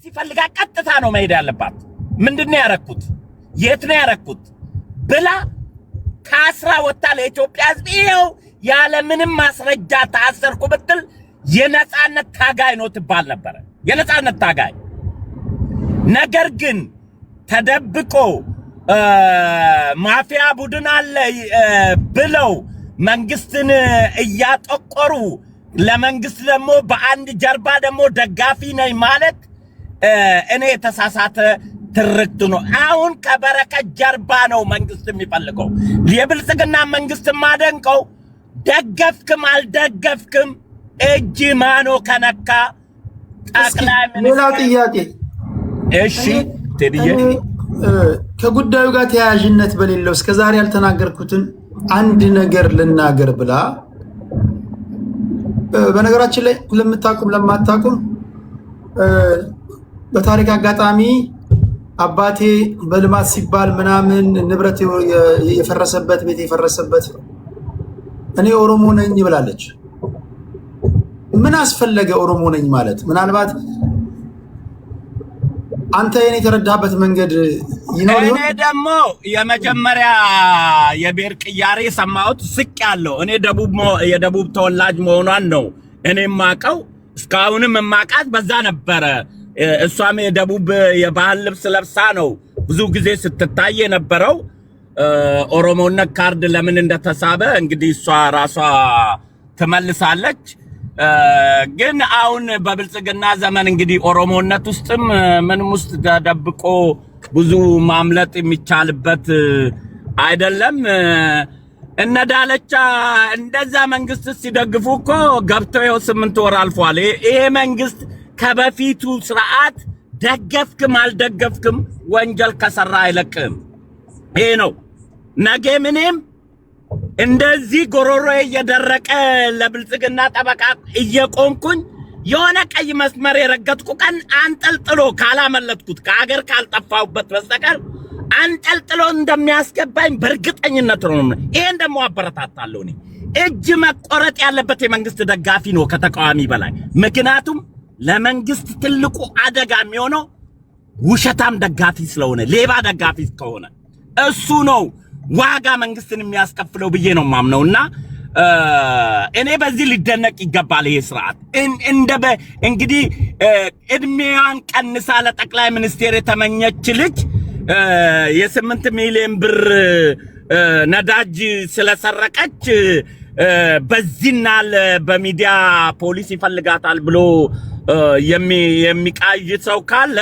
ሲፈልጋ ቀጥታ ነው መሄድ ያለባት ምንድነው ያረኩት የት ነው ያረኩት ብላ ካስራ ወጣ ለኢትዮጵያ ህዝብ ይሄው ያለ ምንም ማስረጃ ታሰርኩ ብትል የነጻነት ታጋይ ነው ትባል ነበር የነጻነት ታጋይ ነገር ግን ተደብቆ ማፊያ ቡድን አለ ብለው መንግስትን እያጠቆሩ ለመንግስት ደግሞ በአንድ ጀርባ ደግሞ ደጋፊ ነኝ ማለት እኔ ተሳሳተ ትርክቱ ነው አሁን ከበረከት ጀርባ ነው መንግስት የሚፈልገው የብልጽግና መንግስት ማደንቀው ደገፍክም አልደገፍክም እጅ ማኖ ከነካ ጠቅላይ ሚኒስትር ጥያቄ እሺ ተዲየ ከጉዳዩ ጋር ተያያዥነት በሌለው እስከዛሬ ያልተናገርኩትን አንድ ነገር ልናገር ብላ በነገራችን ላይ ለማታቁም በታሪክ አጋጣሚ አባቴ በልማት ሲባል ምናምን ንብረት የፈረሰበት ቤት የፈረሰበት እኔ ኦሮሞ ነኝ ብላለች ምን አስፈለገ ኦሮሞ ነኝ ማለት ምናልባት አንተ የኔ ተረዳበት መንገድ ይኖር እኔ ደግሞ የመጀመሪያ የብሔር ቅያሬ ሰማሁት ስቅ ያለው እኔ የደቡብ ተወላጅ መሆኗን ነው እኔ ማቀው እስካሁንም ማቃት በዛ ነበር እሷም የደቡብ የባህል ልብስ ለብሳ ነው ብዙ ጊዜ ስትታይ የነበረው ኦሮሞነት ካርድ ለምን እንደተሳበ እንግዲህ እሷ ራሷ ተመልሳለች ግን አሁን በብልጽግና ዘመን እንግዲህ ኦሮሞነት ውስጥም ምንም ውስጥ ተደብቆ ብዙ ማምለጥ የሚቻልበት አይደለም እነዳለቻ እንደዛ መንግስት ሲደግፉ እኮ ገብተው 8 ወር አልፏል ይሄ መንግስት ከበፊቱ ስርዓት ደገፍክም አልደገፍክም ወንጀል ከሰራ አይለቅም ይሄ ነው ነገ ምንም እንደዚህ ጎሮሮ እየደረቀ ለብልጽግና ጠበቃ እየቆምኩኝ የሆነ ቀይ መስመር የረገጥኩ ቀን አንጠልጥሎ ካላመለጥኩት ከሀገር ካልጠፋውበት በስተቀር አንጠልጥሎ እንደሚያስገባኝ በእርግጠኝነት ነው ይሄን ደግሞ አበረታታለሁ እኔ እጅ መቆረጥ ያለበት የመንግስት ደጋፊ ነው ከተቃዋሚ በላይ ምክንያቱም ለመንግስት ትልቁ አደጋ የሚሆነው ውሸታም ደጋፊ ስለሆነ ሌባ ደጋፊ ከሆነ እሱ ነው ዋጋ መንግስትን የሚያስከፍለው ብዬ ነው ማምነውና እኔ በዚህ ሊደነቅ ይገባል ይሄ ስርዓት እንግዲህ እድሜዋን ቀንሳ ለጠቅላይ ሚኒስቴር የተመኘች ልጅ የ8 ሚሊዮን ብር ነዳጅ ስለሰረቀች በዚህና በሚዲያ ፖሊስ ይፈልጋታል ብሎ የሚቃይ ሰው ካለ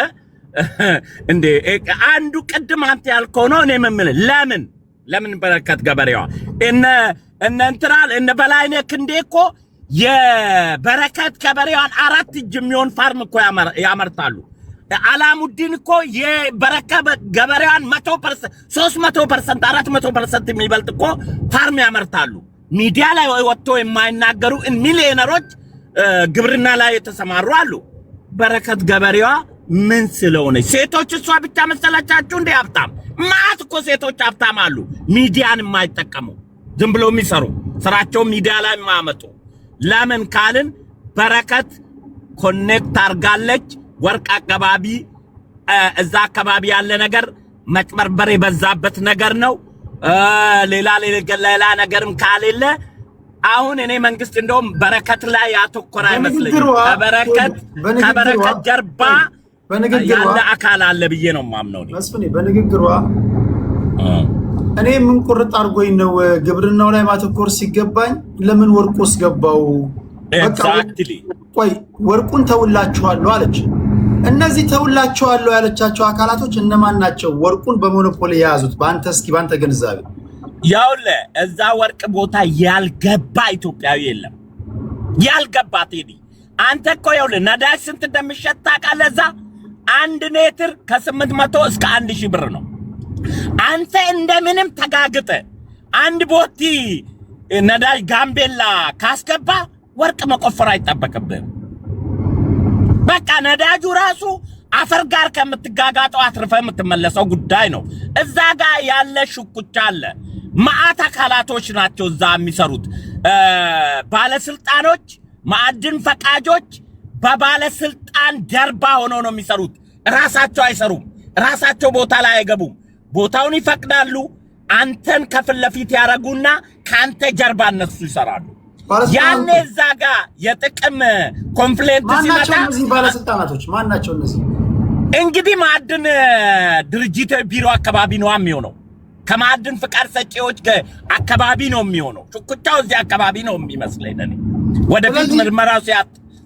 እንዴ አንዱ ቅድም አንተ ያልከው ነው እኔ ምን ለምን በረከት ገበሬዋ እነ በላይነህ ክንዴ እኮ የበረከት ገበሬዋን 4 እጅ የሚሆን ፋርም እኮ ያመርታሉ አላሙዲን እኮ የበረከት ገበሬዋን 100% 300% 400% የሚበልጥ እኮ ፋርም ያመርታሉ ሚዲያ ላይ ወጥቶ የማይናገሩ ሚሊዮነሮች ግብርና ላይ የተሰማሩ አሉ በረከት ገበሬዋ ምን ስለሆነ ሴቶች እሷ ብቻ መሰላቻችሁ እንደ ሀብታም ማት እኮ ሴቶች ሀብታም አሉ ሚዲያን የማይጠቀሙ ዝም ብለው የሚሰሩ ስራቸው ሚዲያ ላይ ማመጡ ለምን ካልን በረከት ኮኔክት አርጋለች ወርቅ አቀባቢ እዛ አካባቢ ያለ ነገር መጭበርበር የበዛበት ነገር ነው ሌላ ነገርም ካለለ አሁን እኔ መንግስት እንደውም በረከት ላይ ያተኮረ አይመስልም ከበረከት ጀርባ ያለ አካል አለ ብዬ ነው ማምነው መስፍኔ በንግግሯ እኔ ምን ቁርጥ አርጎኝ ነው ግብርናው ላይ ማተኮር ሲገባኝ ለምን ወርቁስ ገባው ኤግዛክትሊ ቆይ ወርቁን ተውላችኋለሁ አለች እነዚህ ተውላችኋለሁ ያለቻቸው አካላቶች እነማን ናቸው ወርቁን በሞኖፖሊ ያዙት ባንተ ገንዘብ ያውለ እዛ ወርቅ ቦታ ያልገባ ኢትዮጵያዊ የለም ያልገባ ቴዲ አንተ እኮ ያውለ ነዳጅ ስንት እንደሚሸጥ ታውቃለህ እዛ 1 ሜትር ከ800 እስከ 1000 ብር ነው አንተ እንደምንም ተጋግጠ አንድ ቦቲ ነዳጅ ጋምቤላ ካስገባ ወርቅ መቆፈር አይጠበቅብህም በቃ ነዳጁ ራሱ አፈር ጋር ከምትጋጋጠው አትርፈ የምትመለሰው ጉዳይ ነው እዛ ጋር ያለ ሽኩቻ አለ ማአት አካላቶች ናቸው እዛ የሚሰሩት ባለስልጣኖች ማዕድን ፈቃጆች በባለስልጣን ጀርባ ሆነው ነው የሚሰሩት። ራሳቸው አይሰሩም። ራሳቸው ቦታ ላይ አይገቡም። ቦታውን ይፈቅዳሉ። አንተን ከፊት ለፊት ያረጉና ካንተ ጀርባ እነሱ ይሰራሉ። ያኔ እዛ ጋር የጥቅም ኮንፍሊክት ሲመጣ እነዚህ ባለስልጣናቶች ማን ናቸው? እነዚህ እንግዲህ ማዕድን ድርጅት ቢሮ አካባቢ ነው የሚሆነው። ከማዕድን ፍቃድ ሰጪዎች አካባቢ ነው የሚሆነው። ሽኩቻው እዚህ አካባቢ ነው የሚመስለኝ እኔ። ወደፊት ምርመራው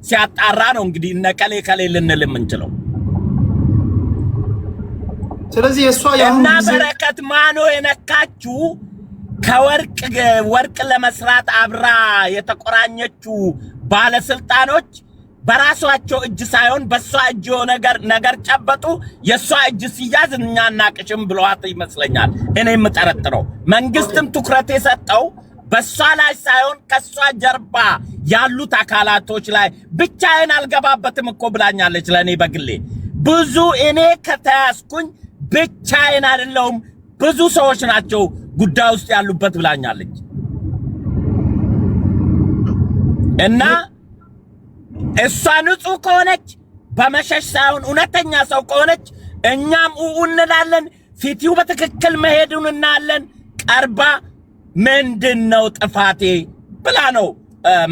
ሲያጣራ ነው እንግዲህ እነከሌ ከሌ ልንል የምንችለው። ስለዚህ እሷ እና በረከት ማኖ የነካችሁ ወርቅ ለመስራት አብራ የተቆራኘችው ባለስልጣኖች በራሷቸው እጅ ሳይሆን በሷ እጅ ነገር ጨበጡ። የሷ እጅ ሲያዝ እኛ እናቅሽም ብለዋት ይመስለኛል እኔ የምጠረጥረው። መንግስትም ትኩረት የሰጠው በሷ ላይ ሳይሆን ከሷ ጀርባ ያሉት አካላቶች ላይ ብቻዬን አልገባበትም እኮ ብላኛለች። ለኔ በግሌ ብዙ እኔ ከተያዝኩኝ ብቻዬን አይደለሁም ብዙ ሰዎች ናቸው ጉዳይ ውስጥ ያሉበት ብላኛለች። እና እሷ ንጹህ ከሆነች በመሸሽ ሳይሆን እውነተኛ ሰው ከሆነች እኛም እንላለን። ፊቲው በትክክል መሄዱን እናለን። ቀርባ ምንድነው ጥፋቴ ብላ ነው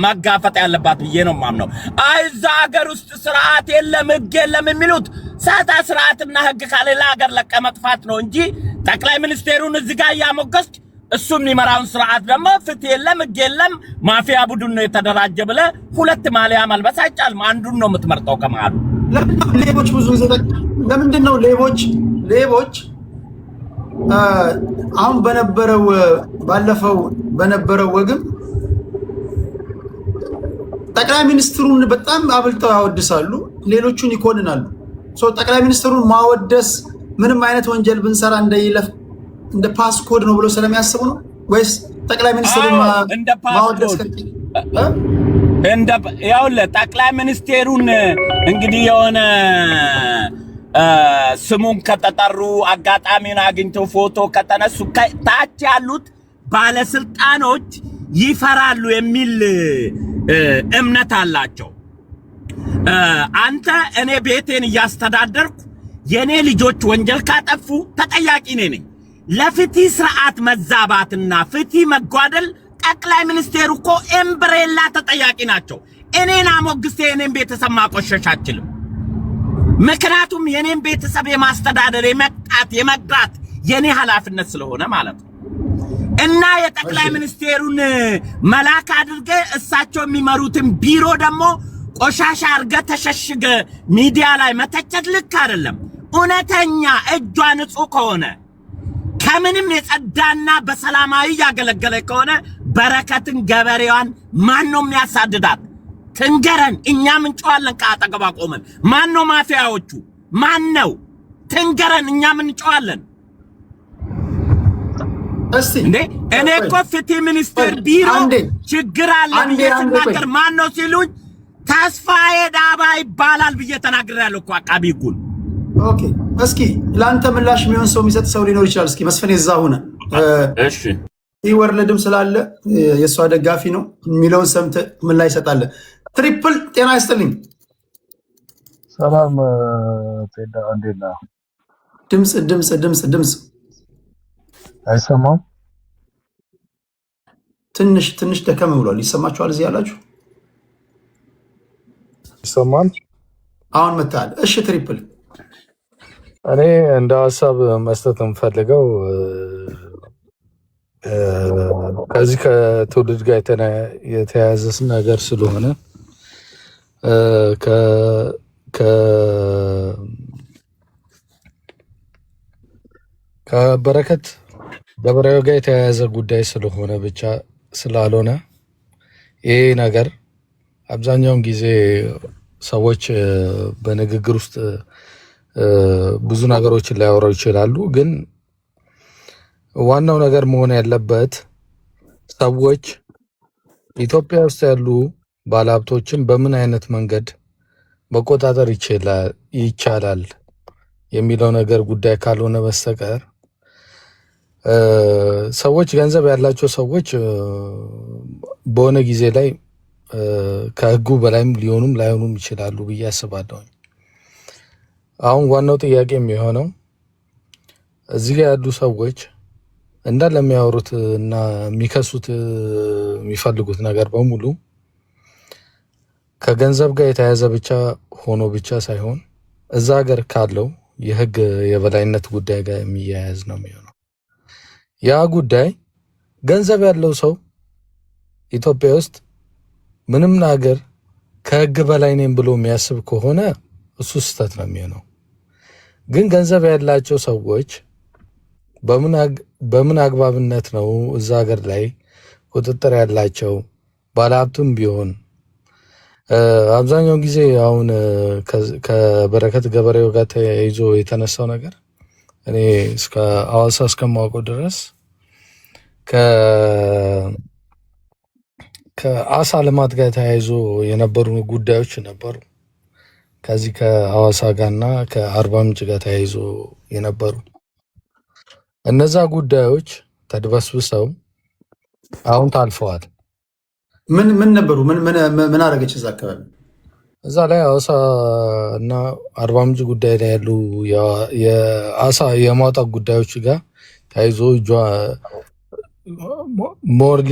ማጋፈጥ ያለባት ብዬ ነው ማምነው። አይዛ ሀገር ውስጥ ስርዓት የለም ህግ የለም የሚሉት ሳታ ስርዓትና ህግ ካሌላ ሀገር ለቀመጥፋት ነው እንጂ ጠቅላይ ሚኒስቴሩን እዚህ ጋር ያሞገስክ እሱ የሚመራውን ስርዓት ደግሞ ፍትህ የለም ህግ የለም ማፊያ ቡድን ነው የተደራጀ ብለ ሁለት ማሊያ መልበስ አይቻልም። አንዱን ነው የምትመርጠው ከመሃሉ። ሌቦች ብዙ ጊዜ ለምንድን ነው ሌቦች አሁን ባለፈው በነበረው ወግም ጠቅላይ ሚኒስትሩን በጣም አብልተው ያወድሳሉ፣ ሌሎቹን ይኮንናሉ። ጠቅላይ ሚኒስትሩን ማወደስ ምንም አይነት ወንጀል ብንሰራ እንደ ፓስኮድ ነው ብሎ ስለሚያስቡ ነው ወይስ ጠቅላይ ሚኒስትሩን ማወደስ ያውለ ጠቅላይ ሚኒስቴሩን እንግዲህ የሆነ ስሙን ከተጠሩ አጋጣሚውን አግኝተው ፎቶ ከተነሱ ታች ያሉት ባለስልጣኖች ይፈራሉ የሚል እምነት አላቸው። አንተ እኔ ቤቴን እያስተዳደርኩ የኔ ልጆች ወንጀል ካጠፉ ተጠያቂ ነኝ። ለፍትህ ስርዓት መዛባትና ፍትህ መጓደል ጠቅላይ ሚኒስቴሩ እኮ ኤምብሬላ ተጠያቂ ናቸው። እኔን አሞግስቴ የኔን ቤተሰብ ማቆሸሽ አልችልም። ምክንያቱም የኔን ቤተሰብ የማስተዳደር የመግራት የኔ ኃላፊነት ስለሆነ ማለት ነው። እና የጠቅላይ ሚኒስቴሩን መላክ አድርገ እሳቸው የሚመሩትን ቢሮ ደግሞ ቆሻሻ አርገ ተሸሽገ ሚዲያ ላይ መተቸት ልክ አይደለም። እውነተኛ እጇ ንጹህ ከሆነ ከምንም የጸዳና በሰላማዊ ያገለገለ ከሆነ በረከትን ገበሬዋን ማን ነው የሚያሳድዳት? ትንገረን። እኛም እንጨዋለን ከአጠገቧ ቆመን። ማን ነው ማፊያዎቹ? ማን ነው? ትንገረን። እኛም እንጨዋለን። እንዴ እኔ እኮ ፍትህ ሚኒስቴር ቢሮ ችግር አለ ብዬ ስናገር ማን ነው ሲሉኝ ተስፋዬ ዳባ ይባላል ብዬ ተናግሬያለሁ እኮ አቃቢ ህጉን። ኦኬ እስኪ ለአንተ ምላሽ የሚሆን ሰው የሚሰጥ ሰው ሊኖር ይችላል። እስኪ መስፍን የዛ ሆነ እሺ ይወርልድም ስላለ የሷ ደጋፊ ነው የሚለውን ሰምተህ ምን ላይ ይሰጣል? ትሪፕል ጤና ይስጥልኝ። ሰላም ጤና እንዴት ነህ? ድምጽ አይሰማም? ትንሽ ደከም ብሏል። ይሰማችኋል? እዚህ ያላችሁ ይሰማል? አሁን መጣል። እሺ ትሪፕል እኔ እንደ ሀሳብ መስጠት የምፈልገው ከዚህ ከትውልድ ጋር የተያያዘ ነገር ስለሆነ ከበረከት ገበሬው ጋር የተያያዘ ጉዳይ ስለሆነ ብቻ ስላልሆነ ይሄ ነገር አብዛኛውን ጊዜ ሰዎች በንግግር ውስጥ ብዙ ነገሮችን ሊያወራው ይችላሉ። ግን ዋናው ነገር መሆን ያለበት ሰዎች ኢትዮጵያ ውስጥ ያሉ ባለሀብቶችን በምን አይነት መንገድ መቆጣጠር ይቻላል የሚለው ነገር ጉዳይ ካልሆነ በስተቀር ሰዎች ገንዘብ ያላቸው ሰዎች በሆነ ጊዜ ላይ ከህጉ በላይም ሊሆኑም ላይሆኑም ይችላሉ ብዬ አስባለሁ። አሁን ዋናው ጥያቄ የሚሆነው እዚህ ጋር ያሉ ሰዎች እንዳለ የሚያወሩት እና የሚከሱት የሚፈልጉት ነገር በሙሉ ከገንዘብ ጋር የተያያዘ ብቻ ሆኖ ብቻ ሳይሆን እዛ ሀገር ካለው የህግ የበላይነት ጉዳይ ጋር የሚያያዝ ነው የሚሆነው። ያ ጉዳይ ገንዘብ ያለው ሰው ኢትዮጵያ ውስጥ ምንም ነገር ከህግ በላይ ነኝ ብሎ የሚያስብ ከሆነ እሱ ስህተት ነው የሚሆነው። ግን ገንዘብ ያላቸው ሰዎች በምን አግባብነት ነው እዛ ሀገር ላይ ቁጥጥር ያላቸው? ባለሀብቱም ቢሆን አብዛኛው ጊዜ አሁን ከበረከት ገበሬው ጋር ተያይዞ የተነሳው ነገር እኔ እስከ ሐዋሳ እስከማውቀው ድረስ ከአሳ ልማት ጋር ተያይዞ የነበሩ ጉዳዮች ነበሩ። ከዚህ ከሐዋሳ ጋርና ከአርባ ምንጭ ጋር ተያይዞ የነበሩ እነዛ ጉዳዮች ተድበስብሰው አሁን ታልፈዋል። ምን ነበሩ? ምን አደረገች እዛ አካባቢ? እዛ ላይ ሐዋሳ እና አርባ ምንጭ ጉዳይ ላይ ያሉ የአሳ የማውጣት ጉዳዮች ጋር ተያይዞ ሞርሊ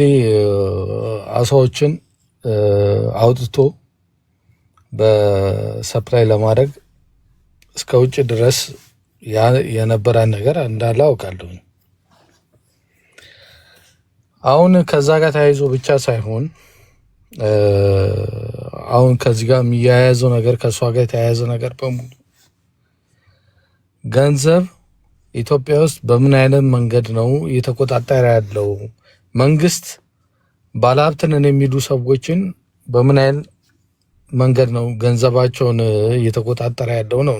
አሳዎችን አውጥቶ በሰፕላይ ለማድረግ እስከ ውጭ ድረስ የነበረ ነገር እንዳለ አውቃለሁ። አሁን ከዛ ጋር ተያይዞ ብቻ ሳይሆን አሁን ከዚህ ጋር የሚያያዘው ነገር ከእሷ ጋር የተያያዘ ነገር በሙሉ ገንዘብ ኢትዮጵያ ውስጥ በምን አይነት መንገድ ነው እየተቆጣጠረ ያለው? መንግስት ባለሀብትን የሚሉ ሰዎችን በምን አይነት መንገድ ነው ገንዘባቸውን እየተቆጣጠረ ያለው ነው።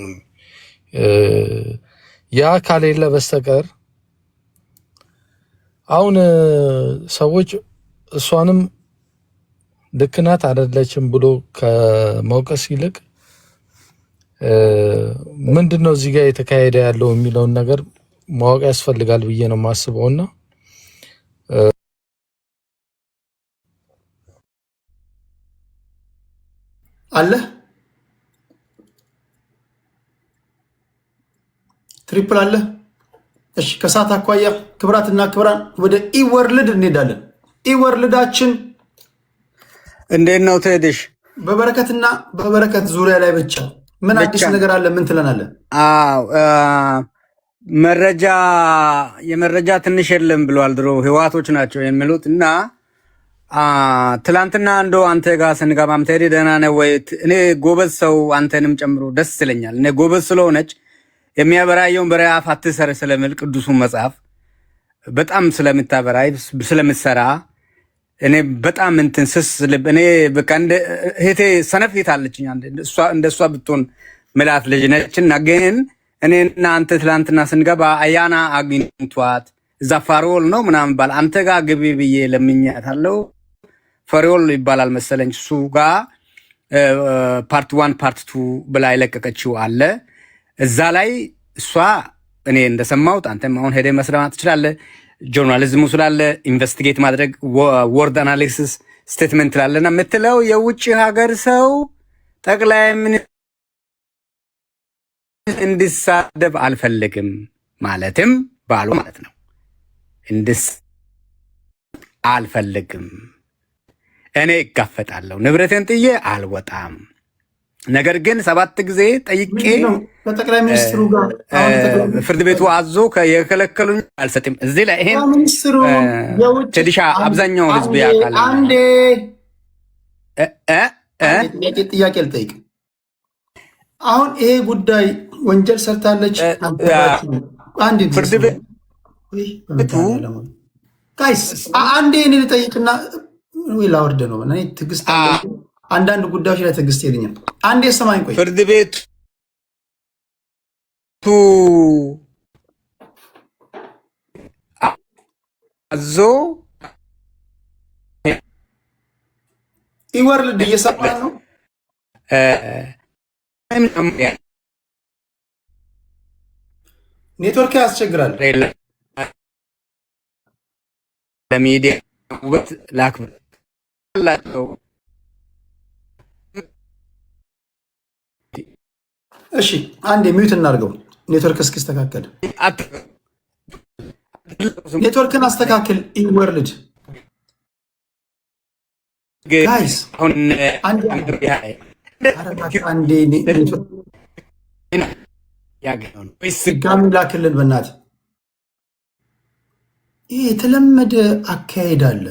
ያ ካሌለ በስተቀር አሁን ሰዎች እሷንም ልክ ናት አይደለችም ብሎ ከመውቀስ ይልቅ ምንድን ነው እዚህ ጋር የተካሄደ ያለው የሚለውን ነገር ማወቅ ያስፈልጋል ብዬ ነው የማስበውና አለ ትሪፕል አለ። እሺ ከሰዓት አኳያ ክብራትና ክብራን ወደ ኢወርልድ እንሄዳለን። ኢወርልዳችን እንዴት ነው ትሄድሽ? በበረከትና በበረከት ዙሪያ ላይ ብቻ ምን አዲስ ነገር አለ? ምን ትለናለን? አዎ የመረጃ ትንሽ የለም ብለዋል ድሮ ህዋቶች ናቸው የሚሉት እና ትላንትና እንደው አንተ ጋር ስንገባም ትሄድ ደህና ነህ ወይ? እኔ ጎበዝ ሰው አንተንም ጨምሮ ደስ ይለኛል። እኔ ጎበዝ ስለሆነች የሚያበራየውን በረአፍ አትሰር ስለሚል ቅዱሱን መጽሐፍ በጣም ስለምታበራይ ስለምትሰራ እኔ በጣም እንትን ስስ ልብ እኔ በቃ እንደ እህቴ ሰነፍ አለችኝ እንደሷ ብትሆን ምላት ልጅ ነችና፣ ግን እኔና አንተ ትላንትና ስንገባ አያና አግኝቷት እዛ ፋሪዎል ነው ምናምን ባል አንተ ጋር ግቢ ብዬ ለምኛታለሁ። ፋሪዎል ይባላል መሰለኝ እሱ ጋር ፓርት 1 ፓርት 2 ብላ የለቀቀችው አለ። እዛ ላይ እሷ እኔ እንደሰማሁት አንተም አሁን ሄደ መስራት ትችላለህ። ጆርናሊዝሙ ስላለ ኢንቨስቲጌት ማድረግ ወርድ አናሊሲስ ስቴትመንት ላለና የምትለው የውጭ ሀገር ሰው ጠቅላይ ሚኒስትር እንዲሳደብ አልፈልግም ማለትም ባሉ ማለት ነው። አልፈልግም፣ እኔ እጋፈጣለሁ፣ ንብረቴን ጥዬ አልወጣም። ነገር ግን 7 ጊዜ ጠይቄ ከጠቅላይ ሚኒስትሩ ጋር ፍርድ ቤቱ አዞ የከለከሉኝ አልሰጥም። እዚህ ላይ ይሄን ቸዲሻ አብዛኛው ህዝብ ያውቃል። አንዴ ጥያቄ ልጠይቅ። አሁን ይሄ ጉዳይ ወንጀል ሰርታለች ፍርድ ቤቱ ጋይስ አንዴ እኔ ልጠይቅና ላወርድ ነው። ትዕግስት አንዳንድ ጉዳዮች ላይ ትዕግስት የለኝም። አንዴ ሰማኝ። ቆይ ፍርድ ቤቱ አዞ ኢወርልድ እየሰማ ነው። ኔትወርክ ያስቸግራል። ለሚዲያ ውበት ላክብር አላቸው እሺ አንዴ ሚዩት እናድርገው። ኔትወርክ እስኪስተካከል ኔትወርክን አስተካክል። ኢንወርልድ ጋይስ ድጋሚ ላክልን በእናትህ። ይህ የተለመደ አካሄድ አለ።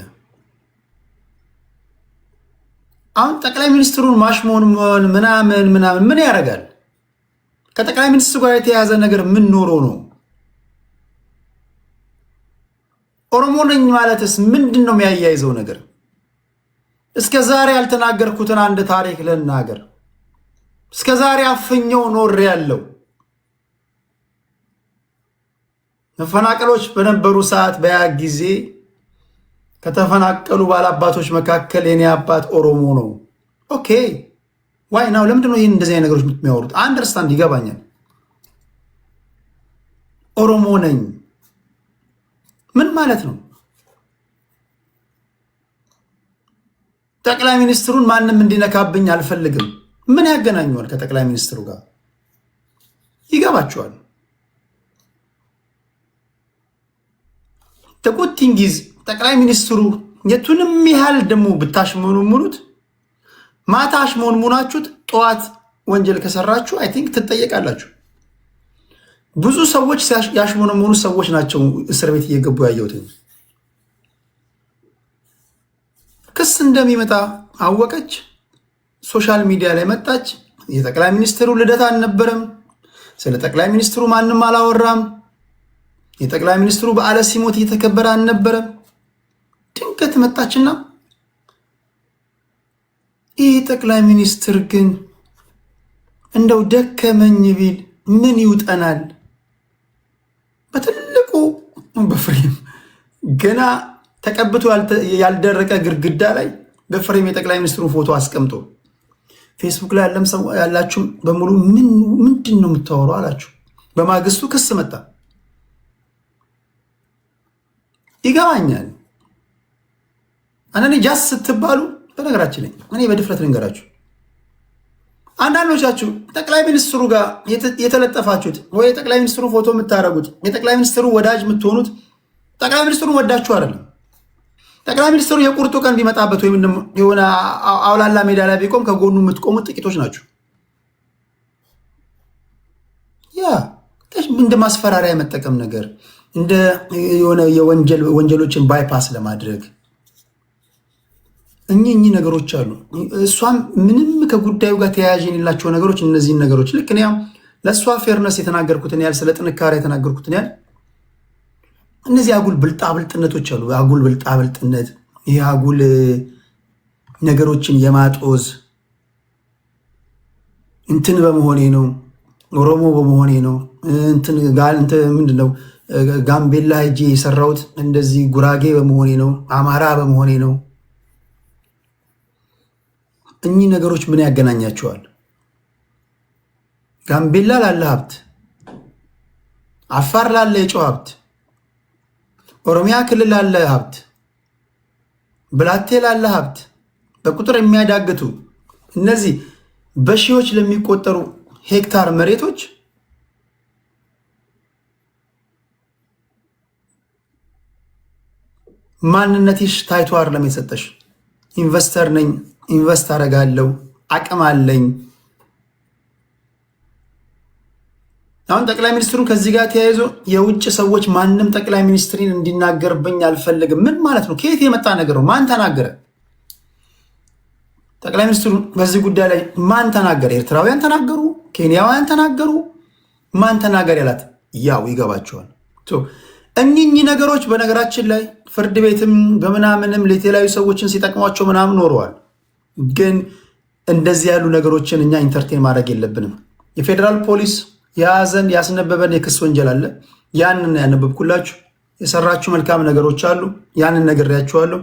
አሁን ጠቅላይ ሚኒስትሩን ማሽሞንሞን ምናምን ምናምን ምን ያደርጋል? ከጠቅላይ ሚኒስትሩ ጋር የተያያዘ ነገር ምን ኖሮ ነው? ኦሮሞ ነኝ ማለትስ ምንድን ነው የሚያያይዘው ነገር? እስከ ዛሬ ያልተናገርኩትን አንድ ታሪክ ልናገር። እስከ ዛሬ አፍኘው ኖር ያለው መፈናቀሎች በነበሩ ሰዓት በያ ጊዜ ከተፈናቀሉ ባላባቶች መካከል የኔ አባት ኦሮሞ ነው። ኦኬ ዋይ ናው ለምንድን ነው ይህን እንደዚህ አይነት ነገሮች የሚያወሩት? አንደርስታንድ ይገባኛል። ኦሮሞ ነኝ ምን ማለት ነው? ጠቅላይ ሚኒስትሩን ማንም እንዲነካብኝ አልፈልግም። ምን ያገናኘዋል ከጠቅላይ ሚኒስትሩ ጋር? ይገባቸዋል። ተቆቲንጊዝ ጠቅላይ ሚኒስትሩ የቱንም ያህል ደግሞ ብታሽሞኑሙኑት ማታ አሽሞንሙናችሁት ጠዋት ወንጀል ከሰራችሁ አይ ቲንክ ትጠየቃላችሁ። ብዙ ሰዎች ያሽሞነሙኑ ሰዎች ናቸው እስር ቤት እየገቡ ያየሁት። ክስ እንደሚመጣ አወቀች፣ ሶሻል ሚዲያ ላይ መጣች። የጠቅላይ ሚኒስትሩ ልደት አልነበረም። ስለ ጠቅላይ ሚኒስትሩ ማንም አላወራም። የጠቅላይ ሚኒስትሩ በዓለ ሲሞት እየተከበረ አልነበረም። ድንገት መጣችና ይህ ጠቅላይ ሚኒስትር ግን እንደው ደከመኝ ቢል ምን ይውጠናል? በትልቁ በፍሬም ገና ተቀብቶ ያልደረቀ ግድግዳ ላይ በፍሬም የጠቅላይ ሚኒስትሩ ፎቶ አስቀምጦ ፌስቡክ ላይ ያላችሁ በሙሉ ምንድን ነው የምታወራው አላችሁ። በማግስቱ ክስ መጣ። ይገባኛል። አንዳንዴ ጃስ ስትባሉ በነገራችን ላይ እኔ በድፍረት ልንገራችሁ፣ አንዳንዶቻችሁ ጠቅላይ ሚኒስትሩ ጋር የተለጠፋችሁት ወይ የጠቅላይ ሚኒስትሩ ፎቶ የምታደርጉት የጠቅላይ ሚኒስትሩ ወዳጅ የምትሆኑት ጠቅላይ ሚኒስትሩን ወዳችሁ አይደለም። ጠቅላይ ሚኒስትሩ የቁርጡ ቀን ቢመጣበት ወይም የሆነ አውላላ ሜዳ ላይ ቢቆም ከጎኑ የምትቆሙት ጥቂቶች ናቸው። ያ እንደ ማስፈራሪያ የመጠቀም ነገር እንደ የሆነ ወንጀሎችን ባይፓስ ለማድረግ እኚህ ነገሮች አሉ። እሷም ምንም ከጉዳዩ ጋር ተያያዥ የሌላቸው ነገሮች እነዚህን ነገሮች ልክ እኔ ለእሷ ፌርነስ የተናገርኩትን ያህል ስለ ጥንካሬ የተናገርኩትን ያህል እነዚህ አጉል ብልጣብልጥነቶች አሉ። አጉል ብልጣብልጥነት፣ ይህ አጉል ነገሮችን የማጦዝ እንትን በመሆኔ ነው ኦሮሞ በመሆኔ ነው ምንድን ነው ጋምቤላ ሄጄ የሰራሁት እንደዚህ ጉራጌ በመሆኔ ነው አማራ በመሆኔ ነው። እኚህ ነገሮች ምን ያገናኛቸዋል? ጋምቤላ ላለ ሀብት፣ አፋር ላለ የጨው ሀብት፣ ኦሮሚያ ክልል ላለ ሀብት፣ ብላቴ ላለ ሀብት በቁጥር የሚያዳግቱ እነዚህ በሺዎች ለሚቆጠሩ ሄክታር መሬቶች ማንነትሽ ታይቶ አይደለም የሰጠሽ። ኢንቨስተር ነኝ፣ ኢንቨስት አደርጋለሁ፣ አቅም አለኝ። አሁን ጠቅላይ ሚኒስትሩን ከዚህ ጋር ተያይዞ የውጭ ሰዎች ማንም ጠቅላይ ሚኒስትሪን እንዲናገርብኝ አልፈልግም። ምን ማለት ነው? ከየት የመጣ ነገር ነው? ማን ተናገረ? ጠቅላይ ሚኒስትሩ በዚህ ጉዳይ ላይ ማን ተናገረ? ኤርትራውያን ተናገሩ? ኬንያውያን ተናገሩ? ማን ተናገር ያላት? ያው ይገባቸዋል። እኚህ ነገሮች በነገራችን ላይ ፍርድ ቤትም በምናምንም ለተለያዩ ሰዎችን ሲጠቅሟቸው ምናምን ኖረዋል። ግን እንደዚህ ያሉ ነገሮችን እኛ ኢንተርቴን ማድረግ የለብንም። የፌዴራል ፖሊስ የያዘን ያስነበበን የክስ ወንጀል አለ። ያንን ያነበብኩላችሁ። የሰራችሁ መልካም ነገሮች አሉ። ያንን ነግሬያችኋለሁ።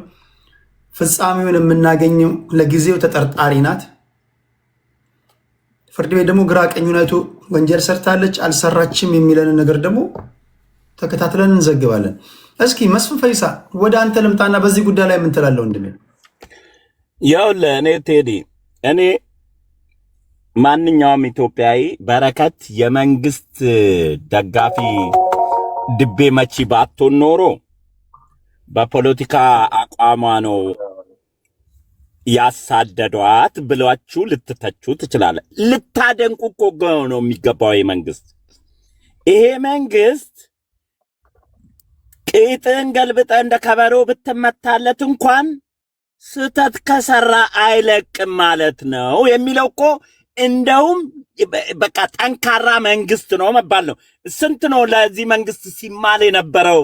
ፍጻሜውን የምናገኘው ለጊዜው ተጠርጣሪ ናት። ፍርድ ቤት ደግሞ ግራ ቀኙን አይቶ ወንጀል ሰርታለች አልሰራችም የሚለንን ነገር ደግሞ ተከታትለን እንዘግባለን። እስኪ መስፍን ፈይሳ ወደ አንተ ልምጣና በዚህ ጉዳይ ላይ ምን ትላለህ ወንድሜ? ያው ለእኔ ቴዲ እኔ ማንኛውም ኢትዮጵያዊ በረከት የመንግስት ደጋፊ ድቤ መቺ ባትሆን ኖሮ በፖለቲካ አቋሟ ነው ያሳደዷት ብላችሁ ልትተቹ ትችላለ። ልታደንቁ እኮ ነው የሚገባው። ይሄ መንግስት ቂጥን ገልብጠ እንደ ከበሮ ብትመታለት እንኳን ስተት ከሰራ አይለቅም ማለት ነው የሚለው እኮ እንደውም በቃ ጠንካራ መንግስት ነው መባል ነው። ስንት ነው ለዚህ መንግስት ሲማል የነበረው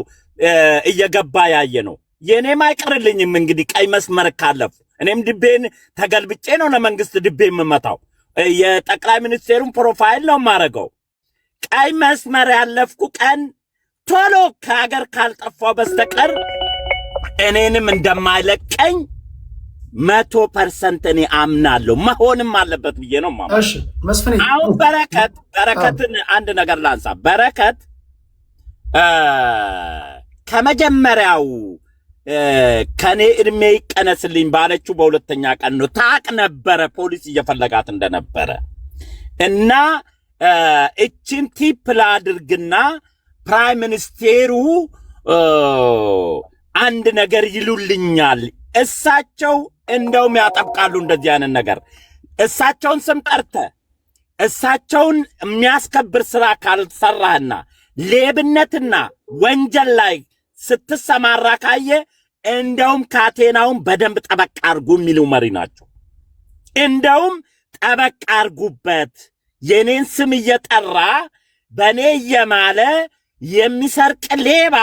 እየገባ ያየ ነው። የኔም አይቀርልኝም እንግዲህ ቀይ መስመር ካለፉ እኔም ድቤን ተገልብጬ ነው ለመንግስት ድቤ የምመታው። የጠቅላይ ሚኒስቴሩን ፕሮፋይል ነው ማረገው። ቀይ መስመር ያለፍኩ ቀን ቶሎ ከሀገር ካልጠፋው በስተቀር እኔንም እንደማይለቀኝ 100% እኔ አምናለሁ። መሆንም አለበት ብዬ ነው ማለት። እሺ መስፍኔ፣ አሁን በረከትን አንድ ነገር ላንሳ። በረከት ከመጀመሪያው ከኔ እድሜ ይቀነስልኝ ባለችው በሁለተኛ ቀን ነው ታቅ ነበረ ፖሊስ እየፈለጋት እንደነበረ እና እቺን ቲፕ ላድርግና ፕራይም ሚኒስቴሩ አንድ ነገር ይሉልኛል። እሳቸው እንደውም ያጠብቃሉ እንደዚህ አይነት ነገር። እሳቸውን ስም ጠርተህ እሳቸውን የሚያስከብር ስራ ካልሰራህና ሌብነትና ወንጀል ላይ ስትሰማራ ካየ እንደውም ካቴናውን በደንብ ጠበቅ አርጉ የሚሉ መሪ ናቸው። እንደውም ጠበቅ አርጉበት፣ የኔን ስም እየጠራ በኔ እየማለ የሚሰርቅ ሌባ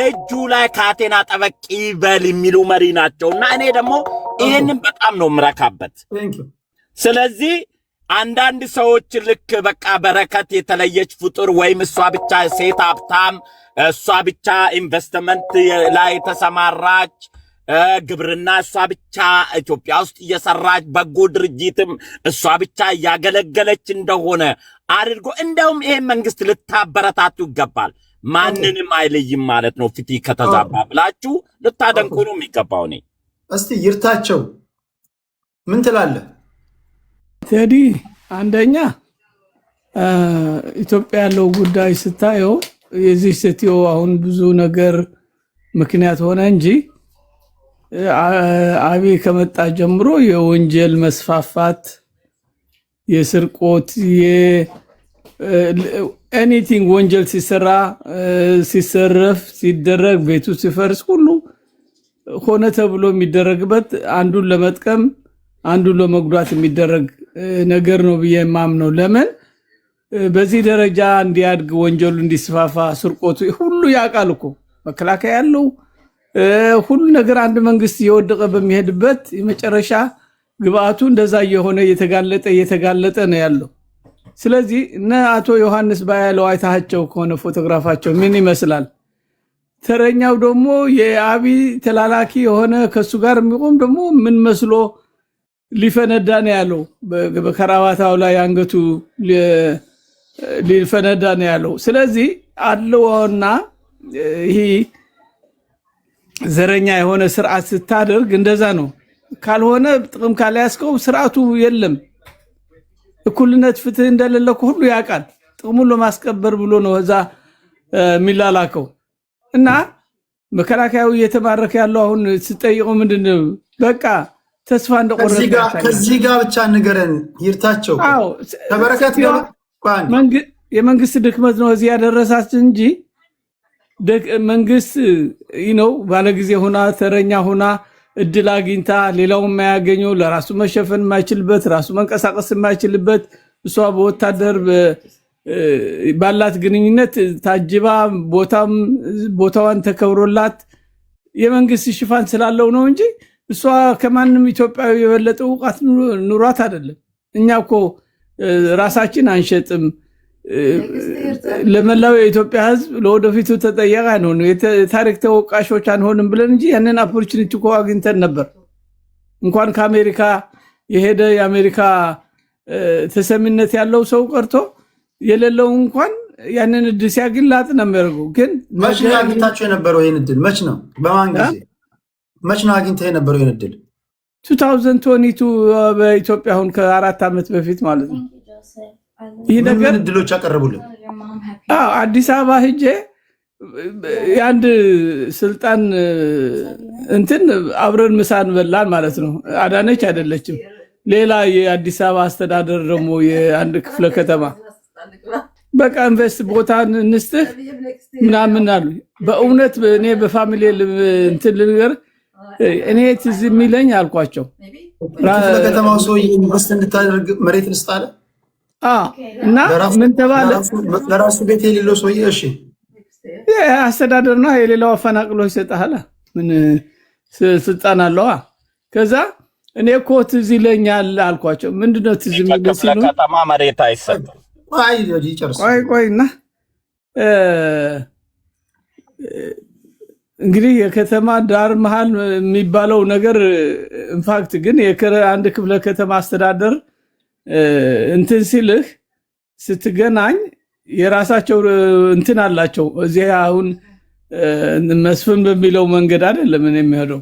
እጁ ላይ ካቴና ጠበቅ ይበል የሚሉ መሪ ናቸውና እኔ ደግሞ ይሄንን በጣም ነው ምረካበት። ስለዚህ አንዳንድ ሰዎች ልክ በቃ በረከት የተለየች ፍጡር ወይም እሷ ብቻ ሴት ሀብታም፣ እሷ ብቻ ኢንቨስትመንት ላይ ተሰማራች፣ ግብርና እሷ ብቻ ኢትዮጵያ ውስጥ እየሰራች፣ በጎ ድርጅትም እሷ ብቻ እያገለገለች እንደሆነ አድርጎ እንደውም ይሄን መንግስት ልታበረታቱ ይገባል። ማንንም አይለይም ማለት ነው። ፍቲ ከተዛባ ብላችሁ ልታደንቁ ነው የሚገባው። እኔ እስቲ ይርታቸው ምን ትላለህ ቴዲ? አንደኛ ኢትዮጵያ ያለው ጉዳይ ስታየው የዚህ ሴትዮ አሁን ብዙ ነገር ምክንያት ሆነ እንጂ አብይ ከመጣ ጀምሮ የወንጀል መስፋፋት፣ የስርቆት፣ ኤኒቲንግ ወንጀል ሲሰራ፣ ሲሰረፍ፣ ሲደረግ፣ ቤቱ ሲፈርስ ሁሉ ሆነ ተብሎ የሚደረግበት አንዱን ለመጥቀም አንዱን ለመጉዳት የሚደረግ ነገር ነው ብዬ የማምነው። ለምን በዚህ ደረጃ እንዲያድግ ወንጀሉ እንዲስፋፋ ስርቆቱ ሁሉ ያውቃል እኮ መከላከያ ያለው ሁሉ ነገር አንድ መንግስት እየወደቀ በሚሄድበት የመጨረሻ ግብአቱ እንደዛ እየሆነ እየተጋለጠ ነው ያለው። ስለዚህ እነ አቶ ዮሐንስ ባያለው አይታቸው ከሆነ ፎቶግራፋቸው ምን ይመስላል? ተረኛው ደግሞ የአብይ ተላላኪ የሆነ ከሱ ጋር የሚቆም ደግሞ ምን መስሎ ሊፈነዳ ነው ያለው። በከራባታው ላይ አንገቱ ሊፈነዳ ነው ያለው። ስለዚህ አለውና ይሄ ዘረኛ የሆነ ስርዓት ስታደርግ እንደዛ ነው። ካልሆነ ጥቅም ካልያዝከው ስርዓቱ የለም። እኩልነት፣ ፍትህ እንደሌለ ሁሉ ያውቃል። ጥቅሙን ለማስከበር ብሎ ነው እዛ የሚላላከው እና መከላከያው እየተማረከ ያለው አሁን ስጠይቀው ምንድነው በቃ ተስፋ እንደቆረጠ ከዚህ ጋር ብቻ ንገረን ይርታቸው። ተበረከት የመንግስት ድክመት ነው እዚህ ያደረሳት እንጂ መንግስት ነው ባለጊዜ ሆና ተረኛ ሆና እድል አግኝታ ሌላው የማያገኘው ለራሱ መሸፈን የማይችልበት ራሱ መንቀሳቀስ የማይችልበት እሷ በወታደር ባላት ግንኙነት ታጅባ ቦታዋን ተከብሮላት የመንግስት ሽፋን ስላለው ነው እንጂ እሷ ከማንም ኢትዮጵያዊ የበለጠ ዕውቀት ኑሯት አይደለም። እኛ እኮ ራሳችን አንሸጥም፣ ለመላው የኢትዮጵያ ሕዝብ ለወደፊቱ ተጠያቂ አንሆንም፣ የታሪክ ተወቃሾች አንሆንም ብለን እንጂ ያንን ኦፖርቹኒቲ እኮ አግኝተን ነበር። እንኳን ከአሜሪካ የሄደ የአሜሪካ ተሰሚነት ያለው ሰው ቀርቶ የሌለው እንኳን ያንን እድል ሲያገኝ ላጥ ነው የሚያደርገው። ግን መች ነው አግኝታችሁ የነበረው ይሄን እድል? መች ነው? በማን ጊዜ? መች ነው አግኝተህ የነበረው ይሄን እድል? 2022 በኢትዮጵያ አሁን ከ4 ዓመት በፊት ማለት ነው። ይህ ነገር እድሎች አቀረቡልን። አዲስ አበባ ሄጄ የአንድ ስልጣን እንትን አብረን ምሳን በላን ማለት ነው። አዳነች አይደለችም፣ ሌላ የአዲስ አበባ አስተዳደር ደግሞ የአንድ ክፍለ ከተማ በቃ ኢንቨስት ቦታ እንስትህ ምናምን አሉ። በእውነት እኔ በፋሚሊ እንትን ልንገር እኔ ትዝ የሚለኝ አልኳቸው ክፍለ ከተማው ሰው ኢንቨስት እንድታደርግ መሬት ልስጣለ እና ምን ተባለ? ለራሱ ቤት የሌለው ሰውዬ እሺ አስተዳደር ነው የሌላው አፈናቅሎ ይሰጣል። ምን ስልጣን አለዋ። ከዛ እኔ እኮ ትዝ ይለኛል አልኳቸው። ምንድነው ትዝ የሚለኝ ሲሉ ከተማ መሬት አይሰጥም። ቆይና እንግዲህ የከተማ ዳር መሃል የሚባለው ነገር ኢንፋክት ግን አንድ ክፍለ ከተማ አስተዳደር እንትን ሲልህ ስትገናኝ የራሳቸው እንትን አላቸው። እዚህ አሁን መስፍን በሚለው መንገድ አይደለም እኔ የሚሄደው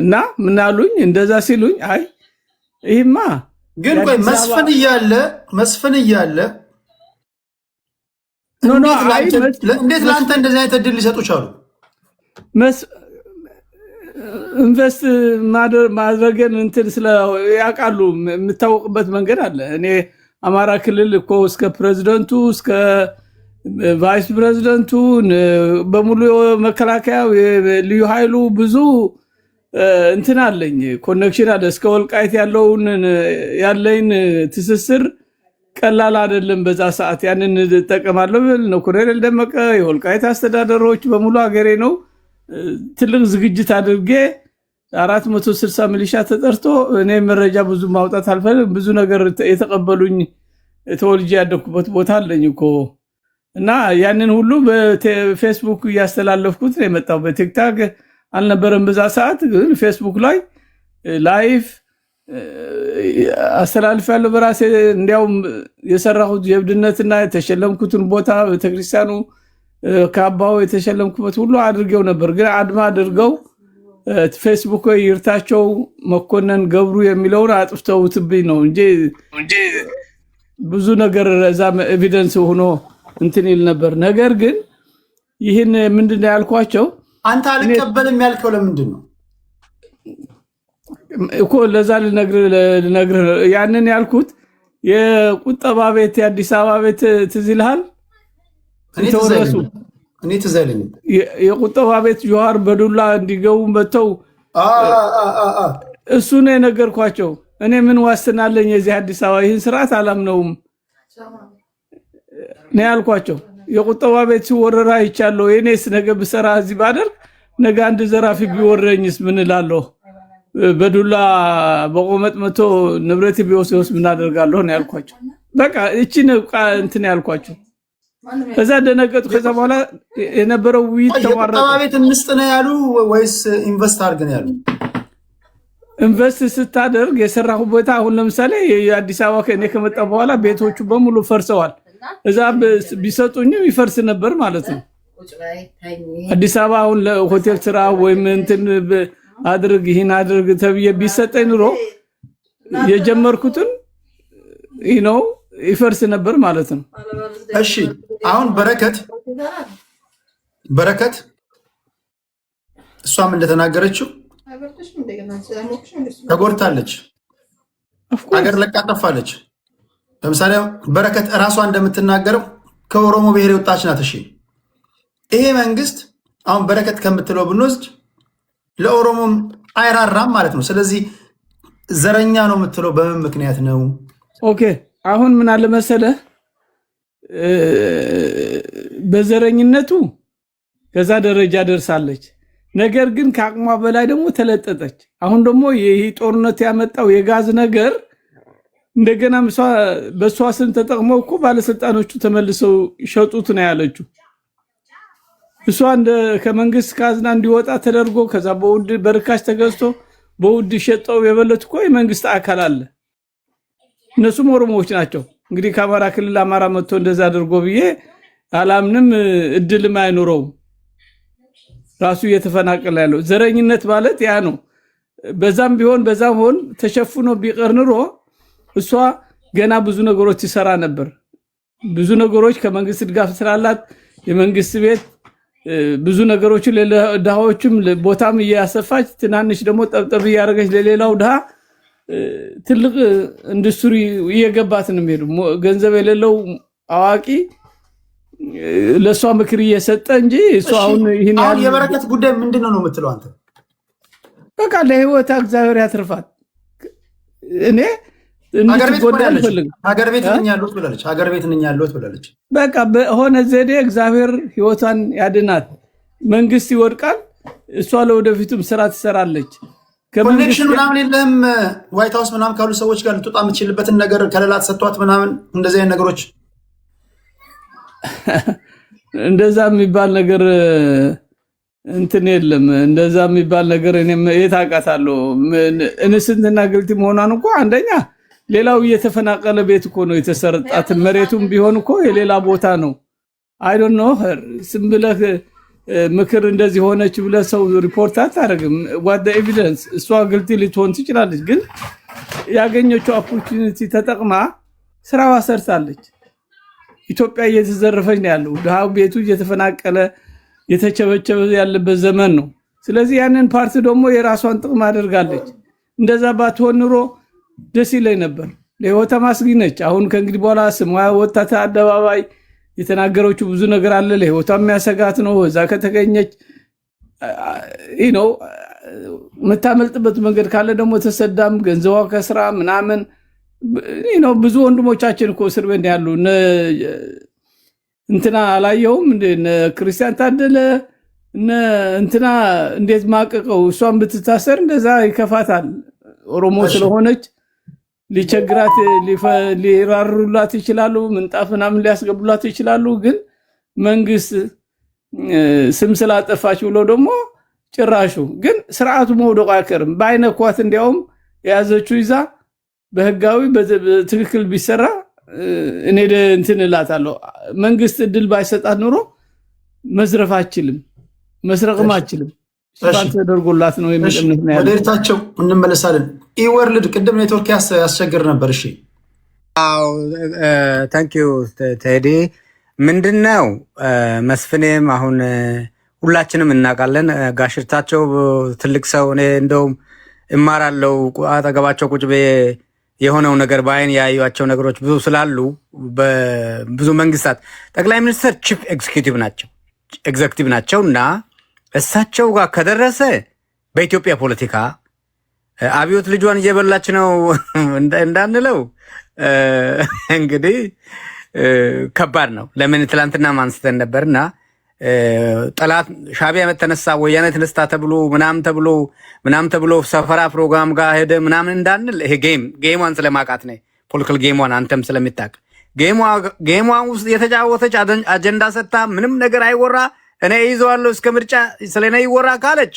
እና ምን አሉኝ እንደዛ ሲሉኝ አይ ይሄማ ግን ቆይ መስፍን እያለ እንዴት ለአንተ እንደዚህ አይነት እድል ሊሰጡ ቻሉ? ኢንቨስት ማድረግን እንትን ስለ ያውቃሉ የምታወቅበት መንገድ አለ። እኔ አማራ ክልል እኮ እስከ ፕሬዝዳንቱ እስከ ቫይስ ፕሬዝዳንቱ በሙሉ መከላከያ ልዩ ኃይሉ ብዙ እንትን አለኝ ኮኔክሽን አለ። እስከ ወልቃይት ያለኝ ትስስር ቀላል አይደለም። በዛ ሰዓት ያንን ተጠቀማለሁ ነው። ኮሎኔል ደመቀ የወልቃይት አስተዳደሮች በሙሉ ሀገሬ ነው። ትልቅ ዝግጅት አድርጌ 460 ሚሊሻ ተጠርቶ እኔ መረጃ ብዙ ማውጣት አልፈልግም። ብዙ ነገር የተቀበሉኝ ተወልጄ ያደኩበት ቦታ አለኝ እኮ እና ያንን ሁሉ በፌስቡክ እያስተላለፍኩት ነው የመጣው። በቲክታክ አልነበረም በዛ ሰዓት፣ ግን ፌስቡክ ላይ ላይቭ አስተላልፍ ያለው በራሴ እንዲያውም የሰራሁት ጀብድነትና የተሸለምኩትን ቦታ ቤተክርስቲያኑ ካባው የተሸለምኩበት ሁሉ አድርገው ነበር። ግን አድማ አድርገው ፌስቡክ ይርታቸው መኮንን ገብሩ የሚለውን አጥፍተውትብኝ ነው እንጂ ብዙ ነገር እዛ ኤቪደንስ ሆኖ እንትን ይል ነበር። ነገር ግን ይህን ምንድነው ያልኳቸው አንተ አልቀበልም ያልከው ለምንድን ነው እኮ ለዛ ልነግርህ ያንን ያልኩት የቁጠባ ቤት የአዲስ አበባ ቤት ትዝ ይልሃል? እኔ ትዝ አይለኝም። የቁጠባ ቤት ጆሃር በዱላ እንዲገቡ መተው እሱ ነው የነገርኳቸው። እኔ ምን ዋስትና አለኝ የዚህ አዲስ አበባ ይህን ስርዓት አላምነውም ነው ያልኳቸው። የቁጠባ ቤት ሲወረራ ይቻለው የኔስ ነገ ብሰራ እዚህ ባደርግ ነገ አንድ ዘራፊ ቢወረኝስ ምን እላለሁ? በዱላ በቆመጥ መቶ ንብረት ቢወስድ ምን አደርጋለሁ ነው ያልኳቸው። በቃ እቺ ነው እንትን ያልኳቸው። ከዛ ደነገጡ። ከዛ በኋላ የነበረው ውይይት ተዋረደ። የቁጠባ ቤት እንስጥ ነው ያሉ ወይስ ኢንቨስት አድርግ ነው ያሉ? ኢንቨስት ስታደርግ የሰራሁ ቦታ አሁን ለምሳሌ የአዲስ አበባ ከኔ ከመጣ በኋላ ቤቶቹ በሙሉ ፈርሰዋል። እዛ ቢሰጡኝም ይፈርስ ነበር ማለት ነው። አዲስ አበባ አሁን ለሆቴል ስራ ወይም እንትን አድርግ ይሄን አድርግ ተብዬ ቢሰጠኝ ኑሮ የጀመርኩትን ነው ይፈርስ ነበር ማለት ነው። እሺ አሁን በረከት እሷም እንደተናገረችው ተጎድታለች፣ ሀገር ለቃ ጠፋለች። ለምሳሌ በረከት እራሷ እንደምትናገረው ከኦሮሞ ብሔር የወጣች ናት። እሺ ይሄ መንግስት አሁን በረከት ከምትለው ብንወስድ ለኦሮሞም አይራራም ማለት ነው። ስለዚህ ዘረኛ ነው የምትለው በምን ምክንያት ነው? ኦኬ አሁን ምን አለ መሰለህ በዘረኝነቱ ከዛ ደረጃ ደርሳለች። ነገር ግን ከአቅሟ በላይ ደግሞ ተለጠጠች። አሁን ደግሞ ይሄ ጦርነት ያመጣው የጋዝ ነገር እንደገና በሷ ስም ተጠቅመው እኮ ባለስልጣኖቹ ተመልሰው ይሸጡት ነው ያለችው። እሷ ከመንግስት ካዝና እንዲወጣ ተደርጎ ከዛ በውድ በርካሽ ተገዝቶ በውድ ሸጠው የበለቱ እኮ የመንግስት አካል አለ። እነሱም ኦሮሞዎች ናቸው። እንግዲህ ከአማራ ክልል አማራ መጥቶ እንደዛ አድርጎ ብዬ አላምንም። እድልም አይኖረውም። ራሱ እየተፈናቀለ ያለው ዘረኝነት ማለት ያ ነው። በዛም ሆን ተሸፍኖ ቢቀር ኑሮ እሷ ገና ብዙ ነገሮች ይሰራ ነበር። ብዙ ነገሮች ከመንግስት ድጋፍ ስላላት የመንግስት ቤት ብዙ ነገሮች ለድሃዎችም ቦታም እያሰፋች ትናንሽ ደግሞ ጠብጠብ እያደረገች ለሌላው ድሃ ትልቅ ኢንዱስትሪ እየገባት ነው የሚሄዱ። ገንዘብ የሌለው አዋቂ ለሷ ምክር እየሰጠ እንጂ እሷ አሁን ይሄን አሁን የበረከት ጉዳይ ምንድነው ነው የምትለው አንተ? በቃ ለህይወት እግዚአብሔር ያትርፋት። እኔ ሀገር ቤት ነኝ ያለሁት ብላለች። በቃ በሆነ ዘዴ እግዚአብሔር ህይወቷን ያድናት። መንግስት ይወድቃል፣ እሷ ለወደፊቱም ስራ ትሰራለች። ኮኔክሽን ምናምን የለም ዋይት ሃውስ ምናምን ካሉ ሰዎች ጋር ልትወጣ የምትችልበትን ነገር ከለላ ተሰጥቷት ምናምን እንደዚህ አይነት ነገሮች እንደዛ የሚባል ነገር እንትን የለም። እንደዛ የሚባል ነገር እኔ የታውቃታለሁ። እንስንትና ግልቲ መሆኗን እኮ አንደኛ ሌላው እየተፈናቀለ ቤት እኮ ነው የተሰረጣት። መሬቱም ቢሆን እኮ የሌላ ቦታ ነው። አይ ዶንት ኖ ሄር ዝም ብለህ ምክር እንደዚህ ሆነች ብለህ ሰው ሪፖርት አታደርግም። ዋት ዘ ኤቪደንስ እሷ ግልቲ ልትሆን ትችላለች፣ ግን ያገኘችው ኦፖርቹኒቲ ተጠቅማ ስራዋ ሰርታለች። ኢትዮጵያ እየተዘረፈች ነው ያለው። ድሃው ቤቱ እየተፈናቀለ የተቸበቸበ ያለበት ዘመን ነው። ስለዚህ ያንን ፓርቲ ደግሞ የራሷን ጥቅም አድርጋለች። እንደዛ ባትሆን ኑሮ ደስ ይለኝ ነበር። ለህይወቷ ማስጊ ነች። አሁን ከእንግዲህ በኋላ ስሟ ወጣት አደባባይ የተናገረችው ብዙ ነገር አለ። ለህይወቷ የሚያሰጋት ነው። እዛ ከተገኘች የምታመልጥበት መንገድ ካለ ደግሞ ተሰዳም ገንዘቧ ከስራ ምናምን ብዙ ወንድሞቻችን እኮ እስር ቤት ያሉ እንትና አላየውም እንደ ክርስቲያን ታደለ እንትና እንዴት ማቀቀው እሷን ብትታሰር እንደዛ ይከፋታል። ኦሮሞ ስለሆነች ሊቸግራት ሊራሩላት ይችላሉ፣ ምንጣፍ ምናምን ሊያስገቡላት ይችላሉ። ግን መንግስት ስም ስላጠፋች ብሎ ደግሞ ጭራሹ ግን ስርዓቱ መውደቁ አይቀርም። ባይነኳት እንዲያውም የያዘችው ይዛ በህጋዊ በትክክል ቢሰራ እኔ እንትን እላታለሁ። መንግስት እድል ባይሰጣት ኑሮ መዝረፍ አችልም መስረቅም አችልም። ሽፋን ተደርጎላት ነው የሚቀምነት ነው ያለው። ወደታቸው እንመለሳለን። ኢወርልድ ቅድም ኔትወርክ ያስቸግር ነበር። እሺ አው ታንክ ዩ ቴዲ። ምንድነው መስፍኔም አሁን ሁላችንም እናውቃለን። ጋሽርታቸው ትልቅ ሰው እኔ እንደውም እማራለሁ አጠገባቸው ቁጭ በ የሆነው ነገር ባይን ያዩዋቸው ነገሮች ብዙ ስላሉ በብዙ መንግስታት ጠቅላይ ሚኒስትር ቺፍ ኤግዜኪቲቭ ናቸውና እሳቸው ጋር ከደረሰ በኢትዮጵያ ፖለቲካ አብዮት ልጇን እየበላች ነው እንዳንለው እንግዲህ ከባድ ነው። ለምን ትላንትና ማንስተን ነበርና ጠላት ሻቢያ ተነሳ ወያኔ ተነስታ ተብሎ ምናም ተብሎ ሰፈራ ፕሮግራም ጋር ሄደ ምናምን እንዳንል ይሄ ጌሟን ስለማቃት ነው። ፖለቲካል ጌሟን አንተም ስለምታቅ ጌሟን ውስጥ የተጫወተች አጀንዳ ሰጥታ ምንም ነገር አይወራ እኔ ይዘዋለሁ እስከ ምርጫ ስለኔ ይወራ ካለች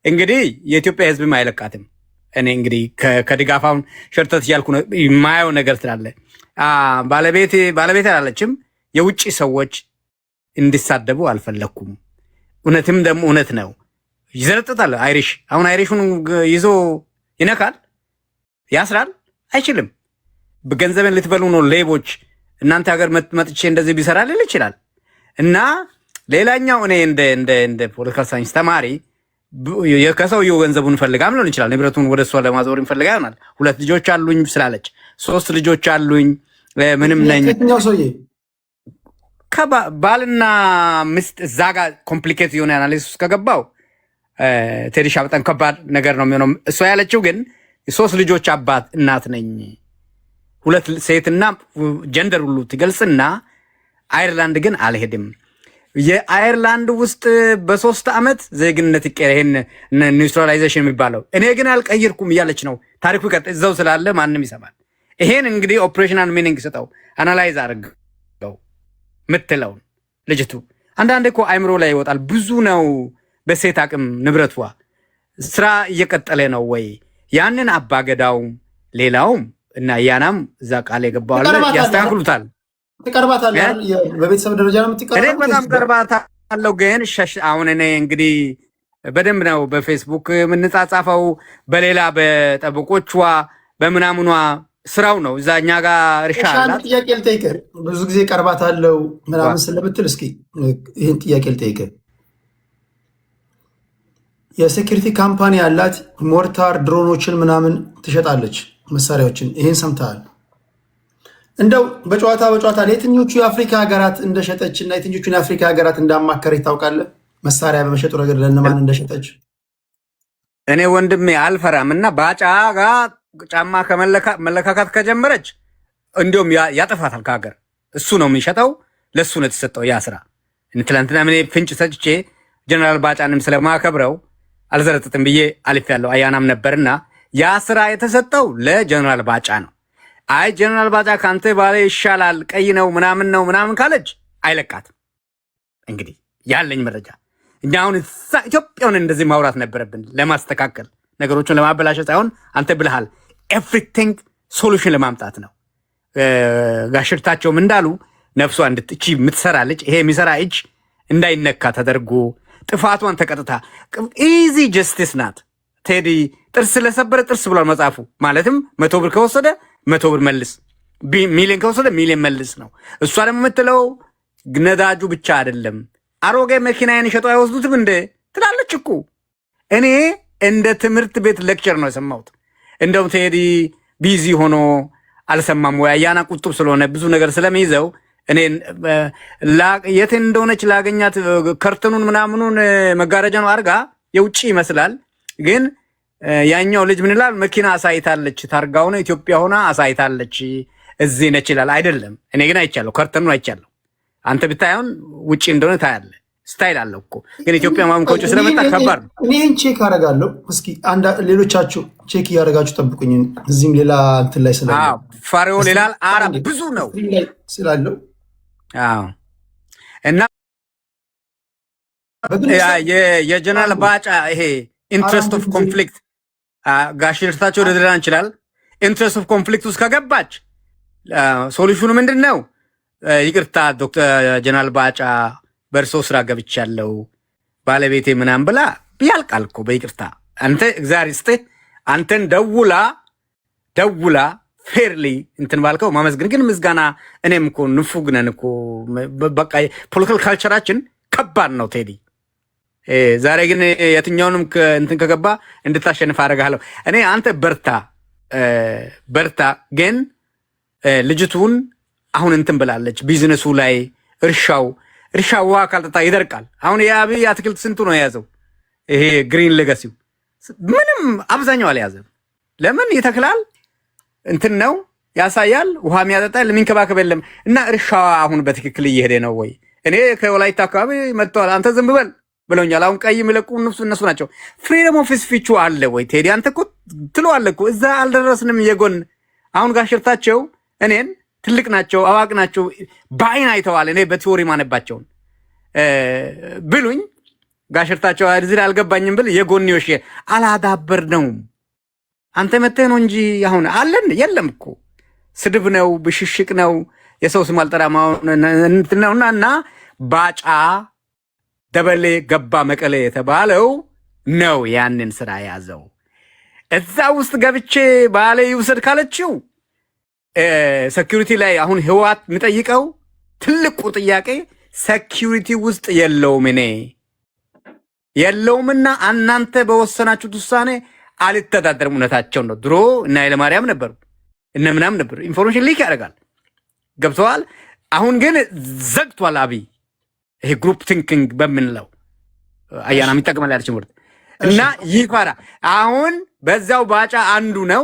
እንግዲህ የኢትዮጵያ ሕዝብም አይለቃትም። እኔ እንግዲህ ከድጋፋውን ሸርተት እያልኩ ነው የማየው ነገር ስላለ ባለቤት አላለችም። የውጭ ሰዎች እንዲሳደቡ አልፈለኩም። እውነትም ደግሞ እውነት ነው። ይዘረጥታል። አሁን አይሪሹን ይዞ ይነካል፣ ያስራል። አይችልም። በገንዘብን ልትበሉ ነው ሌቦች፣ እናንተ ሀገር መጥቼ እንደዚህ ቢሰራ ሊል ይችላል። እና ሌላኛው እኔ እንደ ፖለቲካል ሳይንስ ተማሪ ከሰውየው ገንዘቡን ፈልጋም ሊሆን ይችላል። ንብረቱን ወደ እሷ ለማዞር ይፈልጋ ይሆናል። 2 ልጆች አሉኝ ስላለች 3 ልጆች አሉኝ ምንም ነኝ ከባልና ሚስት እዛ ጋር ኮምፕሊኬት የሆነ አናሊሲስ ከገባው ቴዲሻ በጣም ከባድ ነገር ነው የሚሆነው። እሷ ያለችው ግን 3 ልጆች አባት እናት ነኝ 2 ሴትና ጀንደር ሁሉ ትገልጽና አይርላንድ ግን አልሄድም። የአይርላንድ ውስጥ በ3 ዓመት ዜግነት ይሄን ኒውትራላይዜሽን የሚባለው እኔ ግን አልቀይርኩም እያለች ነው። ታሪኩ እዛው ስላለ ማንም ይሰማል። ይሄን እንግዲህ ኦፕሬሽናል ሚኒንግ ሰጠው አናላይዝ አድርገው ምትለውን ልጅቱ አንዳንዴ እኮ አይምሮ ላይ ይወጣል። ብዙ ነው በሴት አቅም ንብረቷ ስራ እየቀጠለ ነው ወይ ያንን አባገዳው ሌላውም እና ያናም እዛ ቃል የገባው ያስተካክሉታል። ተቀርባታል በቤተሰብ ደረጃ ነው የምትቀርባው። እኔ በጣም ቀርባታለሁ ግን አሁን እኔ እንግዲህ በደንብ ነው በፌስቡክ የምንጻጻፈው፣ በሌላ በጠበቆቿ በምናምኗ ስራው ነው። እዛኛ ጋር እርሻ አላት። ጥያቄ ልጠይቅህ፣ ብዙ ጊዜ ቀርባታለሁ ምናምን ስለምትል እስኪ ይህን ጥያቄ ልጠይቅህ። የሴኪሪቲ ካምፓኒ ያላት ሞርታር ድሮኖችን ምናምን ትሸጣለች፣ መሳሪያዎችን። ይህን ሰምተሃል? እንደው በጨዋታ ለየትኞቹ የአፍሪካ ሀገራት እንደሸጠች እና የትኞቹን የአፍሪካ ሀገራት እንዳማከረች ታውቃለህ? መሳሪያ በመሸጡ ረገድ ለእነማን እንደሸጠች? እኔ ወንድሜ አልፈራም እና ባጫ ጋር ጫማ ከመለካካት ከጀመረች እንዲሁም ያጠፋታል ከሀገር። እሱ ነው የሚሸጠው፣ ለእሱ ነው የተሰጠው ያ ስራ። ትላንትና ምን ፍንጭ ሰጭቼ ጀነራል ባጫንም ስለማከብረው አልዘረጥጥም ብዬ አልፌያለሁ። አያናም ነበርና ያ ስራ የተሰጠው ለጀነራል ባጫ ነው። አይ ጀነራል ባጫ ካንተ ባለ ይሻላል ቀይ ነው ምናምን ካለች አይለቃትም። እንግዲህ ያለኝ መረጃ እኛ አሁን ኢትዮጵያን እንደዚህ ማውራት ነበረብን፣ ለማስተካከል ነገሮችን ለማበላሸት ሳይሆን አንተ ብለሃል፣ ኤቭሪቲንግ ሶሉሽን ለማምጣት ነው። ጋሽርታቸውም እንዳሉ ነፍሷ እንድትቺ የምትሰራለች ይሄ የሚሰራ እጅ እንዳይነካ ተደርጎ ጥፋቷን ተቀጥታ ኢዚ ጀስቲስ ናት። ቴዲ ጥርስ ለሰበረ ጥርስ ብሏል መጽሐፉ። ማለትም 100 ብር ከወሰደ 100 ብር መልስ፣ ሚሊዮን ከወሰደ ሚሊዮን መልስ ነው። እሷ ደግሞ የምትለው ነዳጁ ብቻ አይደለም፣ አሮጌ መኪናዬን ሸጦ አይወስዱትም እንደ ትላለች እኮ። እኔ እንደ ትምህርት ቤት ሌክቸር ነው የሰማሁት። እንደውም ቴዲ ቢዚ ሆኖ አልሰማም ወይ አያና ቁጥብ ስለሆነ ብዙ ነገር ስለሚይዘው እኔ የት እንደሆነች ላገኛት ከርተኑን ምናምኑን መጋረጃ ነው አርጋ የውጭ ይመስላል ግን ያኛው ልጅ ምን ይላል? መኪና አሳይታለች፣ ታርጋው ነው ኢትዮጵያ ሆና አሳይታለች፣ እዚህ ነች ይላል። አይደለም እኔ ግን አይቻለሁ፣ ከርተኑን አይቻለሁ። አንተ ብታየውን ውጪ እንደሆነ ታያለህ። ስታይል አለው እኮ ግን ኢትዮጵያ ማም ከውጭ ስለመጣ ከባድ ነው። እኔን ቼክ አደርጋለሁ። እስኪ ሌሎቻችሁ ቼክ እያደረጋችሁ ጠብቁኝ። እዚህም ሌላ እንትን ላይ ስላለው ፋሪዮ ሌላ አረብ ብዙ ነው ስላለው እና የጀነራል ባጫ ይሄ ኢንትረስት ኦፍ ኮንፍሊክት ጋሽርታቸው ልድራ እንችላል። ኢንትረስት ኦፍ ኮንፍሊክት ውስጥ ከገባች ሶሉሽኑ ምንድን ነው? ይቅርታ ዶክተር ጀነራል ባጫ በእርሶ ስራ ገብቻለሁ ባለቤቴ ምናምን ብላ ያልቃል እኮ በይቅርታ። አንተ እግዚአብሔር ይስጥህ አንተን ደውላ ፌርሊ እንትን ባልከው ማመስገን። ግን ምስጋና እኔም እኮ ንፉግ ነን እኮ በቃ ፖለቲካል ካልቸራችን ከባድ ነው ቴዲ። ዛሬ ግን የትኛውንም እንትን ከገባ እንድታሸንፍ አደርግሃለሁ። እኔ አንተ በርታ። ግን ልጅቱን አሁን እንትን ብላለች ቢዝነሱ ላይ እርሻው ውሃ ካልጠጣ ይደርቃል። አሁን የአብይ አትክልት ስንቱ ነው የያዘው? ይሄ ግሪን ሌጋሲው ምንም አብዛኛው አልያዘም። ለምን ይተክላል እንትን ነው ያሳያል፣ ውሃ የሚያጠጣል የሚንከባከብ የለም። እና እርሻዋ አሁን በትክክል እየሄደ ነው ወይ? እኔ ከወላይታ አካባቢ መጥተዋል። አንተ ዝም በል ብለውኛል። አሁን ቀይ የሚለቁ እነሱ ናቸው። ፍሪደም ኦፍ ስፒች አለ ወይ ቴዲ? አንተ እኮ ትለዋለህ እኮ እዛ አልደረስንም። የጎን አሁን ጋሽርታቸው እኔን ትልቅ ናቸው አዋቅ ናቸው በአይን አይተዋል። እኔ በቲዎሪ ማነባቸውን ብሉኝ ጋሽርታቸው እዚህ አልገባኝም ብል የጎንዮሽ አላዳበር ነው። አንተ መተህ ነው እንጂ አሁን አለን የለም እኮ ስድብ ነው ብሽሽቅ ነው የሰው ስም አልጠራም ነውና እና ባጫ ደበሌ ገባ መቀሌ የተባለው ነው ያንን ስራ ያዘው። እዛ ውስጥ ገብቼ ባለ ይውሰድ ካለችው ሴኩሪቲ ላይ አሁን ህዋት የሚጠይቀው ትልቁ ጥያቄ ሴኩሪቲ ውስጥ የለውምና እናንተ በወሰናችሁት ውሳኔ አልተዳደርም። እውነታቸው ነው። ድሮ እና ኃይለማርያም ነበሩ እነ ምናምን ነበሩ። ኢንፎርሜሽን ሊክ ያደርጋል ገብተዋል። አሁን ግን ዘግቷል። አብይ ይሄ ግሩፕ ቲንኪንግ በምንለው አያና የሚጠቅመላ ያለች ምርት እና ይፈራ አሁን በዛው ባጫ አንዱ ነው።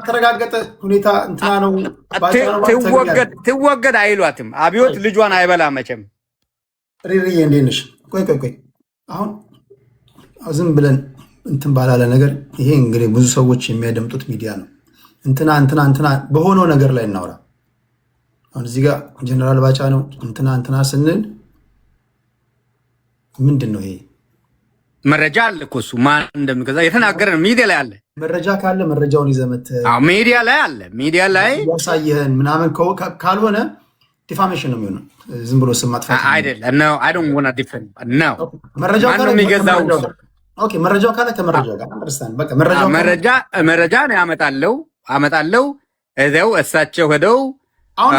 ተረጋገጠ ሁኔታ እንትና ነው ትወገድ አይሏትም። አብዮት ልጇን አይበላ መቼም። ሪሪዬ እንዴት ነሽ? ቆይ አሁን ዝም ብለን እንትን ባላለ ነገር ይሄ እንግዲህ ብዙ ሰዎች የሚያደምጡት ሚዲያ ነው። እንትና በሆነው ነገር ላይ እናውራ። አሁን እዚህ ጋር ጀነራል ባጫ ነው እንትና ስንል ምንድን ነው ይሄ? መረጃ አለ እኮ እሱ ማን እንደሚገዛ የተናገረ ነው። ሚዲያ ላይ አለ። መረጃ ካለ መረጃውን ይዘህ መተህ ሚዲያ ላይ አለ። ሚዲያ ላይ ያሳየህን ምናምን ካልሆነ ዲፋሜሽን ነው የሚሆነው። ዝም ብሎ ስም ማጥፋት አይደለም። ነው አይ ዶንት ዋና ዲፌንድ ነው። መረጃው ካለ የሚገዛው ኦኬ፣ መረጃው ካለ ከመረጃው ጋር አንደርስታንድ። በቃ መረጃ ነው አመጣለሁ እዛው እሳቸው ሄደው አሁን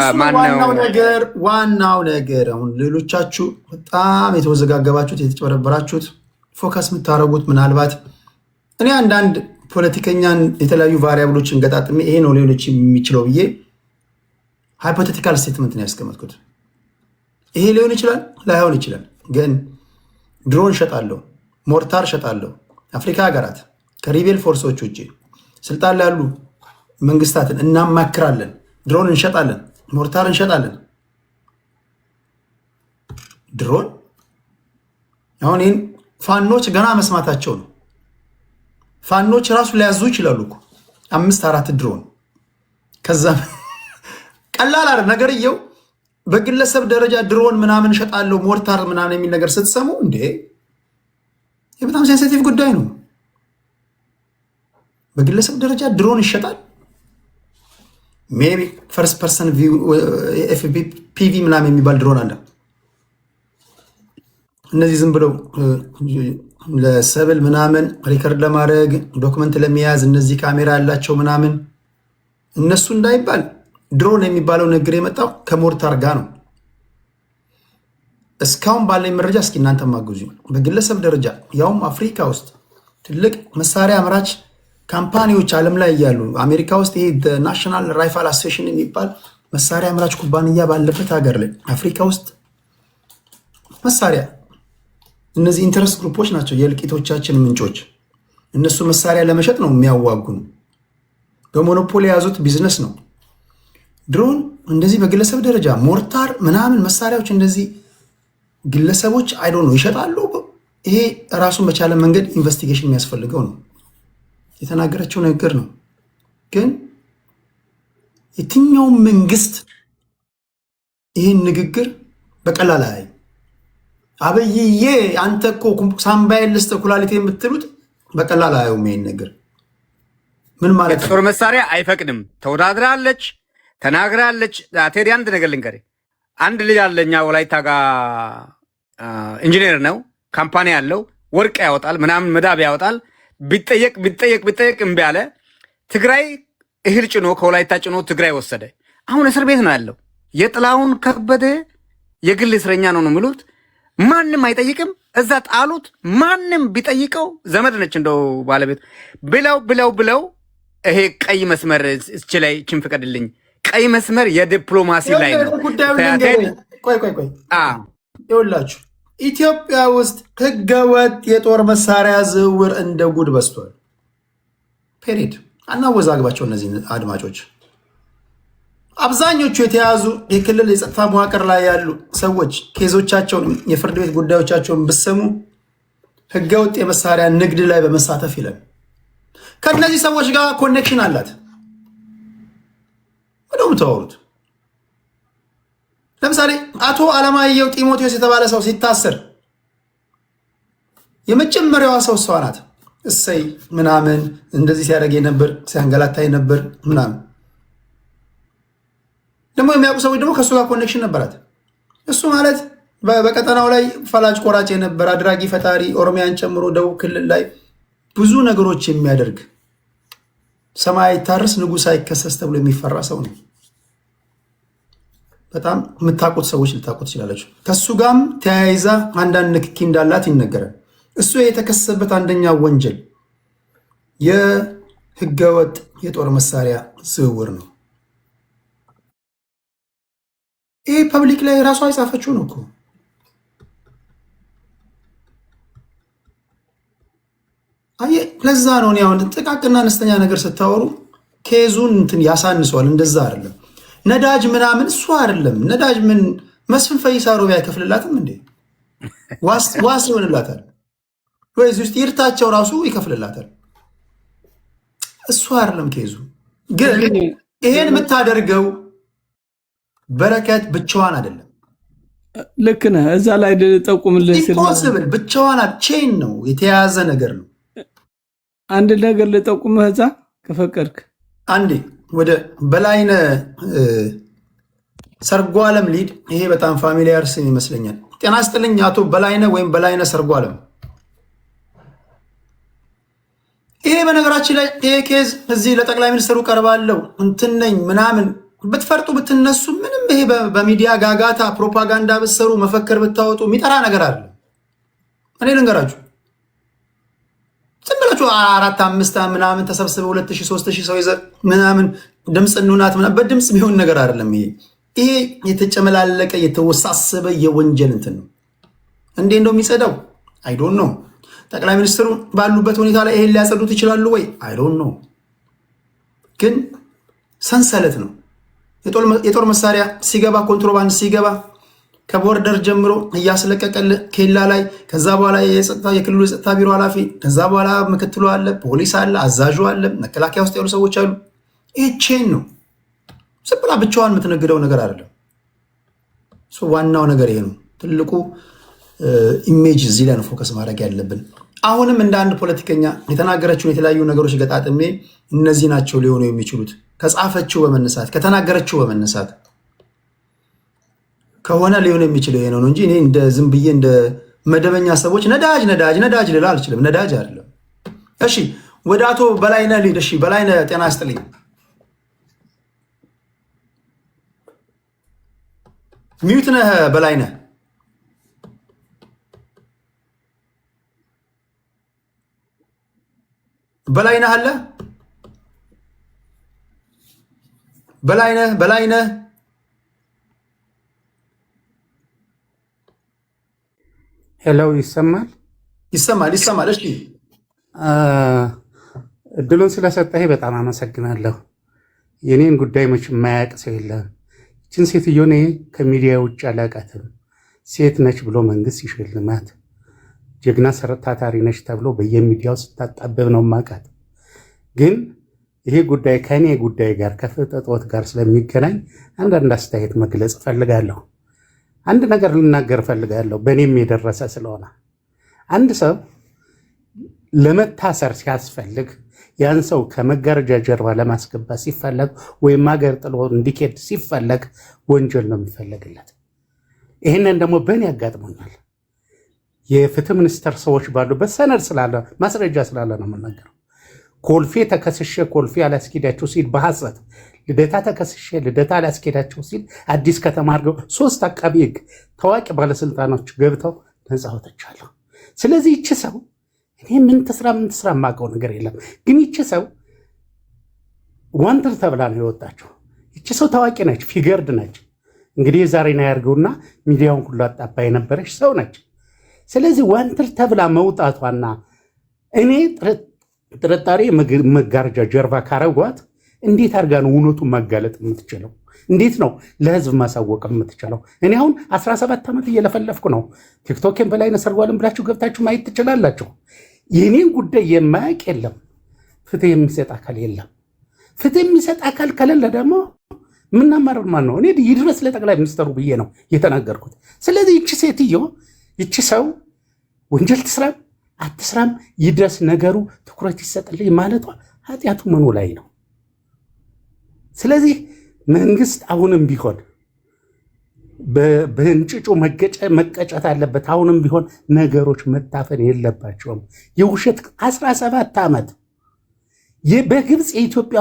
ዋናው ነገር አሁን ሌሎቻችሁ በጣም የተወዘጋገባችሁት የተጨበረበራችሁት ፎከስ የምታደርጉት ምናልባት እኔ አንዳንድ ፖለቲከኛን የተለያዩ ቫሪያብሎችን ገጣጥሜ ይሄ ነው ሌሎች የሚችለው ብዬ ሃይፖቴቲካል ስቴትመንት ነው ያስቀመጥኩት። ይሄ ሊሆን ይችላል ላይሆን ይችላል፣ ግን ድሮን ሸጣለሁ፣ ሞርታር ሸጣለሁ። አፍሪካ ሀገራት ከሪቤል ፎርሶች ውጭ ስልጣን ላይ ያሉ መንግስታትን እናማክራለን። ድሮን እንሸጣለን፣ ሞርታር እንሸጣለን። ድሮን አሁን ይህን ፋኖች ገና መስማታቸው ነው። ፋኖች ራሱ ሊያዙ ይችላሉ እኮ 5-4 ድሮን። ከዛ ቀላል አይደል ነገርየው። በግለሰብ ደረጃ ድሮን ምናምን እሸጣለሁ ሞርታር ምናምን የሚል ነገር ስትሰሙ እንዴ ይህ በጣም ሴንሲቲቭ ጉዳይ ነው። በግለሰብ ደረጃ ድሮን ይሸጣል። ሜቢ ፈርስት ፐርሰን ፒቪ ምናምን የሚባል ድሮን አለ። እነዚህ ዝም ብለው ለሰብል ምናምን ሪከርድ ለማድረግ ዶክመንት ለመያዝ እነዚህ ካሜራ ያላቸው ምናምን እነሱ እንዳይባል ድሮን የሚባለው ነገር የመጣው ከሞርታር ጋር ነው። እስካሁን ባለኝ መረጃ እስኪ እናንተ ማግዙ። በግለሰብ ደረጃ ያውም አፍሪካ ውስጥ ትልቅ መሳሪያ አምራች ካምፓኒዎች ዓለም ላይ እያሉ አሜሪካ ውስጥ ይሄ ናሽናል ራይፋል አሶሲዬሽን የሚባል መሳሪያ አምራች ኩባንያ ባለበት ሀገር ላይ አፍሪካ ውስጥ መሳሪያ እነዚህ ኢንተረስት ግሩፖች ናቸው የእልቂቶቻችን ምንጮች። እነሱ መሳሪያ ለመሸጥ ነው የሚያዋጉን። በሞኖፖሊ የያዙት ቢዝነስ ነው። ድሮን እንደዚህ በግለሰብ ደረጃ ሞርታር ምናምን መሳሪያዎች እንደዚህ ግለሰቦች አይዶ ነው ይሸጣሉ። ይሄ ራሱን በቻለ መንገድ ኢንቨስቲጌሽን የሚያስፈልገው ነው። የተናገረችው ነገር ነው። ግን የትኛውም መንግስት ይህን ንግግር በቀላል አያይ። አብይዬ አንተ እኮ ሳምባዬን ልስጥ ኩላሊቴ የምትሉት በቀላል አያዩም። ይሄን ነገር ምን ማለት ነው? የጦር መሳሪያ አይፈቅድም። ተወዳድራለች፣ ተናግራለች። ቴዲ አንድ ነገር ልንገርህ። አንድ ልጅ አለኛ ወላይታ ጋ ኢንጂነር ነው፣ ካምፓኒ ያለው ወርቅ ያወጣል ምናምን መዳብ ያወጣል። ቢጠየቅ እምቢ አለ። ትግራይ እህል ጭኖ ከወላይታ ጭኖ ትግራይ ወሰደ። አሁን እስር ቤት ነው ያለው። የጥላሁን ከበደ የግል እስረኛ ነው የሚሉት። ማንም አይጠይቅም። እዛ ጣሉት። ማንም ቢጠይቀው ዘመድ ነች እንደው ባለቤት ብለው ይሄ ቀይ መስመር እች ላይ ችን ፍቀድልኝ። ቀይ መስመር የዲፕሎማሲ ላይ ነው። ቆይ ይኸውላችሁ ኢትዮጵያ ውስጥ ህገወጥ የጦር መሳሪያ ዝውውር እንደ ጉድ በስቷል። ፔሪድ። አናወዛግባቸው እነዚህ አድማጮች። አብዛኞቹ የተያዙ የክልል የጸጥታ መዋቅር ላይ ያሉ ሰዎች ኬዞቻቸውን የፍርድ ቤት ጉዳዮቻቸውን ብሰሙ ህገወጥ የመሳሪያ ንግድ ላይ በመሳተፍ ይላል። ከእነዚህ ሰዎች ጋር ኮኔክሽን አላት። ምንም ተወሩት። ለምሳሌ አቶ አለማየሁ ጢሞቴዎስ የተባለ ሰው ሲታሰር የመጀመሪያዋ ሰው እሷ ናት። እሰይ ምናምን እንደዚህ ሲያደርግ ነበር፣ ሲያንገላታይ ነበር ምናምን። ደግሞ የሚያውቁ ሰዎች ደግሞ ከእሱ ጋር ኮኔክሽን ነበራት። እሱ ማለት በቀጠናው ላይ ፈላጭ ቆራጭ የነበር አድራጊ ፈጣሪ፣ ኦሮሚያን ጨምሮ ደቡብ ክልል ላይ ብዙ ነገሮች የሚያደርግ ሰማይ አይታረስ ንጉሥ አይከሰስ ተብሎ የሚፈራ ሰው ነው። በጣም የምታውቁት ሰዎች ልታውቁት ትችላላችሁ። ከእሱ ጋርም ተያይዛ አንዳንድ ንክኪ እንዳላት ይነገራል። እሱ የተከሰሰበት አንደኛ ወንጀል የህገወጥ የጦር መሳሪያ ዝውውር ነው። ይሄ ፐብሊክ ላይ ራሷ የጻፈችው ነው እኮ። አየህ፣ ለዛ ነው እኔ አሁን ጥቃቅና አነስተኛ ነገር ስታወሩ ኬዙን እንትን ያሳንሰዋል። እንደዛ አይደለም። ነዳጅ ምናምን እሱ አይደለም። ነዳጅ ምን መስፍን ፈይሳ ሮቢ አይከፍልላትም እንዴ? ዋስ ይሆንላታል ወይ? እዚህ ውስጥ ይርታቸው ራሱ ይከፍልላታል። እሱ አይደለም ኬዙ። ግን ይሄን የምታደርገው በረከት ብቻዋን አይደለም። ልክ ነህ። እዛ ላይ ልጠቁምልህ ኢምፖስብል ብቻዋን ቼን ነው፣ የተያያዘ ነገር ነው። አንድ ነገር ልጠቁምህ እዛ ከፈቀድክ አንዴ ወደ በላይነህ ሰርጎ ዓለም ሊድ ይሄ በጣም ፋሚሊያር ስም ይመስለኛል። ጤና ይስጥልኝ አቶ በላይነህ ወይም በላይነህ ሰርጎ ዓለም። ይሄ በነገራችን ላይ ይሄ ኬዝ እዚህ ለጠቅላይ ሚኒስትሩ ቀርባለሁ እንትን ነኝ ምናምን ብትፈርጡ ብትነሱ ምንም ይሄ በሚዲያ ጋጋታ ፕሮፓጋንዳ ብትሰሩ መፈክር ብታወጡ የሚጠራ ነገር አለ። እኔ ልንገራችሁ ዝም ብላችሁ 4-5 ምናምን ተሰብስበው 2000 3000 ሰው ይዘህ ምናምን ድምፅ እንውናት ምናምን በድምፅ የሚሆን ነገር አይደለም። ይሄ የተጨመላለቀ የተወሳሰበ የወንጀል እንትን ነው። እንዴ እንደው የሚጸዳው አይ ዶንት ኖ። ጠቅላይ ሚኒስትሩ ባሉበት ሁኔታ ላይ ይሄን ሊያጸዱት ይችላሉ ወይ? አይ ዶንት ኖ። ግን ሰንሰለት ነው። የጦር መሳሪያ ሲገባ ኮንትሮባንድ ሲገባ ከቦርደር ጀምሮ እያስለቀቀል ኬላ ላይ ከዛ በኋላ የክልሉ የጸጥታ ቢሮ ኃላፊ ከዛ በኋላ ምክትሉ አለ፣ ፖሊስ አለ፣ አዛዡ አለ፣ መከላከያ ውስጥ ያሉ ሰዎች አሉ። ይሄ ቼን ነው። ዝም ብላ ብቻዋን የምትነግደው ነገር አይደለም። ዋናው ነገር ይሄ ነው። ትልቁ ኢሜጅ እዚህ ላይ ነው ፎከስ ማድረግ ያለብን። አሁንም እንደ አንድ ፖለቲከኛ የተናገረችውን የተለያዩ ነገሮች ገጣጥሜ እነዚህ ናቸው ሊሆኑ የሚችሉት ከጻፈችው በመነሳት ከተናገረችው በመነሳት ከሆነ ሊሆን የሚችለው ይሄ ነው እንጂ እኔ እንደ ዝም ብዬ እንደ መደበኛ ሰዎች ነዳጅ ልላ አልችልም። ነዳጅ አይደለም። እሺ ወደ አቶ በላይነህ ልሂድ። እሺ በላይነህ ጤና ይስጥልኝ። ሚዩት ነህ በላይነህ። በላይነህ አለ በላይነህ ሄሎ፣ ይሰማል? ይሰማል። እሺ እድሉን ስለሰጠህ በጣም አመሰግናለሁ። የኔን ጉዳይ መች የማያውቅ ሰው የለም። ይችን ሴትዮ እኔ ከሚዲያ ውጭ አላውቃትም። ሴት ነች ብሎ መንግስት ይሽልማት፣ ጀግና ታታሪ ነች ተብሎ በየሚዲያው ስታጣበብ ነው የማውቃት። ግን ይሄ ጉዳይ ከእኔ ጉዳይ ጋር ከፍትወት ጋር ስለሚገናኝ አንዳንድ አስተያየት መግለጽ እፈልጋለሁ። አንድ ነገር ልናገር እፈልጋለሁ፣ በእኔም የደረሰ ስለሆነ። አንድ ሰው ለመታሰር ሲያስፈልግ ያን ሰው ከመጋረጃ ጀርባ ለማስገባት ሲፈለግ ወይም ሀገር ጥሎ እንዲኬድ ሲፈለግ ወንጀል ነው የሚፈለግለት። ይህንን ደግሞ በእኔ ያጋጥሞኛል። የፍትህ ሚኒስቴር ሰዎች ባሉበት ሰነድ ስላለ ማስረጃ ስላለ ነው የምናገረው። ኮልፌ ተከስሼ ኮልፌ አላስኬዳቸው ሲል በሐሰት ልደታ ተከስሼ ልደታ አላስኬዳቸው ሲል አዲስ ከተማ አድርገው 3 አቃቢ ህግ ታዋቂ ባለስልጣኖች ገብተው ነፃ ወጥቻለሁ። ስለዚህ ይቺ ሰው እኔ ምን ትስራ የማውቀው ነገር የለም። ግን ይቺ ሰው ዋንትር ተብላ ነው የወጣችው። ይቺ ሰው ታዋቂ ነች፣ ፊገርድ ነች። እንግዲህ ዛሬ ነው ያርገውና ሚዲያውን ሁሉ አጣባ የነበረች ሰው ነች። ስለዚህ ዋንትር ተብላ መውጣቷና እኔ ጥርጣሬ መጋረጃ ጀርባ ካረጓት እንዴት አድርጋ ነው እውነቱን ማጋለጥ የምትችለው? እንዴት ነው ለህዝብ ማሳወቅ የምትችለው? እኔ አሁን 17 ዓመት እየለፈለፍኩ ነው። ቲክቶክን በላይነህ ሰርጎ ዓለም ብላችሁ ገብታችሁ ማየት ትችላላችሁ። የኔን ጉዳይ የማያውቅ የለም። ፍትህ የሚሰጥ አካል የለም። ፍትህ የሚሰጥ አካል ከሌለ ደግሞ ምናማረር ማን ነው? እኔ ይድረስ ለጠቅላይ ሚኒስትሩ ብዬ ነው የተናገርኩት። ስለዚህ ይቺ ሴትዮ ይቺ ሰው ወንጀል ትስራም አትስራም ይድረስ ነገሩ ትኩረት ይሰጥልኝ ማለቷ ኃጢአቱ ምኑ ላይ ነው? ስለዚህ መንግስት አሁንም ቢሆን በእንጭጩ መቀጨት አለበት። አሁንም ቢሆን ነገሮች መታፈን የለባቸውም። የውሸት 17 ዓመት በግብፅ የኢትዮጵያ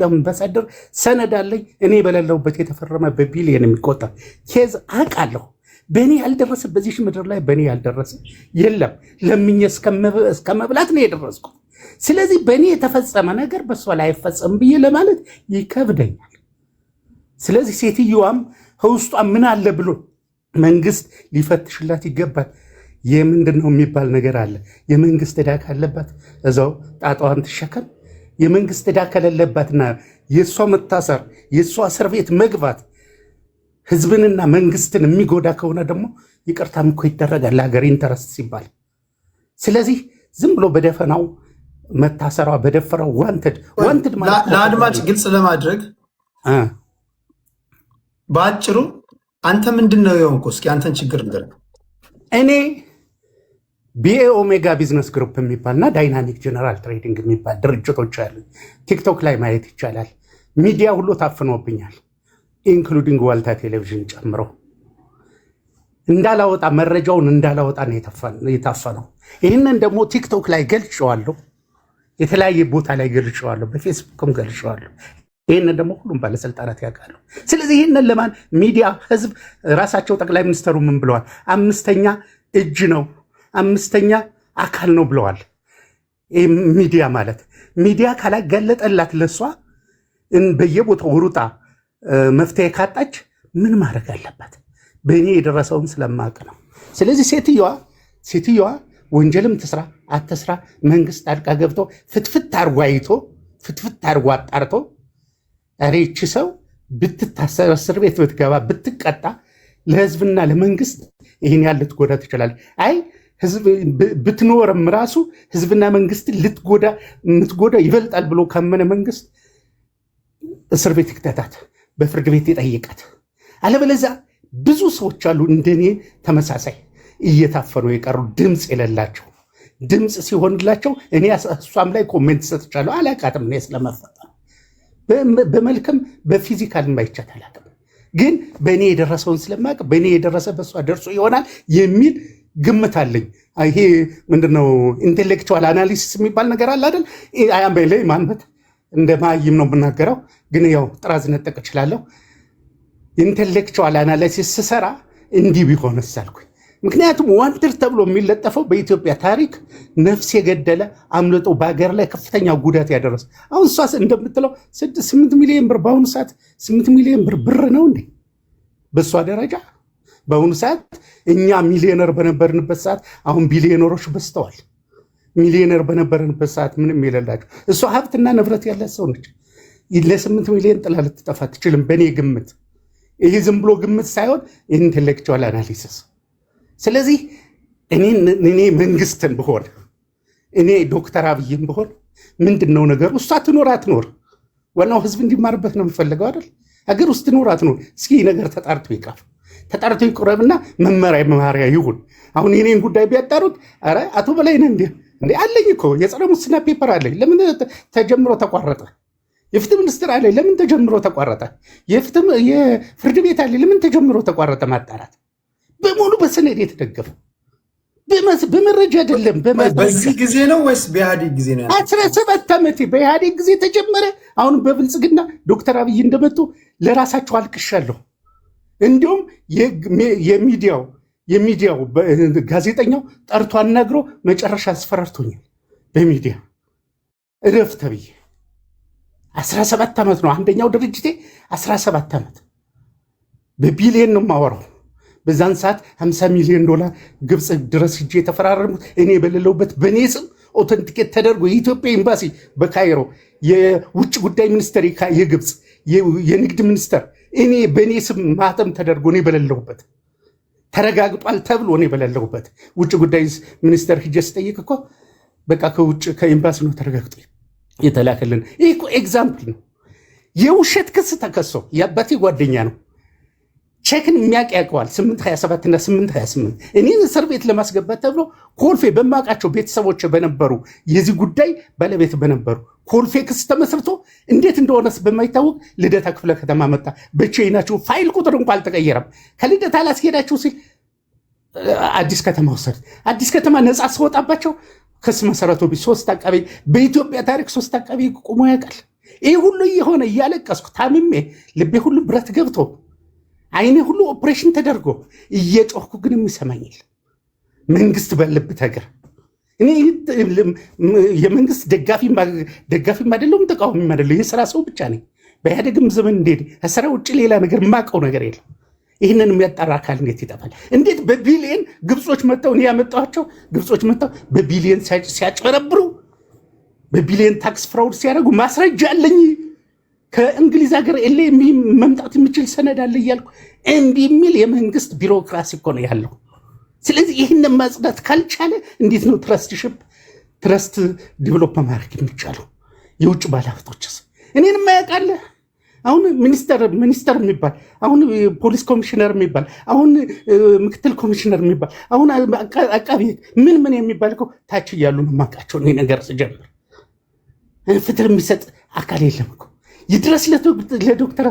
አምባሳደር ሰነድ አለኝ እኔ በሌለሁበት የተፈረመ በቢሊየን የሚቆጠር ኬዝ አውቃለሁ። በእኔ ያልደረሰ በዚህ ምድር ላይ በእኔ ያልደረሰ የለም። ለምኜ እስከ መብላት ነው የደረስኩት። ስለዚህ በእኔ የተፈጸመ ነገር በእሷ ላይ አይፈጸም ብዬ ለማለት ይከብደኛል። ስለዚህ ሴትዮዋም ከውስጧ ምን አለ ብሎ መንግስት ሊፈትሽላት ይገባል። የምንድን ነው የሚባል ነገር አለ። የመንግስት ዕዳ ካለባት እዛው ጣጣዋን ትሸከም። የመንግስት ዕዳ ከሌለባትና የእሷ መታሰር የእሷ እስር ቤት መግባት ህዝብንና መንግስትን የሚጎዳ ከሆነ ደግሞ ይቅርታም እኮ ይደረጋል ለሀገር ኢንተረስት ሲባል። ስለዚህ ዝም ብሎ በደፈናው መታሰሯ በደፈራው ዋንትድ ማለት ለአድማጭ ግልጽ ለማድረግ በአጭሩ አንተ ምንድን ነው የሆንኩ? እስኪ አንተን ችግር ነገር እኔ ቢኤ ኦሜጋ ቢዝነስ ግሩፕ የሚባልና ዳይናሚክ ጀነራል ትሬዲንግ የሚባል ድርጅቶች አሉ። ቲክቶክ ላይ ማየት ይቻላል። ሚዲያ ሁሉ ታፍኖብኛል። ኢንክሉዲንግ ዋልታ ቴሌቪዥን ጨምሮ እንዳላወጣ መረጃውን እንዳላወጣ ነው የታፈነው። ይህንን ደግሞ ቲክቶክ ላይ ገልጬዋለሁ፣ የተለያየ ቦታ ላይ ገልጬዋለሁ፣ በፌስቡክም ገልጬዋለሁ። ይህንን ደግሞ ሁሉም ባለስልጣናት ያውቃሉ። ስለዚህ ይህንን ለማን ሚዲያ ህዝብ ራሳቸው ጠቅላይ ሚኒስትሩ ምን ብለዋል? 5ኛ እጅ ነው 5ኛ አካል ነው ብለዋል። ሚዲያ ማለት ሚዲያ ካላጋለጠላት ለሷ በየቦታው ሩጣ መፍትሄ ካጣች ምን ማድረግ አለባት? በእኔ የደረሰውን ስለማቅ ነው። ስለዚህ ሴትዮዋ ወንጀልም ትስራ አትስራ መንግስት ጣልቃ ገብቶ ፍትፍት አርጎ አይቶ ፍትፍት አርጎ አጣርቶ ኧረ ይህች ሰው ብትታሰር እስር ቤት ብትገባ ብትቀጣ ለህዝብና ለመንግስት ይህን ያህል ልትጎዳ ትችላለች። አይ ህዝብ ብትኖርም ራሱ ህዝብና መንግስት የምትጎዳ ይበልጣል ብሎ ካመነ መንግስት እስር ቤት ይክተታት፣ በፍርድ ቤት ይጠይቃት። አለበለዚያ ብዙ ሰዎች አሉ እንደኔ ተመሳሳይ እየታፈኑ የቀሩ ድምፅ የሌላቸው። ድምፅ ሲሆንላቸው እኔ እሷም ላይ ኮሜንት ሰጥቻለሁ። አላቃትም እኔ ስለመፈጠር በመልክም በፊዚካል ማይቻት አላቅም። ግን በእኔ የደረሰውን ስለማቅ በእኔ የደረሰ በሷ ደርሶ ይሆናል የሚል ግምት አለኝ። ይሄ ምንድነው ኢንቴሌክቹዋል አናሊሲስ የሚባል ነገር አለ አይደል? አያም በላይ ማለት እንደ ማይም ነው የምናገረው፣ ግን ያው ጥራዝ ነጠቅ እችላለሁ። ኢንቴሌክቹዋል አናሊሲስ ስሰራ እንዲህ ቢሆንስ አልኩኝ። ምክንያቱም ዋንትር ተብሎ የሚለጠፈው በኢትዮጵያ ታሪክ ነፍስ የገደለ አምልጦ በሀገር ላይ ከፍተኛ ጉዳት ያደረሰ። አሁን እሷ እንደምትለው 8 ሚሊዮን ብር በአሁኑ ሰዓት 8 ሚሊዮን ብር ነው እንዴ? በእሷ ደረጃ በአሁኑ ሰዓት እኛ ሚሊዮነር በነበርንበት ሰዓት አሁን ቢሊዮነሮች በዝተዋል። ሚሊዮነር በነበርንበት ሰዓት ምንም የሌላቸው እሷ ሀብትና ንብረት ያላት ሰው ነች። ለ8 ሚሊዮን ጥላ ልትጠፋ አትችልም በእኔ ግምት። ይሄ ዝም ብሎ ግምት ሳይሆን ኢንቴሌክቹዋል አናሊሲስ። ስለዚህ እኔ መንግስትን ብሆን እኔ ዶክተር አብይም ብሆን ምንድን ነው ነገሩ? እሷ ትኖር አትኖር ዋናው ህዝብ እንዲማርበት ነው የሚፈልገው አይደል? ሀገር ውስጥ ትኖር አትኖር እስኪ ነገር ተጣርቶ ይቅረብና መማሪያ ይሁን። አሁን የኔን ጉዳይ ቢያጣሩት ኧረ አቶ በላይነህ እንዴ አለኝ እኮ የጸረ ሙስና ፔፐር አለኝ፣ ለምን ተጀምሮ ተቋረጠ? የፍትህ ሚኒስትር አለኝ፣ ለምን ተጀምሮ ተቋረጠ? የፍርድ ቤት አለኝ፣ ለምን ተጀምሮ ተቋረጠ? ማጣራት በሙሉ በሰነድ የተደገፈ በመረጃ አይደለም። በዚህ ጊዜ ነው ወይስ በኢህአዴግ ጊዜ ነው? 17 ዓመቴ በኢህአዴግ ጊዜ ተጀመረ። አሁን በብልጽግና ዶክተር አብይ እንደመጡ ለራሳቸው አልቅሻለሁ። እንዲሁም የሚዲያው ጋዜጠኛው ጠርቶ አናግሮ መጨረሻ አስፈራርቶኛል። በሚዲያ እረፍ ተብዬ 17 ዓመት ነው አንደኛው ድርጅቴ 17 ዓመት በቢሊየን ነው የማወራው። በዛን ሰዓት $50 ሚሊዮን ግብፅ ድረስ ሂጄ የተፈራረሙት እኔ በሌለውበት በእኔ ስም ኦተንቲኬት ተደርጎ የኢትዮጵያ ኤምባሲ በካይሮ የውጭ ጉዳይ ሚኒስተር የግብፅ የንግድ ሚኒስተር እኔ በእኔ ስም ማተም ተደርጎ እኔ በሌለውበት ተረጋግጧል ተብሎ እኔ በሌለውበት ውጭ ጉዳይ ሚኒስተር ሂጄ ስጠይቅ እኮ በቃ ከኤምባሲ ነው ተረጋግጦ የተላከልን። ይህ እኮ ኤግዛምፕል ነው። የውሸት ክስ ተከሶ የአባቴ ጓደኛ ነው ቼክን የሚያውቅ ያውቀዋል። 827 እና 828 እኔን እስር ቤት ለማስገባት ተብሎ ኮልፌ በማውቃቸው ቤተሰቦች በነበሩ የዚህ ጉዳይ ባለቤት በነበሩ ኮልፌ ክስ ተመስርቶ እንዴት እንደሆነስ በማይታወቅ ልደታ ክፍለ ከተማ መጣ። በቼይናችሁ ፋይል ቁጥር እንኳ አልተቀየረም። ከልደታ ላስሄዳችሁ ሲል አዲስ ከተማ ወሰድ። አዲስ ከተማ ነፃ ስወጣባቸው ክስ መሰረቱ። 3 አቃቤ በኢትዮጵያ ታሪክ 3 አቃቤ ቆሞ ያውቃል። ይህ ሁሉ እየሆነ እያለቀስኩ ታምሜ ልቤ ሁሉ ብረት ገብቶ አይኔ ሁሉ ኦፕሬሽን ተደርጎ እየጮህኩ ግን የሚሰማኝል መንግስት ባለበት ሀገር እኔ የመንግስት ደጋፊም አይደለሁም ተቃዋሚም አይደለሁም። የስራ ሰው ብቻ ነኝ። በኢህአዴግም ዘመን እንዴት ከስራ ውጭ ሌላ ነገር የማውቀው ነገር የለም። ይህንን የሚያጣራ አካል እንዴት ይጠፋል? እንዴት በቢሊየን ግብጾች መጥተው እኔ ያመጣኋቸው ግብጾች መጥተው በቢሊየን ሲያጭበረብሩ በቢሊየን ታክስ ፍራውድ ሲያደርጉ ማስረጃ አለኝ። ከእንግሊዝ ሀገር መምጣት የሚችል ሰነድ አለ እያልኩ እምቢ የሚል የመንግስት ቢሮክራሲ እኮ ነው ያለው። ስለዚህ ይህንን ማጽዳት ካልቻለ እንዴት ነው ትረስት ዲቨሎፕ ማድረግ የሚቻለው? የውጭ ባለሀብቶችስ እኔን ማያውቃለ? አሁን ሚኒስተር የሚባል አሁን ፖሊስ ኮሚሽነር የሚባል አሁን ምክትል ኮሚሽነር የሚባል አሁን አቃቢ ምን የሚባል እኮ ታች እያሉ ነው የማውቃቸው። እኔ ነገር ስጀምር ፍትህ የሚሰጥ አካል የለም እኮ። ይድረስ ለዶክተር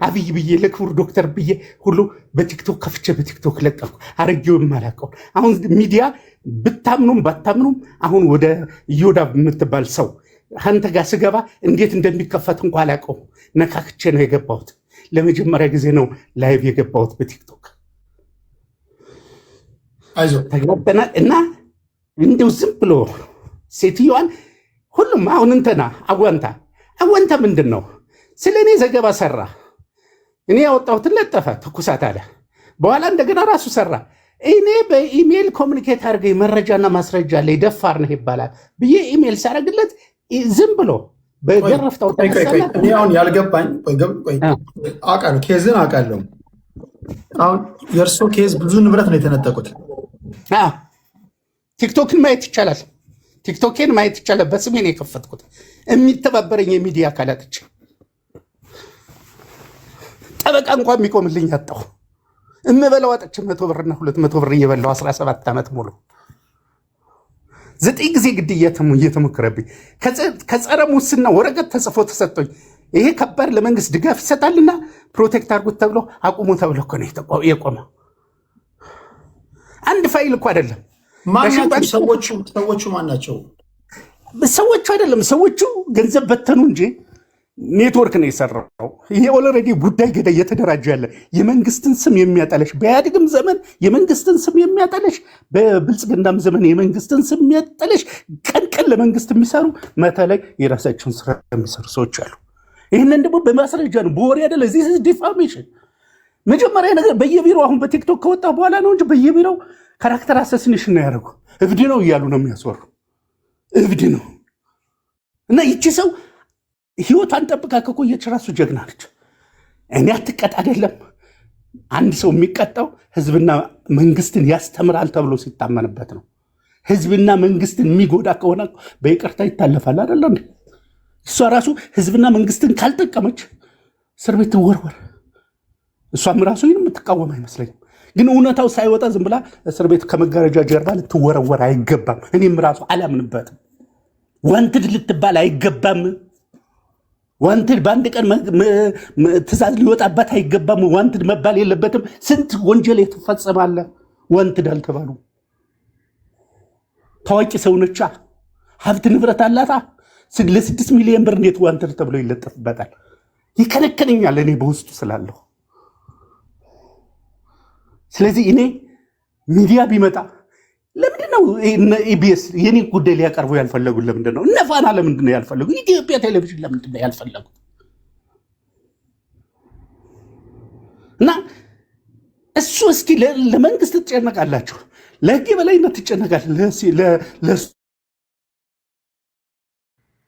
አብይ ብዬ ለክቡር ዶክተር ብዬ ሁሉ በቲክቶክ ከፍቼ በቲክቶክ ለቀኩ። አረጌው የማላውቀው አሁን ሚዲያ ብታምኑም ባታምኑም አሁን ወደ ዮዳብ የምትባል ሰው አንተ ጋር ስገባ እንዴት እንደሚከፈት እንኳን አላውቀውም። ነካክቼ ነው የገባሁት። ለመጀመሪያ ጊዜ ነው ላይቭ የገባሁት በቲክቶክ። አይዞህ ተግባብተናል። እና እንደው ዝም ብሎ ሴትዮዋን ሁሉም አሁን እንትና አወንታ ምንድን ነው ስለ እኔ ዘገባ ሰራ። እኔ ያወጣሁትን ለጠፈ ትኩሳት አለ። በኋላ እንደገና ራሱ ሰራ። እኔ በኢሜይል ኮሚኒኬት አድርገኝ መረጃና ማስረጃ ላይ ደፋር ነህ ይባላል ብዬ ኢሜይል ሳረግለት ዝም ብሎ በገረፍታው ተነሳና እኔ አሁን ያልገባኝ አውቃለሁ፣ ኬዝን አውቃለሁ። አሁን የእርሶ ኬዝ ብዙ ንብረት ነው የተነጠቁት። ቲክቶክን ማየት ይቻላል። ቲክቶኬን ማየት ይቻላል። በስሜ ነው የከፈትኩት። የሚተባበረኝ የሚዲያ አካላቶች ጠበቃ እንኳን የሚቆምልኝ አጣሁ። እምበላው አጥቼ 100 ብርና 200 ብር እየበላው 17 ዓመት ሙሉ 9 ጊዜ ግድያ እየተሞከረብኝ ከጸረ ሙስና ወረቀት ተጽፎ ተሰጥቶኝ ይሄ ከባድ ለመንግስት ድጋፍ ይሰጣልና ፕሮቴክት አድርጉት ተብሎ አቁሙ ተብሎ እኮ ነው የቆመው። አንድ ፋይል እኮ አይደለም። ሰዎቹ ማን ናቸው? ሰዎቹ አይደለም። ሰዎቹ ገንዘብ በተኑ እንጂ ኔትወርክ ነው የሰራው። ይሄ ኦልሬዲ ጉዳይ ገዳይ እየተደራጀ ያለ የመንግስትን ስም የሚያጠለሽ በኢህአዴግም ዘመን የመንግስትን ስም የሚያጠለሽ በብልጽግናም ዘመን የመንግስትን ስም የሚያጠለሽ ቀን ለመንግስት የሚሰሩ በተለይ የራሳቸውን ስራ የሚሰሩ ሰዎች አሉ። ይህንን ደግሞ በማስረጃ ነው፣ በወሬ አይደለ። ዚስ ኢዝ ዲፋሜሽን። መጀመሪያ ነገር በየቢሮው አሁን በቲክቶክ ከወጣ በኋላ ነው እንጂ በየቢሮው ካራክተር አሳሲኔሽን ነው ያደረጉ። እብድ ነው እያሉ ነው የሚያስወሩ። እብድ ነው። እና ይቺ ሰው ህይወቷን ጠብቃ ከቆየች ራሱ ጀግና ነች። እኔ አትቀጥ አይደለም። አንድ ሰው የሚቀጣው ህዝብና መንግስትን ያስተምራል ተብሎ ሲታመንበት ነው። ህዝብና መንግስትን የሚጎዳ ከሆነ በይቅርታ ይታለፋል አይደለ እንዴ? እሷ ራሱ ህዝብና መንግስትን ካልጠቀመች እስር ቤት ትወርወር። እሷም ራሱ ይህን የምትቃወም አይመስለኝም። ግን እውነታው ሳይወጣ ዝም ብላ እስር ቤት ከመጋረጃ ጀርባ ልትወረወር አይገባም። እኔም ራሱ አላምንበትም። ዋንትድ ልትባል አይገባም። ዋንትድ በአንድ ቀን ትእዛዝ ሊወጣባት አይገባም። ዋንትድ መባል የለበትም። ስንት ወንጀል የተፈጸማለ ዋንትድ አልተባሉ። ታዋቂ ሰው ነቻ፣ ሀብት ንብረት አላታ። ለ6 ሚሊዮን ብር እንዴት ዋንትድ ተብሎ ይለጠፍበታል? ይከነከነኛል እኔ በውስጡ ስላለሁ። ስለዚህ እኔ ሚዲያ ቢመጣ ለምንድነው ኢቢኤስ የኔ ጉዳይ ሊያቀርቡ ያልፈለጉት? ለምንድነው እነ ፋና ለምንድነው ያልፈለጉ? ኢትዮጵያ ቴሌቪዥን ለምንድነው ያልፈለጉት? እና እሱ እስኪ ለመንግስት ትጨነቃላችሁ፣ ለህግ የበላይነት ትጨነቃላችሁ።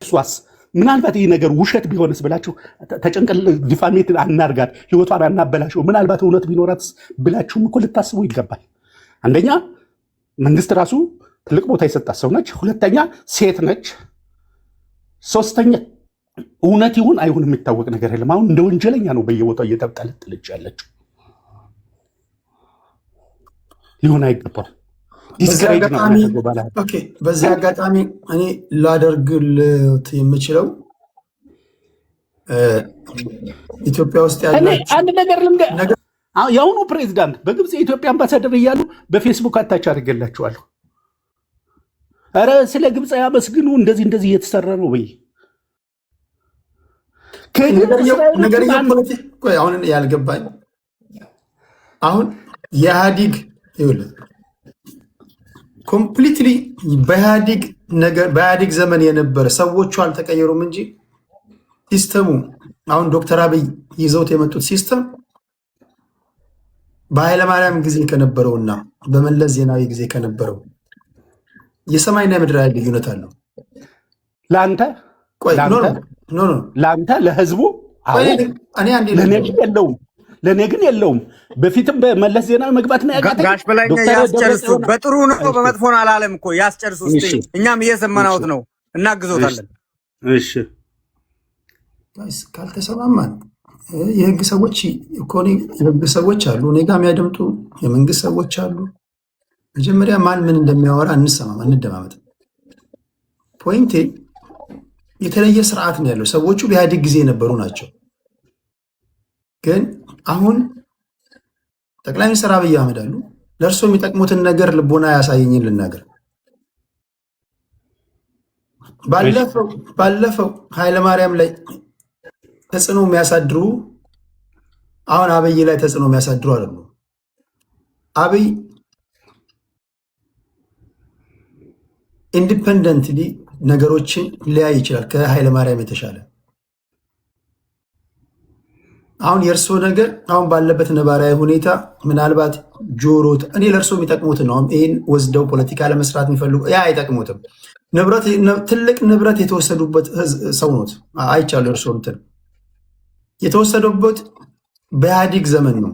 ለእሷስ ምናልባት ይህ ነገር ውሸት ቢሆንስ ብላችሁ ተጨንቀል። ዲፋሜት አናርጋት፣ ህይወቷን አናበላሸው፣ ምናልባት እውነት ቢኖራትስ ብላችሁም እኮ ልታስቡ ይገባል። አንደኛ መንግስት ራሱ ትልቅ ቦታ የሰጣት ሰው ነች። ሁለተኛ ሴት ነች። ሶስተኛ እውነት ይሁን አይሁን የሚታወቅ ነገር የለም። አሁን እንደ ወንጀለኛ ነው በየቦታው እየተጠለጠለች ያለችው። ሊሆን አይገባም። በዚህ አጋጣሚ እኔ ላደርግልት የምችለው ኢትዮጵያ ውስጥ ያለ አንድ ነገር ልንገር። የአሁኑ ፕሬዚዳንት በግብፅ የኢትዮጵያ አምባሳደር እያሉ በፌስቡክ አታች አድርገላችኋለሁ። ኧረ ስለ ግብፅ ያመስግኑ፣ እንደዚህ እየተሰራ ነው ወይ አሁን ያልገባኝ አሁን የኢህአዲግ ኮምፕሊትሊ በኢህአዲግ ዘመን የነበረ ሰዎቹ አልተቀየሩም እንጂ ሲስተሙ አሁን ዶክተር አብይ ይዘውት የመጡት ሲስተም በኃይለማርያም ጊዜ ከነበረውና በመለስ ዜናዊ ጊዜ ከነበረው የሰማይና የምድር ልዩነት አለው። ለአንተ ለህዝቡ ለእኔ ግን የለውም። በፊትም በመለስ ዜናዊ መግባት ነው ያቃተኝ። ጋሽ በላይኛ ያስጨርሱ። በጥሩ ነው በመጥፎ ነው አላለም እኮ ያስጨርሱ። እኛም እየሰማናውት ነው፣ እናግዞታለን። እሺ ካልተሰማማን የህግ ሰዎች እኮ የህግ ሰዎች አሉ፣ እኔ ጋር የሚያደምጡ የመንግስት ሰዎች አሉ። መጀመሪያ ማን ምን እንደሚያወራ እንሰማማ፣ እንደማመጥ። ፖይንቴ የተለየ ስርዓት ነው ያለው። ሰዎቹ በኢህአዴግ ጊዜ የነበሩ ናቸው። ግን አሁን ጠቅላይ ሚኒስትር አብይ አህመድ አሉ። ለእርሶ የሚጠቅሙትን ነገር ልቦና ያሳየኝን ልናገር። ባለፈው ኃይለማርያም ላይ ተጽዕኖ የሚያሳድሩ አሁን አብይ ላይ ተጽዕኖ የሚያሳድሩ አይደሉ። አብይ ኢንዲፐንደንትሊ ነገሮችን ሊያይ ይችላል ከኃይለማርያም የተሻለ። አሁን የእርሶ ነገር አሁን ባለበት ነባራዊ ሁኔታ ምናልባት ጆሮት እኔ ለእርሶ የሚጠቅሙትን ነው። ይህን ወስደው ፖለቲካ ለመስራት የሚፈልጉ ያ አይጠቅሙትም። ትልቅ ንብረት የተወሰዱበት ሰው ኖት። አይቻሉ እርሶ እንትን የተወሰዱበት በኢህአዴግ ዘመን ነው።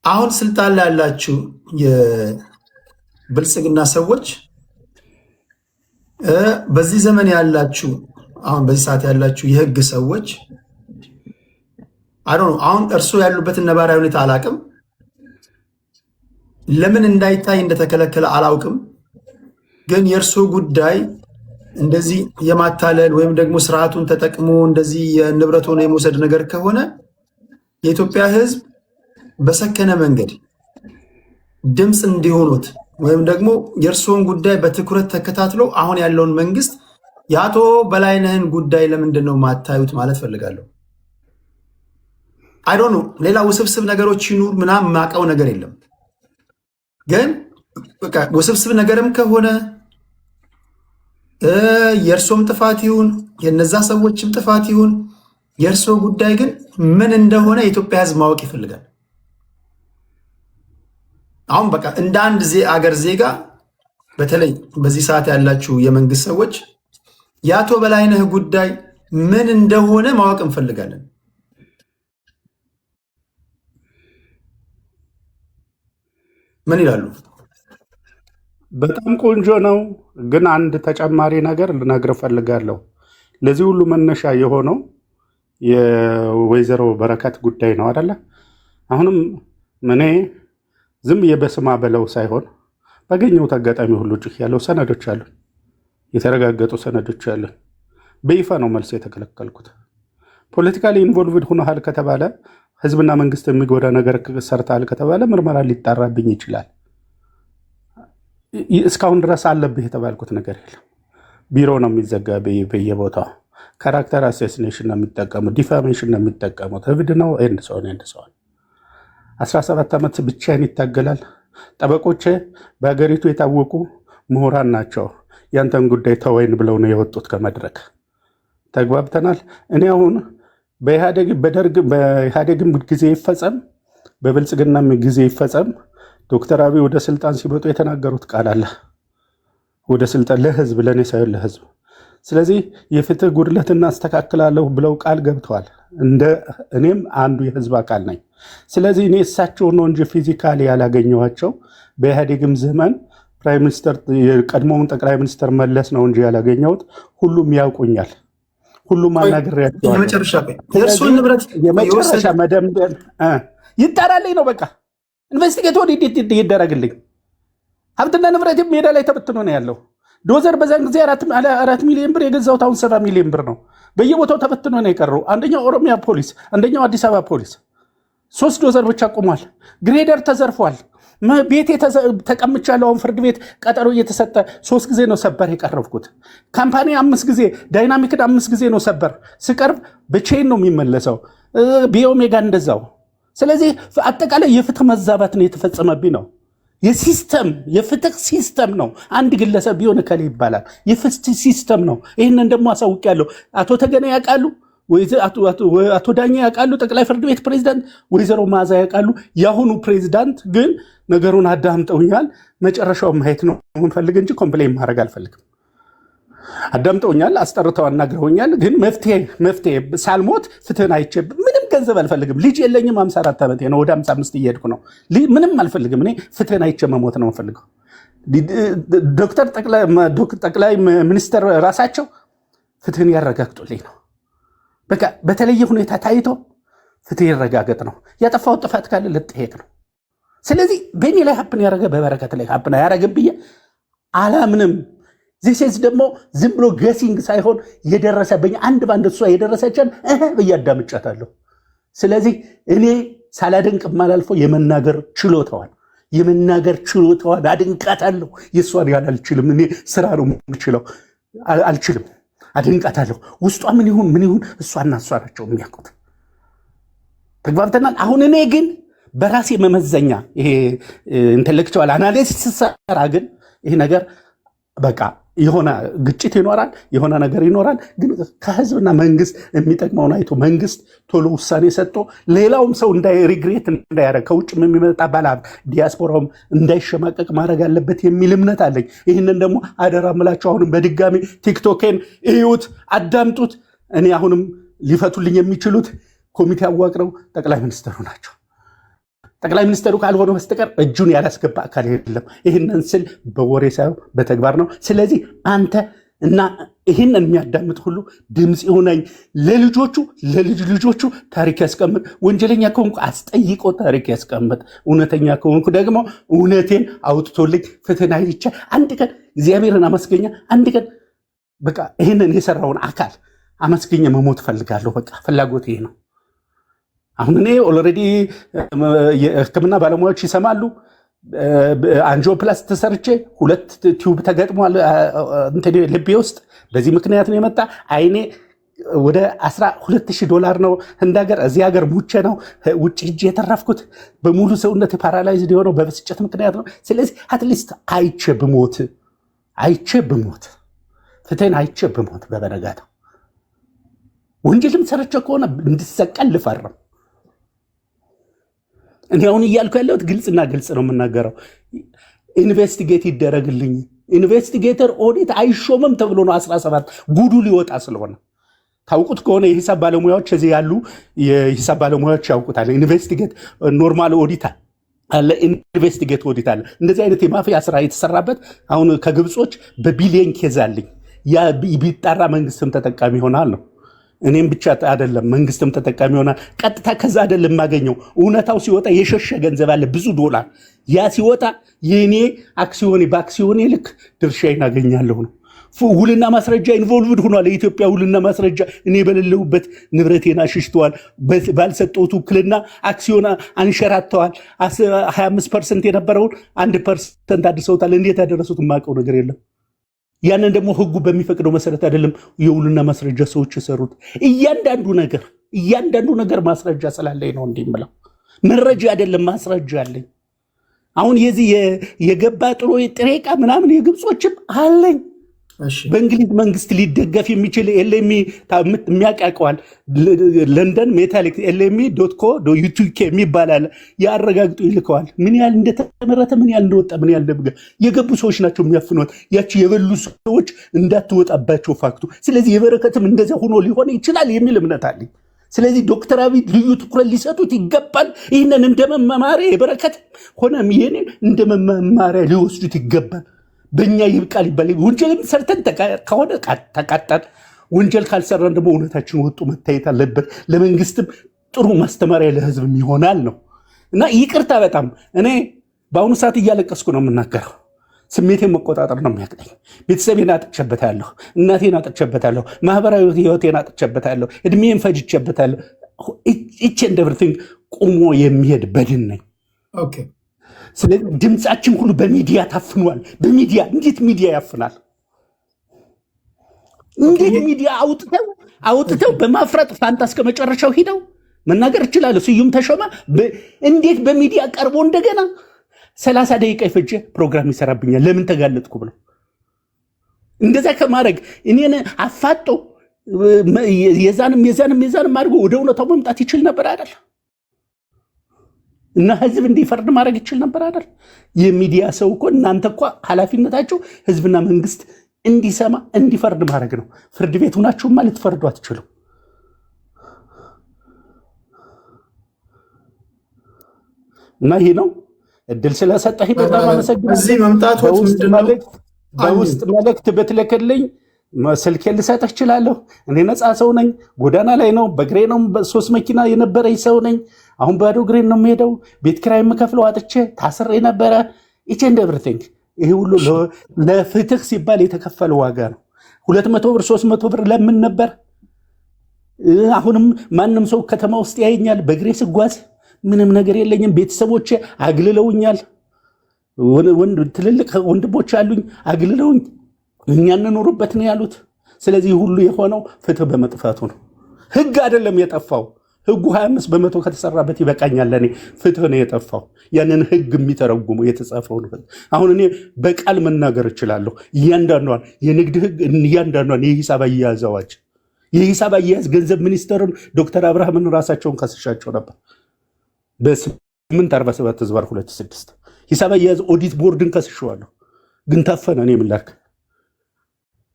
አሁን ስልጣን ላይ ያላችሁ የብልጽግና ሰዎች በዚህ ዘመን ያላችሁ አሁን በዚህ ሰዓት ያላችሁ የህግ ሰዎች አሁን እርሶ ያሉበትን ነባራዊ ሁኔታ አላቅም። ለምን እንዳይታይ እንደተከለከለ አላውቅም። ግን የእርሶ ጉዳይ እንደዚህ የማታለል ወይም ደግሞ ስርዓቱን ተጠቅሞ እንደዚህ የንብረቱን የመውሰድ ነገር ከሆነ የኢትዮጵያ ህዝብ በሰከነ መንገድ ድምፅ እንዲሆኑት ወይም ደግሞ የእርሶን ጉዳይ በትኩረት ተከታትሎ አሁን ያለውን መንግስት የአቶ በላይነህን ጉዳይ ለምንድን ነው ማታዩት ማለት ፈልጋለሁ። አይዶኑ ሌላ ውስብስብ ነገሮች ይኑር ምናምን ማቀው ነገር የለም። ግን ውስብስብ ነገርም ከሆነ የእርሶም ጥፋት ይሁን የነዛ ሰዎችም ጥፋት ይሁን የእርሶ ጉዳይ ግን ምን እንደሆነ የኢትዮጵያ ህዝብ ማወቅ ይፈልጋል። አሁን በቃ እንደ አንድ አገር ዜጋ በተለይ በዚህ ሰዓት ያላችሁ የመንግስት ሰዎች የአቶ በላይነህ ጉዳይ ምን እንደሆነ ማወቅ እንፈልጋለን። ምን ይላሉ? በጣም ቆንጆ ነው። ግን አንድ ተጨማሪ ነገር ልነግር ፈልጋለሁ። ለዚህ ሁሉ መነሻ የሆነው የወይዘሮ በረከት ጉዳይ ነው አይደለ? አሁንም እኔ ዝም የበስማ በለው ሳይሆን ባገኘሁት አጋጣሚ ሁሉ ጭህ ያለው ሰነዶች አሉ፣ የተረጋገጡ ሰነዶች አሉ። በይፋ ነው መልስ የተከለከልኩት። ፖለቲካሊ ኢንቮልቭድ ሆነሃል ከተባለ ህዝብና መንግስት የሚጎዳ ነገር ሰርተሃል ከተባለ ምርመራ ሊጣራብኝ ይችላል። እስካሁን ድረስ አለብህ የተባልኩት ነገር የለም። ቢሮ ነው የሚዘጋ በየቦታው። ካራክተር አሴሲኔሽን ነው የሚጠቀሙት፣ ዲፋሜሽን ነው የሚጠቀሙት። እብድ ነው ኤንድ ሰውን 17 ዓመት ብቻዬን ይታገላል። ጠበቆቼ በሀገሪቱ የታወቁ ምሁራን ናቸው። ያንተን ጉዳይ ተወይን ብለው ነው የወጡት ከመድረክ። ተግባብተናል። እኔ አሁን በኢህአዴግም ጊዜ ይፈጸም በብልጽግናም ጊዜ ይፈጸም ዶክተር አብይ ወደ ስልጣን ሲመጡ የተናገሩት ቃል አለ። ወደ ስልጣን ለህዝብ ለእኔ ሳይሆን ለህዝብ። ስለዚህ የፍትህ ጉድለትና አስተካክላለሁ ብለው ቃል ገብተዋል። እኔም አንዱ የህዝብ አካል ነኝ። ስለዚህ እኔ እሳቸው ነው እንጂ ፊዚካሊ ያላገኘኋቸው። በኢህአዴግም ዘመን ፕራይም ሚኒስተር የቀድሞውን ጠቅላይ ሚኒስተር መለስ ነው እንጂ ያላገኘሁት። ሁሉም ያውቁኛል። ሁሉም አናግሬያቸዋለሁ። የመጨረሻ መደምደም ይጣራልኝ ነው በቃ። ኢንቨስቲጌት ወዲህ ይደረግልኝ። ሀብትና ንብረት ሜዳ ላይ ተበትኖ ነው ያለው። ዶዘር በዛን ጊዜ 4 ሚሊዮን ብር የገዛሁት አሁን 7 ሚሊዮን ብር ነው። በየቦታው ተበትኖ ነው የቀረው። አንደኛው ኦሮሚያ ፖሊስ፣ አንደኛው አዲስ አበባ ፖሊስ። 3 ዶዘር ብቻ ቆሟል። ግሬደር ተዘርፏል። ቤቴ ተቀምቻለሁ። አሁን ፍርድ ቤት ቀጠሮ እየተሰጠ 3 ጊዜ ነው ሰበር የቀረብኩት። ካምፓኒ 5 ጊዜ፣ ዳይናሚክድ 5 ጊዜ ነው ሰበር ስቀርብ በቼን ነው የሚመለሰው። ቢኦሜጋ እንደዛው። ስለዚህ አጠቃላይ የፍትህ መዛባት ነው የተፈጸመብኝ ነው። የፍትህ ሲስተም ነው። አንድ ግለሰብ ቢሆን ከሌ ይባላል። የፍትህ ሲስተም ነው። ይህንን ደግሞ አሳውቂያለሁ። አቶ ተገነ ያውቃሉ፣ አቶ ዳኛ ያውቃሉ፣ ጠቅላይ ፍርድ ቤት ፕሬዚዳንት ወይዘሮ መዓዛ ያውቃሉ። የአሁኑ ፕሬዚዳንት ግን ነገሩን አዳምጠውኛል። መጨረሻው ማየት ነው የምንፈልግ እንጂ ኮምፕሌን ማድረግ አልፈልግም። አዳምጠውኛል፣ አስጠርተው አናግረውኛል። ግን መፍትሄ ሳልሞት ፍትህን አይቼ ምንም ገንዘብ አልፈልግም። ልጅ የለኝም። 54 ዓመቴ ነው። ወደ 55 እየሄድኩ ነው። ምንም አልፈልግም። እኔ ፍትህን አይቼ መሞት ነው የምፈልገው። ዶክተር ጠቅላይ ሚኒስትር ራሳቸው ፍትህን ያረጋግጡልኝ ነው በቃ። በተለየ ሁኔታ ታይቶ ፍትህ ይረጋገጥ ነው። ያጠፋው ጥፋት ካለ ልጠየቅ ነው። ስለዚህ በእኔ ላይ ሀፕን ያደረገ በበረከት ላይ ሀፕን አያደረግም ብዬ አላምንም። ዚስ ደግሞ ዝም ብሎ ገሲንግ ሳይሆን የደረሰብኝ አንድ ባንድ እሷ የደረሰችን ብያዳምጫታለሁ። ስለዚህ እኔ ሳላደንቅ ማላልፈው የመናገር ችሎታዋን አድንቃታለሁ። የእሷን ያህል አልችልም። እኔ ስራ ነው የምችለው፣ አልችልም። አድንቃታለሁ። ውስጧ ምን ይሁን እሷና እሷ ናቸው የሚያውቁት። ተግባብተናል። አሁን እኔ ግን በራሴ መመዘኛ ይሄ ኢንተሌክቹዋል አናሊሲስ ሰራ ግን ይሄ ነገር በቃ የሆነ ግጭት ይኖራል፣ የሆነ ነገር ይኖራል። ግን ከህዝብና መንግስት የሚጠቅመውን አይቶ መንግስት ቶሎ ውሳኔ ሰጥቶ ሌላውም ሰው ሪግሬት እንዳያደርግ ከውጭ የሚመጣ ባለሀብት ዲያስፖራውም እንዳይሸማቀቅ ማድረግ አለበት የሚል እምነት አለኝ። ይህንን ደግሞ አደራ ምላቸው። አሁንም በድጋሚ ቲክቶኬን እዩት፣ አዳምጡት። እኔ አሁንም ሊፈቱልኝ የሚችሉት ኮሚቴ አዋቅረው ጠቅላይ ሚኒስትሩ ናቸው። ጠቅላይ ሚኒስትሩ ካልሆነ በስተቀር እጁን ያላስገባ አካል የለም። ይህንን ስል በወሬ ሳይሆን በተግባር ነው። ስለዚህ አንተ እና ይህንን የሚያዳምጥ ሁሉ ድምፅ ይሆነኝ። ለልጆቹ ለልጅ ልጆቹ ታሪክ ያስቀምጥ። ወንጀለኛ ከሆንኩ አስጠይቆ ታሪክ ያስቀምጥ። እውነተኛ ከሆንኩ ደግሞ እውነቴን አውጥቶልኝ ፍትህን አይቼ አንድ ቀን እግዚአብሔርን አመስገኛ አንድ ቀን በቃ ይህንን የሰራውን አካል አመስገኛ መሞት ፈልጋለሁ። በቃ ፍላጎት ይሄ ነው። አሁን እኔ ኦልሬዲ የሕክምና ባለሙያዎች ይሰማሉ። አንጂኦፕላስቲ ተሰርቼ 2 ቲዩብ ተገጥሟል ልቤ ውስጥ። በዚህ ምክንያት ነው የመጣ አይኔ ወደ $12,000 ነው ህንዳገር። እዚህ ሀገር ሙቼ ነው ውጭ ሂጄ የተረፍኩት። በሙሉ ሰውነት ፓራላይዝድ የሆነው በብስጭት ምክንያት ነው። ስለዚህ አትሊስት አይቼ ብሞት ፍትህን አይቼ ብሞት በበነጋታው ወንጀልም ሰርቼ ከሆነ እንድሰቀል ልፈርም። እኔ አሁን እያልኩ ያለሁት ግልጽና ግልጽ ነው የምናገረው። ኢንቨስቲጌት ይደረግልኝ። ኢንቨስቲጌተር ኦዲት አይሾምም ተብሎ ነው 17 ጉዱ ሊወጣ ስለሆነ ታውቁት ከሆነ የሂሳብ ባለሙያዎች እዚህ ያሉ የሂሳብ ባለሙያዎች ያውቁታል። ኢንቨስቲጌት ኖርማል ኦዲት አለ፣ ኢንቨስቲጌት ኦዲት አለ። እንደዚህ አይነት የማፊያ ስራ የተሰራበት አሁን ከግብጾች በቢሊየን ኬዝ አለኝ። ያ ቢጣራ መንግስትም ተጠቃሚ ይሆናል ነው። እኔም ብቻ አይደለም መንግስትም ተጠቃሚ ይሆናል። ቀጥታ ከዛ አይደለም የማገኘው። እውነታው ሲወጣ የሸሸ ገንዘብ አለ ብዙ $። ያ ሲወጣ የኔ አክሲዮኔ በአክሲዮኔ ልክ ድርሻዬን አገኛለሁ ነው። ውልና ማስረጃ ኢንቮልቭድ ሆኗል። የኢትዮጵያ ውልና ማስረጃ እኔ በሌለሁበት ንብረቴን አሽሽተዋል። ባልሰጠሁት ውክልና አክሲዮን አንሸራተዋል። 25% የነበረውን 1% አድርሰውታል። እንዴት ያደረሱት የማውቀው ነገር የለም። ያንን ደግሞ ህጉ በሚፈቅደው መሰረት አይደለም የውልና ማስረጃ ሰዎች የሰሩት። እያንዳንዱ ነገር ማስረጃ ስላለኝ ነው እንዲህ የምለው። መረጃ አይደለም ማስረጃ አለኝ። አሁን የዚህ የገባ ጥሮ ጥሬ ዕቃ ምናምን የግብጾችም አለኝ። በእንግሊዝ መንግስት ሊደገፍ የሚችል ኤልኤምኢ የሚያቃቀዋል ለንደን ሜታሊክ LME.co.uk የሚባላል ያረጋግጡ ይልከዋል። ምን ያህል እንደተመረተ ምን ያህል እንደወጣ ምን ያህል እንደገ የገቡ ሰዎች ናቸው የሚያፍኑት። ያቺ የበሉ ሰዎች እንዳትወጣባቸው ፋክቱ። ስለዚህ የበረከትም እንደዛ ሆኖ ሊሆን ይችላል የሚል እምነት አለኝ። ስለዚህ ዶክተር አብይ ልዩ ትኩረት ሊሰጡት ይገባል። ይህንን እንደመማሪያ የበረከት ሆነም ይሄኔ እንደመማሪያ ሊወስዱት ይገባል። በእኛ ይብቃል ይባል። ወንጀልም ሰርተን ከሆነ ተቃጣን። ወንጀል ካልሰራን ደግሞ እውነታችን ወጡ መታየት አለበት። ለመንግስትም ጥሩ ማስተማሪያ ለህዝብም ይሆናል ነው እና ይቅርታ በጣም እኔ በአሁኑ ሰዓት እያለቀስኩ ነው የምናገረው። ስሜቴን መቆጣጠር ነው የሚያቅተኝ። ቤተሰቤን አጥቼበታለሁ፣ እናቴን አጥቼበታለሁ፣ ማህበራዊ ህይወቴን አጥቼበታለሁ፣ እድሜን ፈጅቼበታለሁ። ኢች ኤንድ ኤቭሪቲንግ ቁሞ የሚሄድ በድን ነኝ። ስለዚህ ድምፃችን ሁሉ በሚዲያ ታፍኗል። በሚዲያ እንዴት ሚዲያ ያፍናል? እንዴት ሚዲያ አውጥተው በማፍረጥ ፋንታ እስከ መጨረሻው ሂደው መናገር እችላለሁ። ስዩም ተሾመ እንዴት በሚዲያ ቀርቦ እንደገና 30 ደቂቃ የፈጀ ፕሮግራም ይሰራብኛል። ለምን ተጋለጥኩ ብለው እንደዛ ከማድረግ እኔን አፋጦ የዛንም አድርጎ ወደ እውነታው መምጣት ይችል ነበር አይደል? እና ህዝብ እንዲፈርድ ማድረግ ይችል ነበር አይደል? የሚዲያ ሰው እኮ እናንተ እኮ ኃላፊነታችሁ ህዝብና መንግስት እንዲሰማ እንዲፈርድ ማድረግ ነው። ፍርድ ቤት ሆናችሁማ ልትፈርዱ አትችሉም። እና ይሄ ነው እድል ስለሰጠህ በጣም አመሰግናለሁ። እዚህ መምጣት በውስጥ መልእክት በትለከልኝ ስልኬን ልሰጥህ እችላለሁ። እኔ ነፃ ሰው ነኝ። ጎዳና ላይ ነው በእግሬ ነው 3 መኪና የነበረኝ ሰው ነኝ። አሁን ባዶ እግሬን ነው የምሄደው። ቤት ኪራይ የምከፍለው አጥቼ ታስሬ ነበረ። ኢች ኤንድ ኤቭሪቲንግ ይሄ ሁሉ ለፍትህ ሲባል የተከፈለ ዋጋ ነው። 200 ብር 300 ብር ለምን ነበር? አሁንም ማንም ሰው ከተማ ውስጥ ያየኛል በእግሬ ስጓዝ ምንም ነገር የለኝም። ቤተሰቦቼ አግልለውኛል። ትልልቅ ወንድሞች አሉኝ አግልለውኝ እኛ እንኖርበት ነው ያሉት። ስለዚህ ሁሉ የሆነው ፍትህ በመጥፋቱ ነው። ህግ አይደለም የጠፋው። ህጉ 25 በመቶ ከተሰራበት ይበቃኛል። ለኔ ፍትህ ነው የጠፋው። ያንን ህግ የሚተረጉሙ የተጻፈው ነው። አሁን እኔ በቃል መናገር እችላለሁ። እያንዳንዷን የንግድ ህግ፣ እያንዳንዷን የሂሳብ አያያዝ አዋጅ፣ የሂሳብ አያያዝ ገንዘብ ሚኒስትርን ዶክተር አብርሃምን ራሳቸውን ከስሻቸው ነበር በ847/26 ሂሳብ አያያዝ ኦዲት ቦርድን ከስሸዋለሁ። ግን ታፈነ። እኔ ምላክ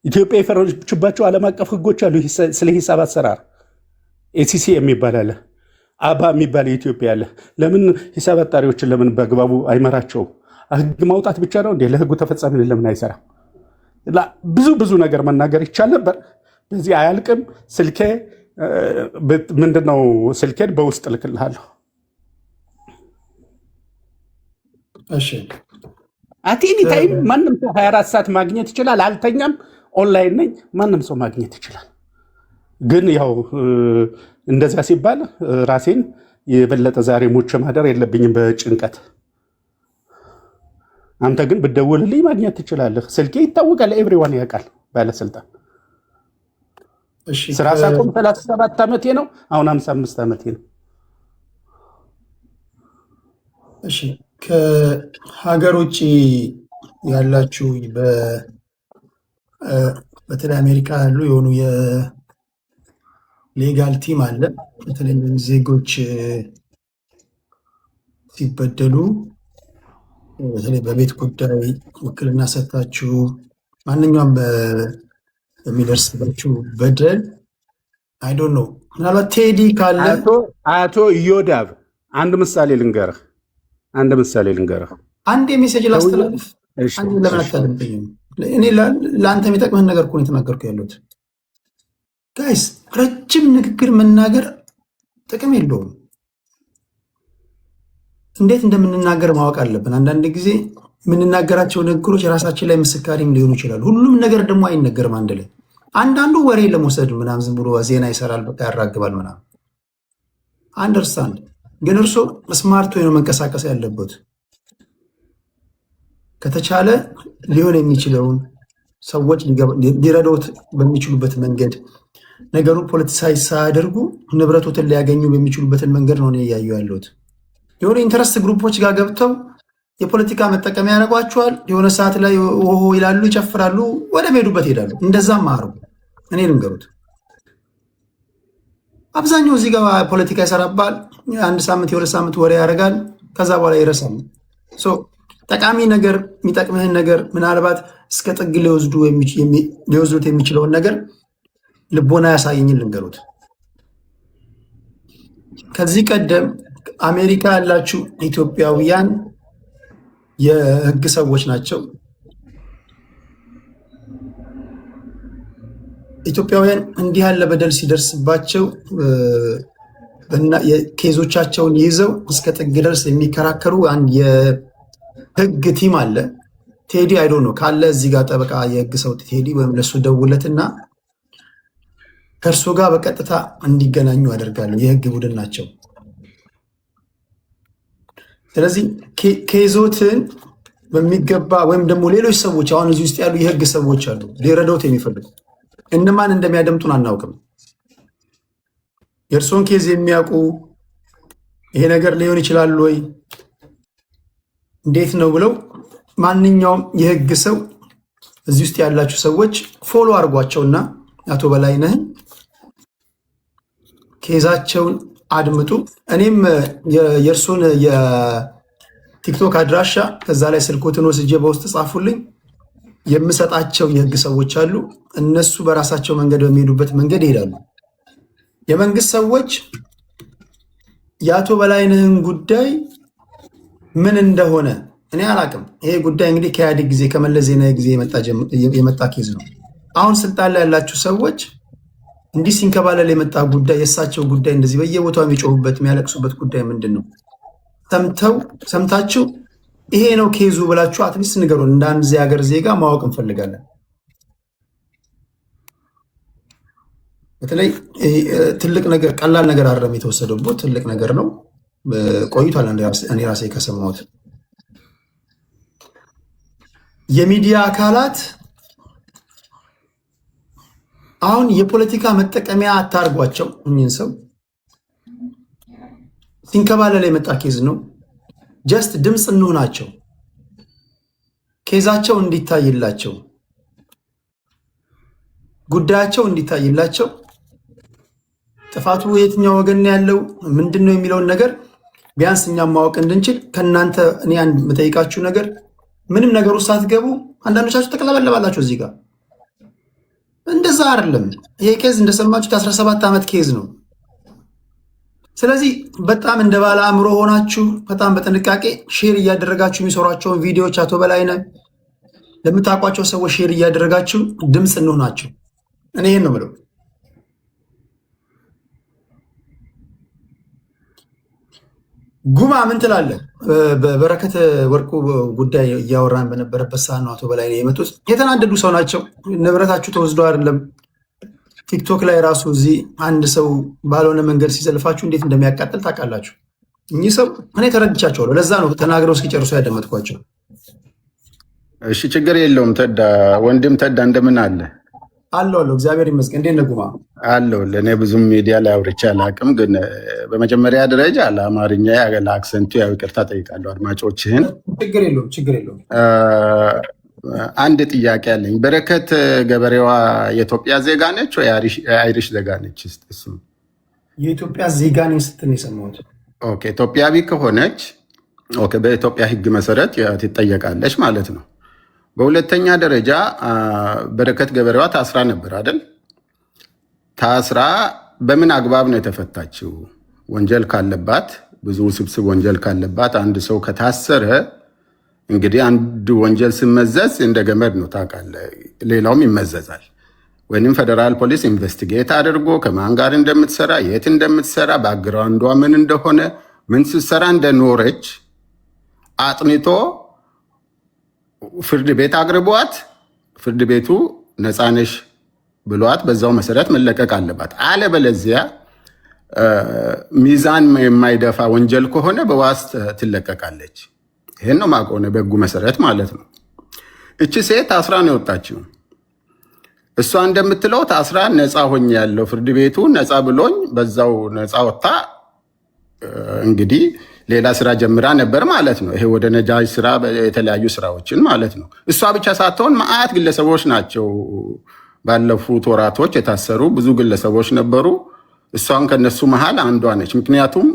ኢትዮጵያ የፈረመችባቸው ዓለም አቀፍ ህጎች አሉ ስለ ሂሳብ አሰራር። ኤሲሲ የሚባል አለ፣ አባ የሚባል የኢትዮጵያ አለ። ለምን ሂሳብ አጣሪዎችን ለምን በአግባቡ አይመራቸውም? ህግ ማውጣት ብቻ ነው እንዴ? ለህጉ ተፈጻሚ ለምን አይሰራም? ብዙ ነገር መናገር ይቻል ነበር። በዚህ አያልቅም። ስልኬ ምንድነው? ስልኬን በውስጥ ልክልሃለሁ። እሺ፣ አቴኒ ታይም ማንም ሰው 24 ሰዓት ማግኘት ይችላል። አልተኛም፣ ኦንላይን ነኝ። ማንም ሰው ማግኘት ይችላል። ግን ያው እንደዛ ሲባል ራሴን የበለጠ ዛሬ ሞቼ ማደር የለብኝም በጭንቀት። አንተ ግን ብትደውልልኝ ማግኘት ትችላለህ። ስልኬ ይታወቃል፣ ኤቭሪዋን ያውቃል። ባለስልጣን ስራ ሳቆም 37 ዓመቴ ነው። አሁን 55 ዓመቴ ነው። እሺ፣ ከሀገር ውጭ ያላችሁ በተለይ አሜሪካ ያሉ የሆኑ ሌጋል ቲም አለ። በተለይ ዜጎች ሲበደሉ በተለይ በቤት ጉዳይ ውክልና ሰጥታችሁ ማንኛውም በሚደርስባችሁ በደል አይ ዶንት ኖ ምናልባት ቴዲ ካለ አቶ ኢዮዳብ አንድ ምሳሌ ልንገርህ። አንድ የሜሴጅ ላስተላልፍ። አንድ ለምን አታለብኝም? እኔ ለአንተ የሚጠቅምህን ነገር እኮ ነው የተናገርኩ ያለሁት። ጋይስ ረጅም ንግግር መናገር ጥቅም የለውም። እንዴት እንደምንናገር ማወቅ አለብን። አንዳንድ ጊዜ የምንናገራቸው ንግግሮች የራሳችን ላይ ምስካሪም ሊሆኑ ይችላሉ። ሁሉም ነገር ደግሞ አይነገርም አንድ ላይ። አንዳንዱ ወሬ ለመውሰድ ምናምን ዝም ብሎ ዜና ይሰራል፣ በቃ ያራግባል ምናምን። አንደርስታንድ። ግን እርሶ ስማርት ሆኖ መንቀሳቀስ ያለበት ከተቻለ ሊሆን የሚችለውን ሰዎች ሊረዱት በሚችሉበት መንገድ ነገሩ ፖለቲሳይዝ ሳያደርጉ ንብረቶትን ሊያገኙ በሚችሉበትን መንገድ ነው እያዩ ያለሁት። የሆነ ኢንተረስት ግሩፖች ጋር ገብተው የፖለቲካ መጠቀሚያ ያደርጓቸዋል። የሆነ ሰዓት ላይ ሆ ይላሉ፣ ይጨፍራሉ፣ ወደ ሄዱበት ይሄዳሉ። እንደዛም አያርጉ። እኔ ልንገሩት፣ አብዛኛው እዚህ ጋር ፖለቲካ ይሰራባል። አንድ ሳምንት የሁለት ሳምንት ወሬ ያደርጋል፣ ከዛ በኋላ ይረሳል። ጠቃሚ ነገር የሚጠቅምህን ነገር ምናልባት እስከ ጥግ ሊወስዱት የሚችለውን ነገር ልቦና ያሳየኝን ልንገሩት። ከዚህ ቀደም አሜሪካ ያላችሁ ኢትዮጵያውያን የህግ ሰዎች ናቸው። ኢትዮጵያውያን እንዲህ ያለ በደል ሲደርስባቸው ኬዞቻቸውን ይዘው እስከ ጥግ ድረስ የሚከራከሩ አንድ የህግ ቲም አለ። ቴዲ አይዶ ነው ካለ እዚህ ጋር ጠበቃ የህግ ሰው ቴዲ ወይም ለሱ ደውለትና ከእርሱ ጋር በቀጥታ እንዲገናኙ ያደርጋሉ። የህግ ቡድን ናቸው። ስለዚህ ኬዞትን በሚገባ ወይም ደግሞ ሌሎች ሰዎች አሁን እዚህ ውስጥ ያሉ የህግ ሰዎች አሉ ሊረዳውት የሚፈልጉ እነማን እንደሚያደምጡን አናውቅም። የእርሶን ኬዝ የሚያውቁ ይሄ ነገር ሊሆን ይችላል ወይ እንዴት ነው ብለው ማንኛውም የህግ ሰው እዚህ ውስጥ ያላችሁ ሰዎች ፎሎ አድርጓቸውና አቶ በላይነህን ኬዛቸውን አድምጡ። እኔም የእርሱን የቲክቶክ አድራሻ ከዛ ላይ ስልኮትን ወስጄ በውስጥ ጻፉልኝ። የምሰጣቸው የህግ ሰዎች አሉ። እነሱ በራሳቸው መንገድ በሚሄዱበት መንገድ ይሄዳሉ። የመንግስት ሰዎች የአቶ በላይነህን ጉዳይ ምን እንደሆነ እኔ አላቅም። ይሄ ጉዳይ እንግዲህ ከኢህአዴግ ጊዜ ከመለስ ዜናዊ ጊዜ የመጣ ኬዝ ነው። አሁን ስልጣን ላይ ያላችሁ ሰዎች እንዲህ ሲንከባለል የመጣ ጉዳይ የእሳቸው ጉዳይ እንደዚህ በየቦታው የሚጮሁበት የሚያለቅሱበት ጉዳይ ምንድን ነው? ሰምታችሁ ይሄ ነው ኬዙ ብላችሁ አትሊስት ንገሩን። እንደ አንድ እዚህ ሀገር ዜጋ ማወቅ እንፈልጋለን። በተለይ ትልቅ ነገር ቀላል ነገር አይደለም የተወሰደበት ትልቅ ነገር ነው። ቆይቷል እኔ ራሴ ከሰማሁት። የሚዲያ አካላት አሁን የፖለቲካ መጠቀሚያ አታርጓቸው። እኚህን ሰው ሲንከባለል የመጣ ኬዝ ነው። ጀስት ድምፅ እንሆናቸው፣ ኬዛቸው እንዲታይላቸው፣ ጉዳያቸው እንዲታይላቸው፣ ጥፋቱ የትኛው ወገን ያለው ምንድን ነው የሚለውን ነገር ቢያንስ እኛም ማወቅ እንድንችል ከእናንተ እኔ አንድ የምጠይቃችሁ ነገር ምንም ነገር ውስጥ ሳትገቡ አንዳንዶቻችሁ ተቀለበለባላችሁ እዚህ ጋር። እንደዛ አይደለም። ይሄ ኬዝ እንደሰማችሁት 17 ዓመት ኬዝ ነው። ስለዚህ በጣም እንደ ባለ አእምሮ ሆናችሁ በጣም በጥንቃቄ ሼር እያደረጋችሁ የሚሰሯቸውን ቪዲዮዎች አቶ በላይነህ ለምታውቋቸው ሰዎች ሼር እያደረጋችሁ ድምፅ እንሆናቸው። እኔ ይሄን ነው የምለው። ጉማ ምን ትላለህ? በበረከት ወርቁ ጉዳይ እያወራን በነበረበት ሰዓት ነው አቶ በላይነህ የመጡት። የተናደዱ ሰው ናቸው። ንብረታችሁ ተወስዶ አይደለም። ቲክቶክ ላይ ራሱ እዚህ አንድ ሰው ባልሆነ መንገድ ሲዘልፋችሁ እንዴት እንደሚያቃጥል ታውቃላችሁ። እኚህ ሰው እኔ ተረድቻቸዋለሁ። ለዛ ነው ተናግረው እስኪጨርሱ ያደመጥኳቸው። እሺ ችግር የለውም። ተዳ ወንድም ተዳ እንደምን አለ? አለሁ እግዚአብሔር ይመስገን። እንዴት ነህ ጉማ? አለሁ። ለእኔ ብዙም ሚዲያ ላይ አውርቼ አላውቅም፣ ግን በመጀመሪያ ደረጃ ለአማርኛ ለአክሰንቱ ያው ይቅርታ ጠይቃለሁ አድማጮችህን። ችግር የለውም። አንድ ጥያቄ አለኝ። በረከት ገበሬዋ የኢትዮጵያ ዜጋ ነች ወይ አይሪሽ ዜጋ ነች? እሱ የኢትዮጵያ ዜጋ ነች ስትል የሰማሁት። ኦኬ፣ ኢትዮጵያዊ ከሆነች ኦኬ፣ በኢትዮጵያ ሕግ መሰረት ትጠየቃለች ማለት ነው። በሁለተኛ ደረጃ በረከት ገበሬዋ ታስራ ነበር አይደል? ታስራ በምን አግባብ ነው የተፈታችው? ወንጀል ካለባት ብዙ ውስብስብ ወንጀል ካለባት አንድ ሰው ከታሰረ እንግዲህ አንድ ወንጀል ሲመዘዝ እንደ ገመድ ነው ታውቃለህ፣ ሌላውም ይመዘዛል። ወይም ፌደራል ፖሊስ ኢንቨስቲጌት አድርጎ ከማን ጋር እንደምትሰራ የት እንደምትሰራ ባክግራውንዷ ምን እንደሆነ ምን ስትሰራ እንደኖረች አጥንቶ ፍርድ ቤት አቅርቧት ፍርድ ቤቱ ነፃ ነሽ ብሏት በዛው መሰረት መለቀቅ አለባት። አለበለዚያ ሚዛን የማይደፋ ወንጀል ከሆነ በዋስ ትለቀቃለች። ይህን ነው ማቆነ በሕጉ መሰረት ማለት ነው። እቺ ሴት ታስራ ነው የወጣችው። እሷ እንደምትለው ታስራ ነፃ ሆኜ ያለው ፍርድ ቤቱ ነፃ ብሎኝ በዛው ነፃ ወጣ እንግዲህ ሌላ ስራ ጀምራ ነበር ማለት ነው። ይሄ ወደ ነጃጅ ስራ የተለያዩ ስራዎችን ማለት ነው። እሷ ብቻ ሳትሆን መዓት ግለሰቦች ናቸው። ባለፉት ወራቶች የታሰሩ ብዙ ግለሰቦች ነበሩ። እሷን ከነሱ መሃል አንዷ ነች። ምክንያቱም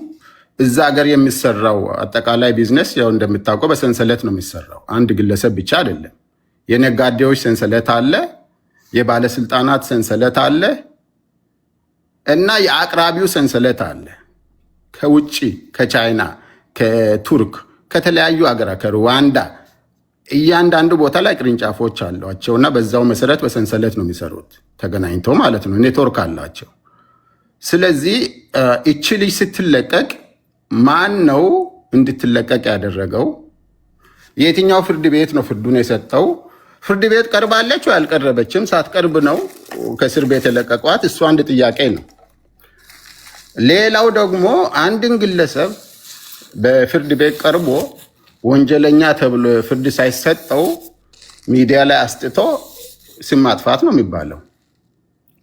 እዛ ሀገር የሚሰራው አጠቃላይ ቢዝነስ ያው እንደምታውቀው በሰንሰለት ነው የሚሰራው። አንድ ግለሰብ ብቻ አይደለም። የነጋዴዎች ሰንሰለት አለ፣ የባለስልጣናት ሰንሰለት አለ እና የአቅራቢው ሰንሰለት አለ። ከውጭ ከቻይና፣ ከቱርክ፣ ከተለያዩ ሀገራት ከሩዋንዳ እያንዳንዱ ቦታ ላይ ቅርንጫፎች አሏቸው እና በዛው መሰረት በሰንሰለት ነው የሚሰሩት ተገናኝተው ማለት ነው። ኔትወርክ አላቸው። ስለዚህ እቺ ልጅ ስትለቀቅ ማን ነው እንድትለቀቅ ያደረገው? የትኛው ፍርድ ቤት ነው ፍርዱን የሰጠው? ፍርድ ቤት ቀርባለች ወይ አልቀረበችም? ሳትቀርብ ነው ከእስር ቤት የለቀቋት? እሱ አንድ ጥያቄ ነው። ሌላው ደግሞ አንድን ግለሰብ በፍርድ ቤት ቀርቦ ወንጀለኛ ተብሎ ፍርድ ሳይሰጠው ሚዲያ ላይ አስጥቶ ስም ማጥፋት ነው የሚባለው።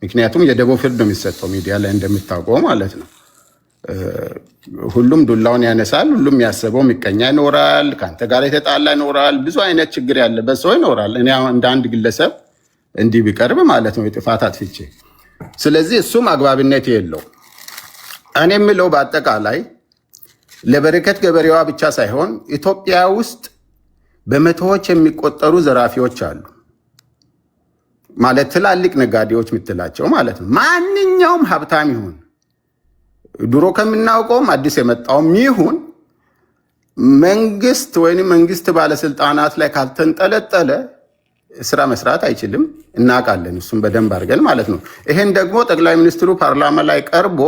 ምክንያቱም የደቦ ፍርድ ነው የሚሰጠው ሚዲያ ላይ እንደምታውቀው ማለት ነው። ሁሉም ዱላውን ያነሳል። ሁሉም ያሰበው ምቀኛ ይኖራል፣ ከአንተ ጋር የተጣላ ይኖራል፣ ብዙ አይነት ችግር ያለበት ሰው ይኖራል። እኔ እንደ አንድ ግለሰብ እንዲህ ቢቀርብ ማለት ነው የጥፋት አጥፍቼ። ስለዚህ እሱም አግባብነት የለው። እኔ የምለው በአጠቃላይ ለበረከት ገበሬዋ ብቻ ሳይሆን ኢትዮጵያ ውስጥ በመቶዎች የሚቆጠሩ ዘራፊዎች አሉ። ማለት ትላልቅ ነጋዴዎች የምትላቸው ማለት ነው። ማንኛውም ሀብታም ይሁን ድሮ ከምናውቀውም አዲስ የመጣውም ይሁን መንግስት ወይም መንግስት ባለስልጣናት ላይ ካልተንጠለጠለ ስራ መስራት አይችልም። እናውቃለን፣ እሱም በደንብ አድርገን ማለት ነው። ይሄን ደግሞ ጠቅላይ ሚኒስትሩ ፓርላማ ላይ ቀርቦ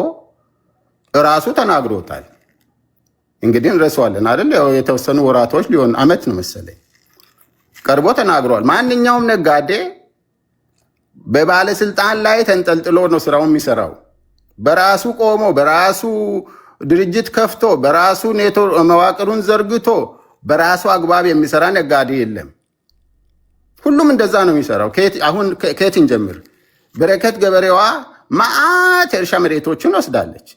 እራሱ ተናግሮታል። እንግዲህ እንረሳዋለን አይደል? ያው የተወሰኑ ወራቶች ሊሆን አመት ነው መሰለኝ ቀርቦ ተናግሯል። ማንኛውም ነጋዴ በባለስልጣን ላይ ተንጠልጥሎ ነው ስራውን የሚሰራው። በራሱ ቆሞ በራሱ ድርጅት ከፍቶ በራሱ መዋቅሩን ዘርግቶ በራሱ አግባብ የሚሰራ ነጋዴ የለም። ሁሉም እንደዛ ነው የሚሰራው። አሁን ከየት እንጀምር? በረከት ገበሬዋ ማአት የእርሻ መሬቶችን ወስዳለች።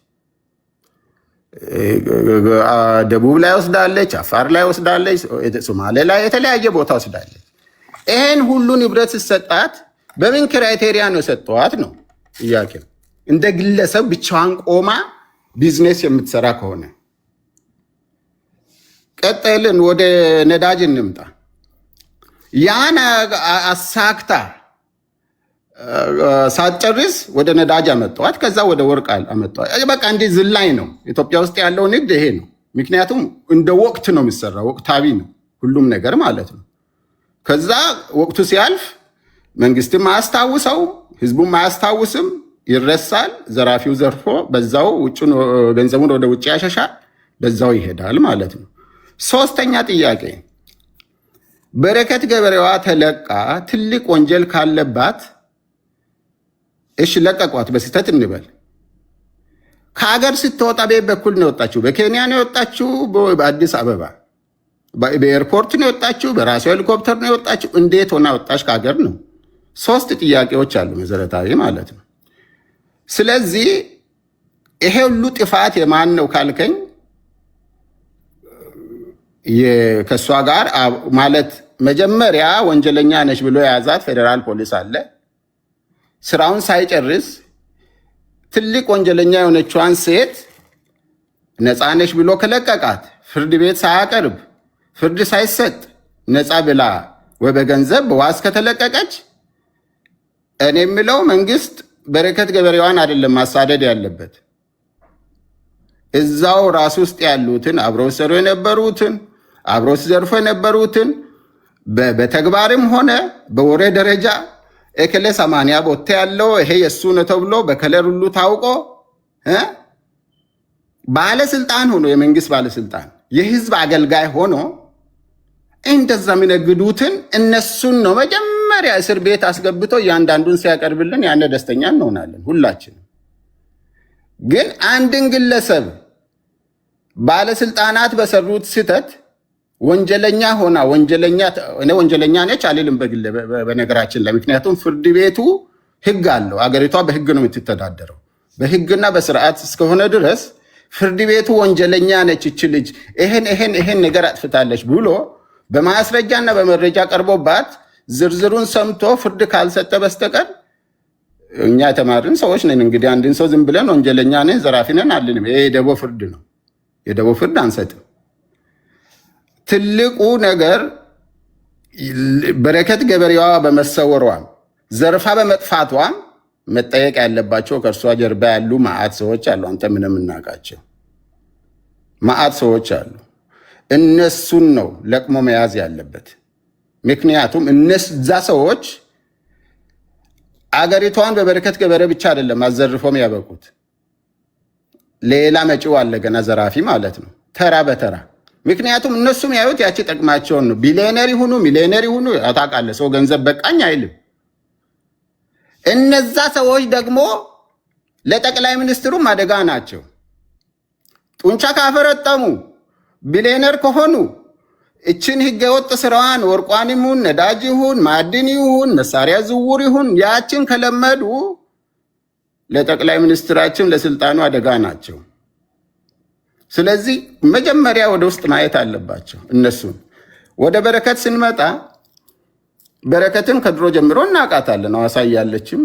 ደቡብ ላይ ወስዳለች፣ አፋር ላይ ወስዳለች፣ ሶማሌ ላይ የተለያየ ቦታ ወስዳለች። ይሄን ሁሉ ንብረት ሲሰጣት በምን ክራይቴሪያ ነው የሰጠዋት ነው ጥያቄው። እንደ ግለሰብ ብቻዋን ቆማ ቢዝነስ የምትሰራ ከሆነ ቀጠልን። ወደ ነዳጅ እንምጣ። ያን አሳክታ ሳትጨርስ ወደ ነዳጅ አመጣዋት፣ ከዛ ወደ ወርቅ አመጣዋት። በቃ እንዲህ ዝላይ ነው ኢትዮጵያ ውስጥ ያለው ንግድ ይሄ ነው። ምክንያቱም እንደ ወቅት ነው የሚሰራው፣ ወቅታዊ ነው ሁሉም ነገር ማለት ነው። ከዛ ወቅቱ ሲያልፍ መንግስትም አያስታውሰው፣ ህዝቡም አያስታውስም፣ ይረሳል። ዘራፊው ዘርፎ በዛው ገንዘቡን ወደ ውጭ ያሸሻል፣ በዛው ይሄዳል ማለት ነው። ሶስተኛ ጥያቄ፣ በረከት ገበሬዋ ተለቃ ትልቅ ወንጀል ካለባት እሺ ለቀቋት፣ በስህተት እንበል። ከሀገር ስትወጣ ቤት በኩል ነው የወጣችው? በኬንያ ነው የወጣችው? በአዲስ አበባ በኤርፖርት ነው የወጣችው? በራሱ ሄሊኮፕተር ነው የወጣችው? እንዴት ሆና ወጣች ከሀገር ነው? ሶስት ጥያቄዎች አሉ መሰረታዊ ማለት ነው። ስለዚህ ይሄ ሁሉ ጥፋት የማን ነው ካልከኝ ከእሷ ጋር ማለት መጀመሪያ ወንጀለኛ ነች ብሎ የያዛት ፌዴራል ፖሊስ አለ። ስራውን ሳይጨርስ ትልቅ ወንጀለኛ የሆነችዋን ሴት ነፃ ነች ብሎ ከለቀቃት፣ ፍርድ ቤት ሳያቀርብ ፍርድ ሳይሰጥ ነፃ ብላ ወይ በገንዘብ በዋስ ከተለቀቀች፣ እኔ የምለው መንግስት በረከት ገበሬዋን አይደለም ማሳደድ ያለበት፣ እዛው ራሱ ውስጥ ያሉትን አብረው ሰሩ የነበሩትን አብረው ሲዘርፉ የነበሩትን በተግባርም ሆነ በወሬ ደረጃ ኤከለ 80 ቦቴ ያለው ይሄ የሱ ነው ተብሎ በከለር ሁሉ ታውቆ ባለስልጣን ሆኖ የመንግስት ባለስልጣን የህዝብ አገልጋይ ሆኖ እንደዛ የሚነግዱትን እነሱን ነው መጀመሪያ እስር ቤት አስገብቶ እያንዳንዱን ሲያቀርብልን ያነ ደስተኛ እንሆናለን ሁላችንም። ግን አንድን ግለሰብ ባለስልጣናት በሰሩት ስህተት ወንጀለኛ ሆና ወንጀለኛ ነች አልልም በግል በነገራችን ላይ። ምክንያቱም ፍርድ ቤቱ ህግ አለው። አገሪቷ በህግ ነው የምትተዳደረው። በህግና በስርዓት እስከሆነ ድረስ ፍርድ ቤቱ ወንጀለኛ ነች እች ልጅ ይሄን ነገር አጥፍታለች ብሎ በማስረጃና በመረጃ ቀርቦባት ዝርዝሩን ሰምቶ ፍርድ ካልሰጠ በስተቀር እኛ የተማርን ሰዎች ነን። እንግዲህ አንድን ሰው ዝም ብለን ወንጀለኛ ነን ዘራፊ ነን አልልም። ይሄ የደቦ ፍርድ ነው። የደቦ ፍርድ አንሰጥም። ትልቁ ነገር በረከት ገበሬዋ በመሰወሯም ዘርፋ በመጥፋቷም መጠየቅ ያለባቸው ከእርሷ ጀርባ ያሉ ማአት ሰዎች አሉ። አንተ ምንም እናውቃቸው ማአት ሰዎች አሉ። እነሱን ነው ለቅሞ መያዝ ያለበት። ምክንያቱም እነዛ ሰዎች አገሪቷን በበረከት ገበሬ ብቻ አይደለም አዘርፎም ያበቁት። ሌላ መጪው አለ ገና ዘራፊ ማለት ነው፣ ተራ በተራ። ምክንያቱም እነሱም ያዩት ያቺ ጠቅማቸውን ነው። ቢሊዮነር ይሁኑ ሚሊዮነር ይሁኑ ታውቃለህ፣ ሰው ገንዘብ በቃኝ አይልም። እነዛ ሰዎች ደግሞ ለጠቅላይ ሚኒስትሩም አደጋ ናቸው። ጡንቻ ካፈረጠሙ ቢሊዮነር ከሆኑ እችን ህገወጥ ስራዋን ወርቋን ይሁን ነዳጅ ይሁን ማዕድን ይሁን መሳሪያ ዝውውር ይሁን ያችን ከለመዱ ለጠቅላይ ሚኒስትራችን ለስልጣኑ አደጋ ናቸው። ስለዚህ መጀመሪያ ወደ ውስጥ ማየት አለባቸው እነሱን። ወደ በረከት ስንመጣ በረከትን ከድሮ ጀምሮ እናውቃታለን። ሐዋሳ ያለችም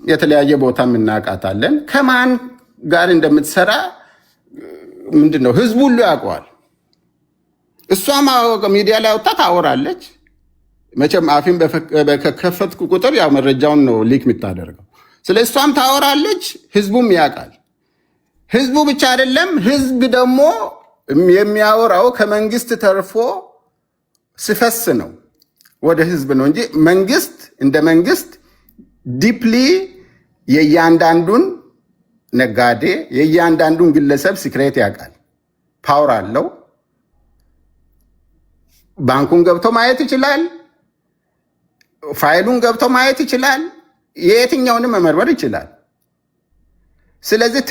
የተለያየ ቦታም እናውቃታለን። ከማን ጋር እንደምትሰራ ምንድነው ህዝቡ ሁሉ ያውቀዋል። እሷም ሚዲያ ላይ ወጣ ታወራለች። መቼም አፊን በከፈትኩ ቁጥር ያው መረጃውን ነው ሊክ የምታደርገው። ስለዚህ እሷም ታወራለች፣ ህዝቡም ያውቃል። ህዝቡ ብቻ አይደለም፣ ህዝብ ደግሞ የሚያወራው ከመንግስት ተርፎ ሲፈስ ነው ወደ ህዝብ ነው እንጂ መንግስት እንደ መንግስት ዲፕሊ የእያንዳንዱን ነጋዴ የእያንዳንዱን ግለሰብ ሲክሬት ያውቃል። ፓወር አለው። ባንኩን ገብቶ ማየት ይችላል። ፋይሉን ገብቶ ማየት ይችላል። የትኛውንም መመርመር ይችላል። ስለዚህ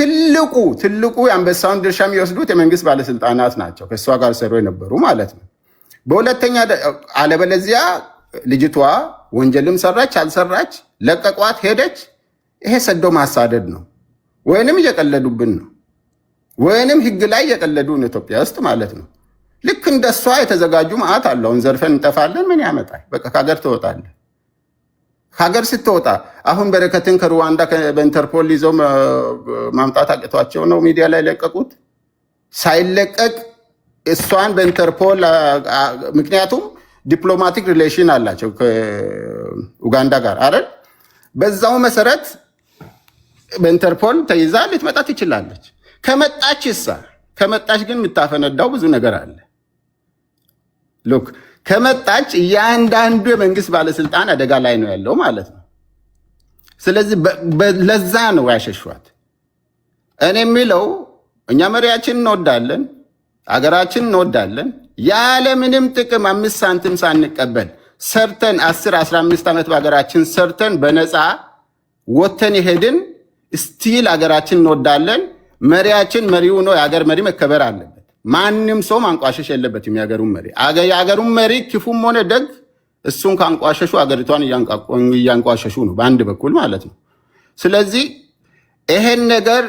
ትልቁ የአንበሳውን ድርሻ የሚወስዱት የመንግስት ባለስልጣናት ናቸው፣ ከእሷ ጋር ሰሩ የነበሩ ማለት ነው። በሁለተኛ አለበለዚያ ልጅቷ ወንጀልም ሰራች አልሰራች ለቀቋት ሄደች። ይሄ ሰዶ ማሳደድ ነው፣ ወይንም እየቀለዱብን ነው፣ ወይንም ህግ ላይ እየቀለዱን ኢትዮጵያ ውስጥ ማለት ነው። ልክ እንደሷ የተዘጋጁ መዓት አለውን ዘርፈን እንጠፋለን። ምን ያመጣል? በቃ ከሀገር ትወጣለህ። ሀገር ስትወጣ አሁን በረከትን ከሩዋንዳ በኢንተርፖል ይዘው ማምጣት አቅቷቸው ነው ሚዲያ ላይ ለቀቁት። ሳይለቀቅ እሷን በኢንተርፖል ምክንያቱም ዲፕሎማቲክ ሪሌሽን አላቸው ከኡጋንዳ ጋር አይደል? በዛው መሰረት በኢንተርፖል ተይዛ ልትመጣ ትችላለች። ከመጣች ግን የምታፈነዳው ብዙ ነገር አለ። ሉክ ከመጣች እያንዳንዱ የመንግስት ባለስልጣን አደጋ ላይ ነው ያለው ማለት ነው። ስለዚህ ለዛ ነው ያሸሿት። እኔ የሚለው እኛ መሪያችን እንወዳለን፣ አገራችን እንወዳለን። ያለምንም ጥቅም 5 ሳንቲም ሳንቀበል ሰርተን 10-15 ዓመት በሀገራችን ሰርተን በነፃ ወተን የሄድን ስቲል አገራችን እንወዳለን። መሪያችን መሪው ነው። የሀገር መሪ መከበር አለበት። ማንም ሰው ማንቋሸሽ የለበትም። የሀገሩን መሪ ክፉም ሆነ ደግ እሱን ካንቋሸሹ አገሪቷን እያንቋሸሹ ነው በአንድ በኩል ማለት ነው። ስለዚህ ይሄን ነገር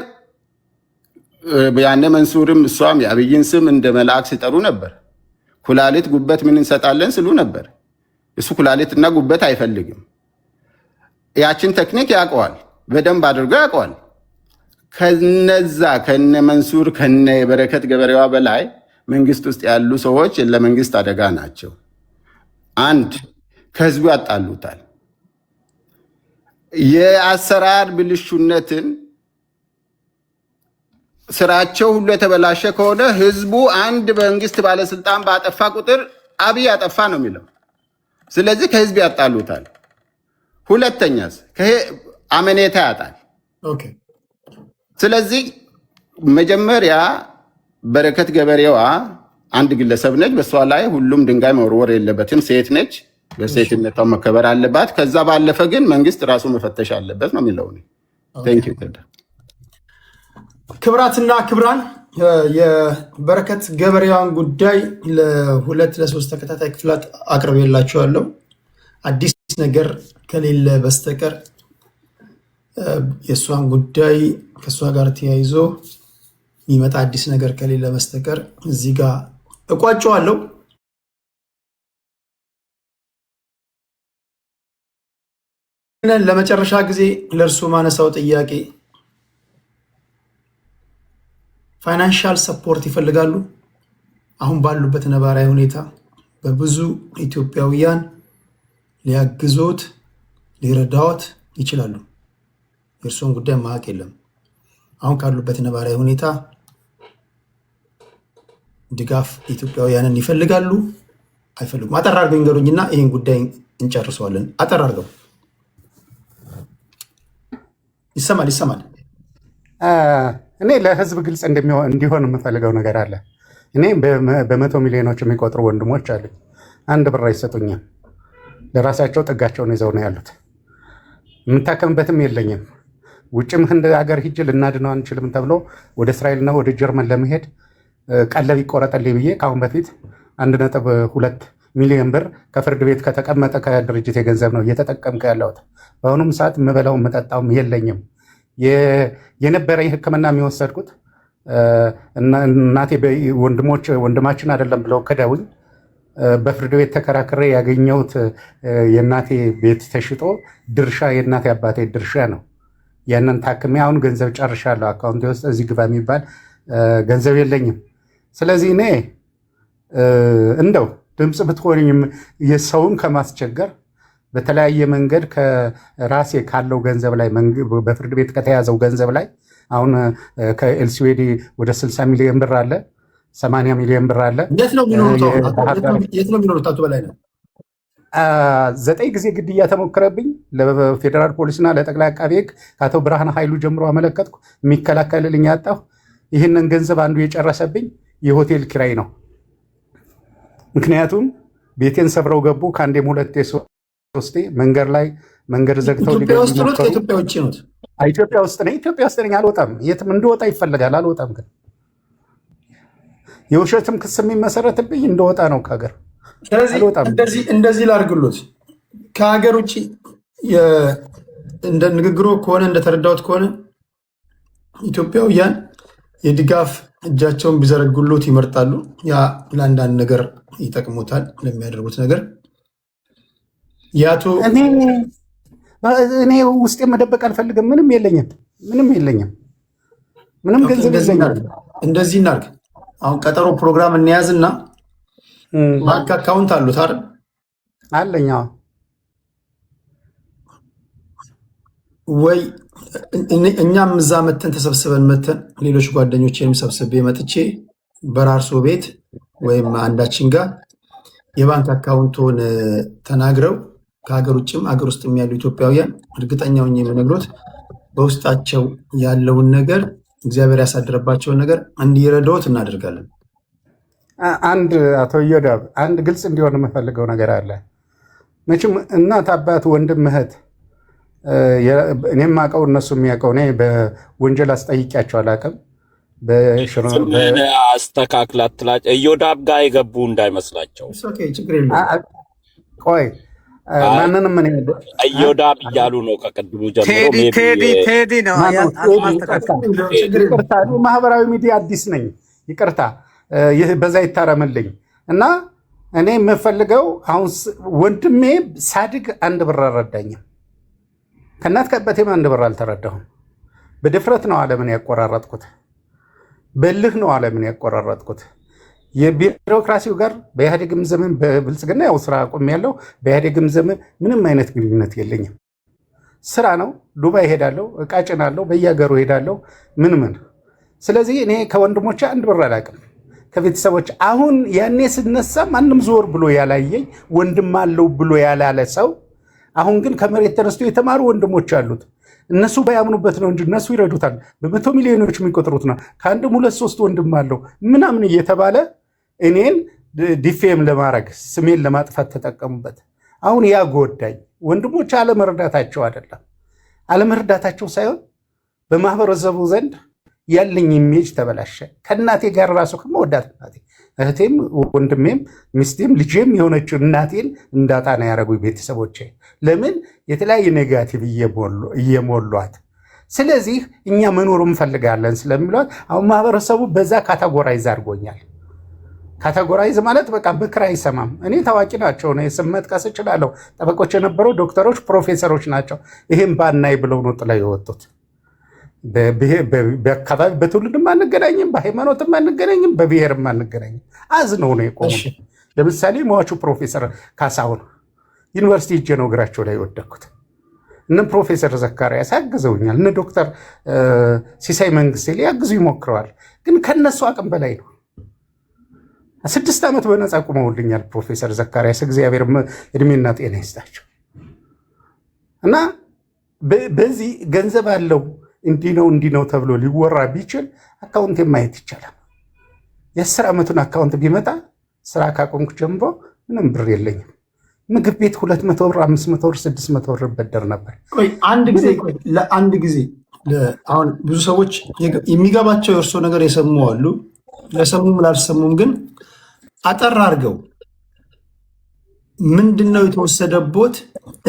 ያነ መንሱርም እሷም የአብይን ስም እንደ መልአክ ሲጠሩ ነበር። ኩላሊት ጉበት ምን እንሰጣለን ስሉ ነበር። እሱ ኩላሊትና ጉበት አይፈልግም። ያችን ቴክኒክ ያውቀዋል፣ በደንብ አድርጎ ያውቀዋል። ከነ መንሱር ከነ የበረከት ገበሬዋ በላይ መንግስት ውስጥ ያሉ ሰዎች ለመንግስት አደጋ ናቸው። አንድ ከህዝቡ ያጣሉታል። የአሰራር ብልሹነትን ስራቸው ሁሉ የተበላሸ ከሆነ ህዝቡ አንድ መንግስት ባለስልጣን ባጠፋ ቁጥር አብይ ያጠፋ ነው የሚለው። ስለዚህ ከህዝብ ያጣሉታል። ሁለተኛስ አመኔታ ያጣል። ስለዚህ መጀመሪያ በረከት ገበሬዋ አንድ ግለሰብ ነች። በሷ ላይ ሁሉም ድንጋይ መወርወር የለበትም። ሴት ነች፣ በሴትነቷ መከበር አለባት። ከዛ ባለፈ ግን መንግስት ራሱ መፈተሽ አለበት ነው የሚለው። ክብራትና ክብራን የበረከት ገበሬዋን ጉዳይ ለ2-3 ተከታታይ ክፍላት አቅርቤላችኋለሁ። አዲስ ነገር ከሌለ በስተቀር የእሷን ጉዳይ ከእሷ ጋር ተያይዞ የሚመጣ አዲስ ነገር ከሌለ በስተቀር እዚህ ጋር እቋጨዋለሁ። ለመጨረሻ ጊዜ ለእርሱ ማነሳው ጥያቄ ፋይናንሻል ሰፖርት ይፈልጋሉ። አሁን ባሉበት ነባራዊ ሁኔታ በብዙ ኢትዮጵያውያን ሊያግዞት ሊረዳዎት ይችላሉ። የእርሱን ጉዳይ ማወቅ የለም። አሁን ካሉበት ነባራዊ ሁኔታ ድጋፍ ኢትዮጵያውያንን ይፈልጋሉ አይፈልጉም? አጠር አድርገው ይንገሩኝና ይህን ጉዳይ እንጨርሰዋለን። አጠር አድርገው። ይሰማል። እኔ ለህዝብ ግልጽ እንዲሆን የምፈልገው ነገር አለ። እኔ በመቶ ሚሊዮኖች የሚቆጥሩ ወንድሞች አሉ። አንድ ብር አይሰጡኝም። ለራሳቸው ጥጋቸውን ይዘው ነው ያሉት። የምታከምበትም የለኝም። ውጭም ህንድ ሀገር ሂጅ ልናድነው አንችልም ተብሎ ወደ እስራኤልና ወደ ጀርመን ለመሄድ ቀለብ ይቆረጠልኝ ብዬ ከአሁን በፊት 1.2 ሚሊዮን ብር ከፍርድ ቤት ከተቀመጠ ከድርጅት የገንዘብ ነው እየተጠቀምከ ያለሁት። በአሁኑም ሰዓት የምበላው የምጠጣውም የለኝም። የነበረኝ ሕክምና የሚወሰድኩት እናቴ ወንድማችን አይደለም ብለው ክደውኝ በፍርድ ቤት ተከራክሬ ያገኘሁት የእናቴ ቤት ተሽጦ ድርሻ የእናቴ አባቴ ድርሻ ነው። ያንን ታክሜ አሁን ገንዘብ ጨርሻለሁ። አካውንቴ ውስጥ እዚህ ግባ የሚባል ገንዘብ የለኝም። ስለዚህ እኔ እንደው ድምፅ ብትሆኝም የሰውን ከማስቸገር በተለያየ መንገድ ከራሴ ካለው ገንዘብ ላይ በፍርድ ቤት ከተያዘው ገንዘብ ላይ አሁን ከኤልሲዌዲ ወደ 60 ሚሊዮን ብር አለ፣ 80 ሚሊዮን ብር አለ። የት ነው የሚኖሩት? አቶ በላይ ነው 9 ጊዜ ግድያ ተሞክረብኝ ለፌዴራል ፖሊስና ለጠቅላይ አቃቤ ሕግ ከአቶ ብርሃን ኃይሉ ጀምሮ አመለከትኩ። የሚከላከልልኝ ያጣሁ። ይህንን ገንዘብ አንዱ የጨረሰብኝ የሆቴል ኪራይ ነው። ምክንያቱም ቤቴን ሰብረው ገቡ። ከአንዴም ሁለቴ ሶስቴ መንገድ ላይ መንገድ ዘግተው ኢትዮጵያ ውስጥ ነው ከኢትዮጵያ ውጭ ነው? ኢትዮጵያ ውስጥ ነኝ። ኢትዮጵያ ውስጥ ነኝ። አልወጣም። የትም እንደወጣ ይፈልጋል። አልወጣም። ግን የውሸትም ክስ የሚመሰረትብኝ እንደወጣ ነው ከሀገር። ስለዚህ እንደዚህ ላድርግሎት። ከሀገር ውጭ እንደ ንግግሩ ከሆነ እንደተረዳሁት ከሆነ ኢትዮጵያውያን የድጋፍ እጃቸውን ቢዘረጉሎት ይመርጣሉ። ያ ለአንዳንድ ነገር ይጠቅሙታል፣ ለሚያደርጉት ነገር። ያቱ እኔ ውስጥ መደበቅ አልፈልግም። ምንም የለኝም። ምንም ገንዘብ የለኝም። እንደዚህ እናድርግ። አሁን ቀጠሮ ፕሮግራም እንያዝና ባንክ አካውንት አሉት አይደል? አለኝ። ወይ እኛም እዛ መተን ተሰብስበን መተን ሌሎች ጓደኞቼንም ሰብስቤ መጥቼ በራርሶ ቤት ወይም አንዳችን ጋር የባንክ አካውንቱን ተናግረው ከሀገር ውጭም ሀገር ውስጥ ያሉ ኢትዮጵያውያን እርግጠኛውን የሚነግሩት በውስጣቸው ያለውን ነገር እግዚአብሔር ያሳደረባቸውን ነገር እንዲረዳዎት እናደርጋለን። አንድ አቶ ኢዮዳብ አንድ ግልጽ እንዲሆን የምፈልገው ነገር አለ። መቼም እናት፣ አባት፣ ወንድም፣ እህት እኔም አውቀው እነሱ የሚያውቀው እኔ በወንጀል አስጠይቂያቸው አላውቅም። አስተካክላት ትላጭ ኢዮዳብ ጋር የገቡ እንዳይመስላቸው። ቆይ ማንንም ምን ኢዮዳብ እያሉ ነው ከቅድሙ ጀምሮ። ቴዲ ነው። ማህበራዊ ሚዲያ አዲስ ነኝ፣ ይቅርታ በዛ ይታረምልኝ። እና እኔ የምፈልገው አሁን ወንድሜ ሳድግ አንድ ብር አልረዳኝም። ከእናት ከአባቴም አንድ ብር አልተረዳሁም። በድፍረት ነው ዓለምን ያቆራረጥኩት። በልህ ነው ዓለምን ያቆራረጥኩት። የቢሮክራሲው ጋር በኢህአዴግም ዘመን በብልጽግና ያው ስራ አቁሜያለሁ። በኢህአዴግም ዘመን ምንም አይነት ግንኙነት የለኝም። ስራ ነው። ዱባይ ሄዳለሁ፣ እቃ ጭናለሁ፣ በየሀገሩ ሄዳለሁ። ምን ስለዚህ እኔ ከወንድሞቼ አንድ ብር አላውቅም። ከቤተሰቦች አሁን ያኔ ስነሳ ማንም ዞር ብሎ ያላየኝ ወንድም አለው ብሎ ያላለ ሰው አሁን ግን ከመሬት ተነስቶ የተማሩ ወንድሞች አሉት። እነሱ ባያምኑበት ነው እንጂ እነሱ ይረዱታል። በመቶ ሚሊዮኖች የሚቆጥሩት ነው። ከአንድም 2-3 ወንድም አለው ምናምን እየተባለ እኔን ዲፌም ለማድረግ ስሜን ለማጥፋት ተጠቀሙበት። አሁን ያ ጎዳኝ። ወንድሞች አለመርዳታቸው አይደለም፣ አለመርዳታቸው ሳይሆን በማህበረሰቡ ዘንድ ያለኝ ኢሜጅ ተበላሸ። ከእናቴ ጋር ራሱ ከመወዳት እናቴ እህቴም ወንድሜም ሚስቴም ልጄም የሆነችው እናቴን እንዳጣ ነው ያደረጉኝ ቤተሰቦቼ። ለምን? የተለያየ ኔጋቲቭ እየሞሏት። ስለዚህ እኛ መኖር እንፈልጋለን ስለሚሏት አሁን ማህበረሰቡ በዛ ካታጎራይዝ አድርጎኛል። ካታጎራይዝ ማለት በቃ ምክር አይሰማም። እኔ ታዋቂ ናቸው ነው ስም መጥቀስ እችላለሁ። ጠበቆች የነበረው ዶክተሮች፣ ፕሮፌሰሮች ናቸው። ይሄም ባናይ ብለው ነው ጥለው የወጡት። በአካባቢ በትውልድም አንገናኝም፣ በሃይማኖትም አንገናኝም፣ በብሔርም አንገናኝም። አዝነው ነው የቆሙት። ለምሳሌ ሟቹ ፕሮፌሰር ካሳሁን ዩኒቨርሲቲ ሄጄ ነው እግራቸው ላይ ወደኩት። እነ ፕሮፌሰር ዘካርያስ ያግዘውኛል። እነ ዶክተር ሲሳይ መንግስቴ ሊያግዙ ይሞክረዋል። ግን ከነሱ አቅም በላይ ነው። 6 ዓመት በነፃ ቁመውልኛል ፕሮፌሰር ዘካርያስ። እግዚአብሔር እድሜና ጤና ይስጣቸው። እና በዚህ ገንዘብ አለው እንዲህ ነው ተብሎ ሊወራ ቢችል አካውንት ማየት ይቻላል። የ10 ዓመቱን አካውንት ቢመጣ ስራ ካቆምኩ ጀምሮ ምንም ብር የለኝም። ምግብ ቤት 200 ብር፣ 500 ብር፣ 600 ብር በደር ነበር። ለአንድ ጊዜ አሁን ብዙ ሰዎች የሚገባቸው የእርሶ ነገር የሰሙ አሉ፣ ለሰሙም ላልሰሙም ግን አጠር አድርገው ምንድን ነው የተወሰደቦት?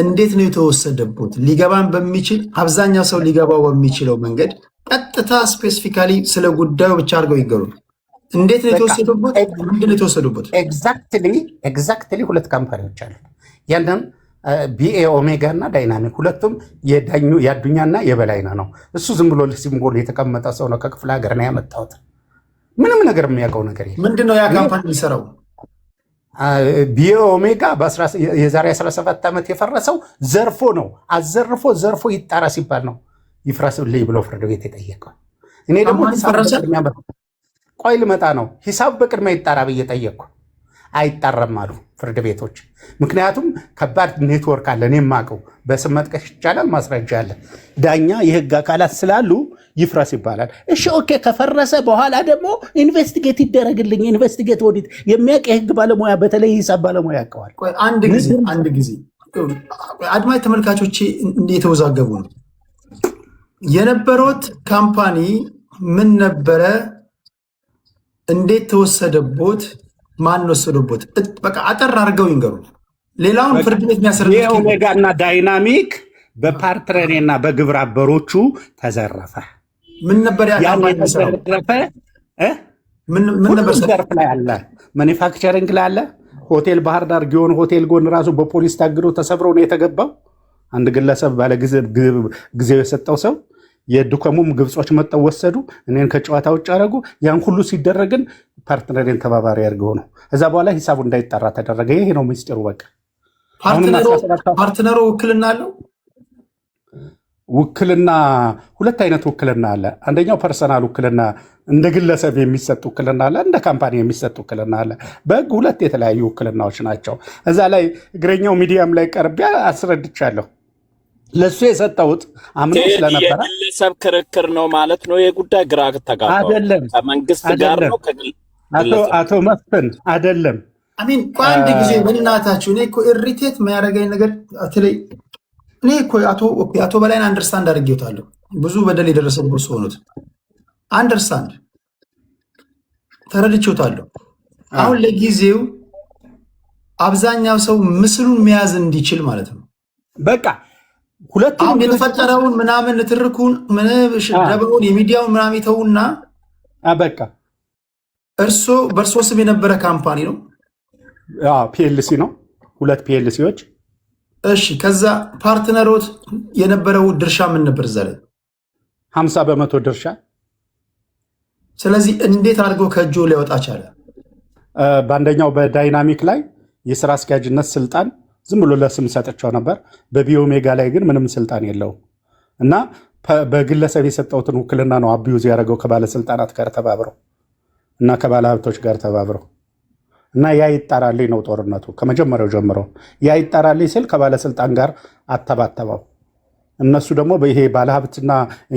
እንዴት ነው የተወሰደቦት? ሊገባን በሚችል አብዛኛው ሰው ሊገባው በሚችለው መንገድ ቀጥታ ስፔሲፊካሊ ስለ ጉዳዩ ብቻ አድርገው ይገሩ። እንዴት ነው የተወሰደቦት? ምንድን ነው የተወሰደቦት? ኤግዛክትሊ 2 ካምፓኒዎች አሉ። ያንን ቢኤ ኦሜጋ እና ዳይናሚክ፣ ሁለቱም የአዱኛና የበላይነህ ነው። እሱ ዝም ብሎ ሲምቦል የተቀመጠ ሰው ነው። ከክፍለ ሀገር ነው ያመጣሁት። ምንም ነገር የሚያውቀው ነገር የለም። ምንድን ነው ያ ካምፓኒ የሚሰራው? ቢኤ ኦሜጋ የዛሬ 17 ዓመት የፈረሰው ዘርፎ ነው። ዘርፎ ይጣራ ሲባል ነው ይፍረስልኝ ብሎ ፍርድ ቤት የጠየቀው። እኔ ደግሞ ቆይ ልመጣ ነው። ሂሳብ በቅድሚያ ይጣራ ብዬ ጠየቅኩ። አይጣረም አሉ ፍርድ ቤቶች። ምክንያቱም ከባድ ኔትወርክ አለ። እኔ የማውቀው በስም መጥቀስ ይቻላል፣ ማስረጃ አለ። ዳኛ የህግ አካላት ስላሉ ይፍረስ ይባላል። እሺ ኦኬ፣ ከፈረሰ በኋላ ደግሞ ኢንቨስቲጌት ይደረግልኝ። ኢንቨስቲጌት ኦዲት የሚያውቅ የህግ ባለሙያ በተለይ ሂሳብ ባለሙያ ያውቀዋል። አንድ ጊዜ አድማጭ ተመልካቾቼ እንደተወዛገቡ ነው የነበሩት። ካምፓኒ ምን ነበረ? እንዴት ተወሰደቦት? ማን ወሰደቦት? በቃ አጠር አድርገው ይንገሩ። ሌላውን ፍርድ ቤት የሚያስረዱት የኦሜጋ እና ዳይናሚክ በፓርትነር እና በግብረ አበሮቹ ተዘረፈ። ምን ነበር ያተዘረፈ? ምን ነበር? ዘርፍ ላይ አለ፣ ማኒፋክቸሪንግ ላይ አለ። ሆቴል ባህር ዳር ጊዮን ሆቴል ጎን ራሱ በፖሊስ ታግዶ ተሰብሮ ነው የተገባው። አንድ ግለሰብ ባለ ጊዜው የሰጠው ሰው የድኮሙም ግብጾች መጠው ወሰዱ። እኔን ከጨዋታ ውጭ አደረጉ። ያን ሁሉ ሲደረግን ፓርትነሬን ተባባሪ አድርገው ነው። እዛ በኋላ ሂሳቡ እንዳይጠራ ተደረገ። ይሄ ነው ሚስጥሩ። በቃ ፓርትነሩ ውክልና አለው። ውክልና ሁለት አይነት ውክልና አለ። አንደኛው ፐርሰናል ውክልና፣ እንደ ግለሰብ የሚሰጥ ውክልና አለ፣ እንደ ካምፓኒ የሚሰጥ ውክልና አለ። በህግ ሁለት የተለያዩ ውክልናዎች ናቸው። እዛ ላይ እግረኛው ሚዲያም ላይ ቀርቤ አስረድቻለሁ። ለሱ የሰጠሁት አምኖ ስለነበረ የግለሰብ ክርክር ነው ማለት ነው። የጉዳይ ግራ ተጋባ አይደለም፣ ከመንግስት ጋር ነው። አቶ መስፍን አይደለም። አሚን አንድ ጊዜ በእናታችሁ እኔ እኮ ኢሪቴት የሚያደርገኝ ነገር አትለይ። እኔ እኮ አቶ በላይን አንደርስታንድ አድርጌታለሁ። ብዙ በደል የደረሰበት ሰው ነው። አንደርስታንድ ተረድቼታለሁ። አሁን ለጊዜው አብዛኛው ሰው ምስሉን መያዝ እንዲችል ማለት ነው። በቃ ሁለቱም የተፈጠረውን ምናምን ንትርኩን ደበውን የሚዲያውን ምናምን ይተውና በቃ በእርሶ ስም የነበረ ካምፓኒ ነው። ፒኤልሲ ነው፣ ሁለት ፒኤልሲዎች። እሺ፣ ከዛ ፓርትነሮት የነበረው ድርሻ ምን ነበር? እዛ ላይ 50% ድርሻ። ስለዚህ እንዴት አድርገው ከእጆ ሊያወጣ ቻለ? በአንደኛው በዳይናሚክ ላይ የስራ አስኪያጅነት ስልጣን ዝም ብሎ ለስም ሰጥቸው ነበር። በቢኦሜጋ ላይ ግን ምንም ስልጣን የለውም እና በግለሰብ የሰጠውትን ውክልና ነው አቢዩዝ ያደረገው ከባለስልጣናት ጋር ተባብረው እና ከባለ ሀብቶች ጋር ተባብረው እና ያ ይጣራልኝ ነው ጦርነቱ ከመጀመሪያው ጀምሮ። ያ ይጣራልኝ ስል ከባለስልጣን ጋር አተባተበው። እነሱ ደግሞ ይሄ ባለሀብትና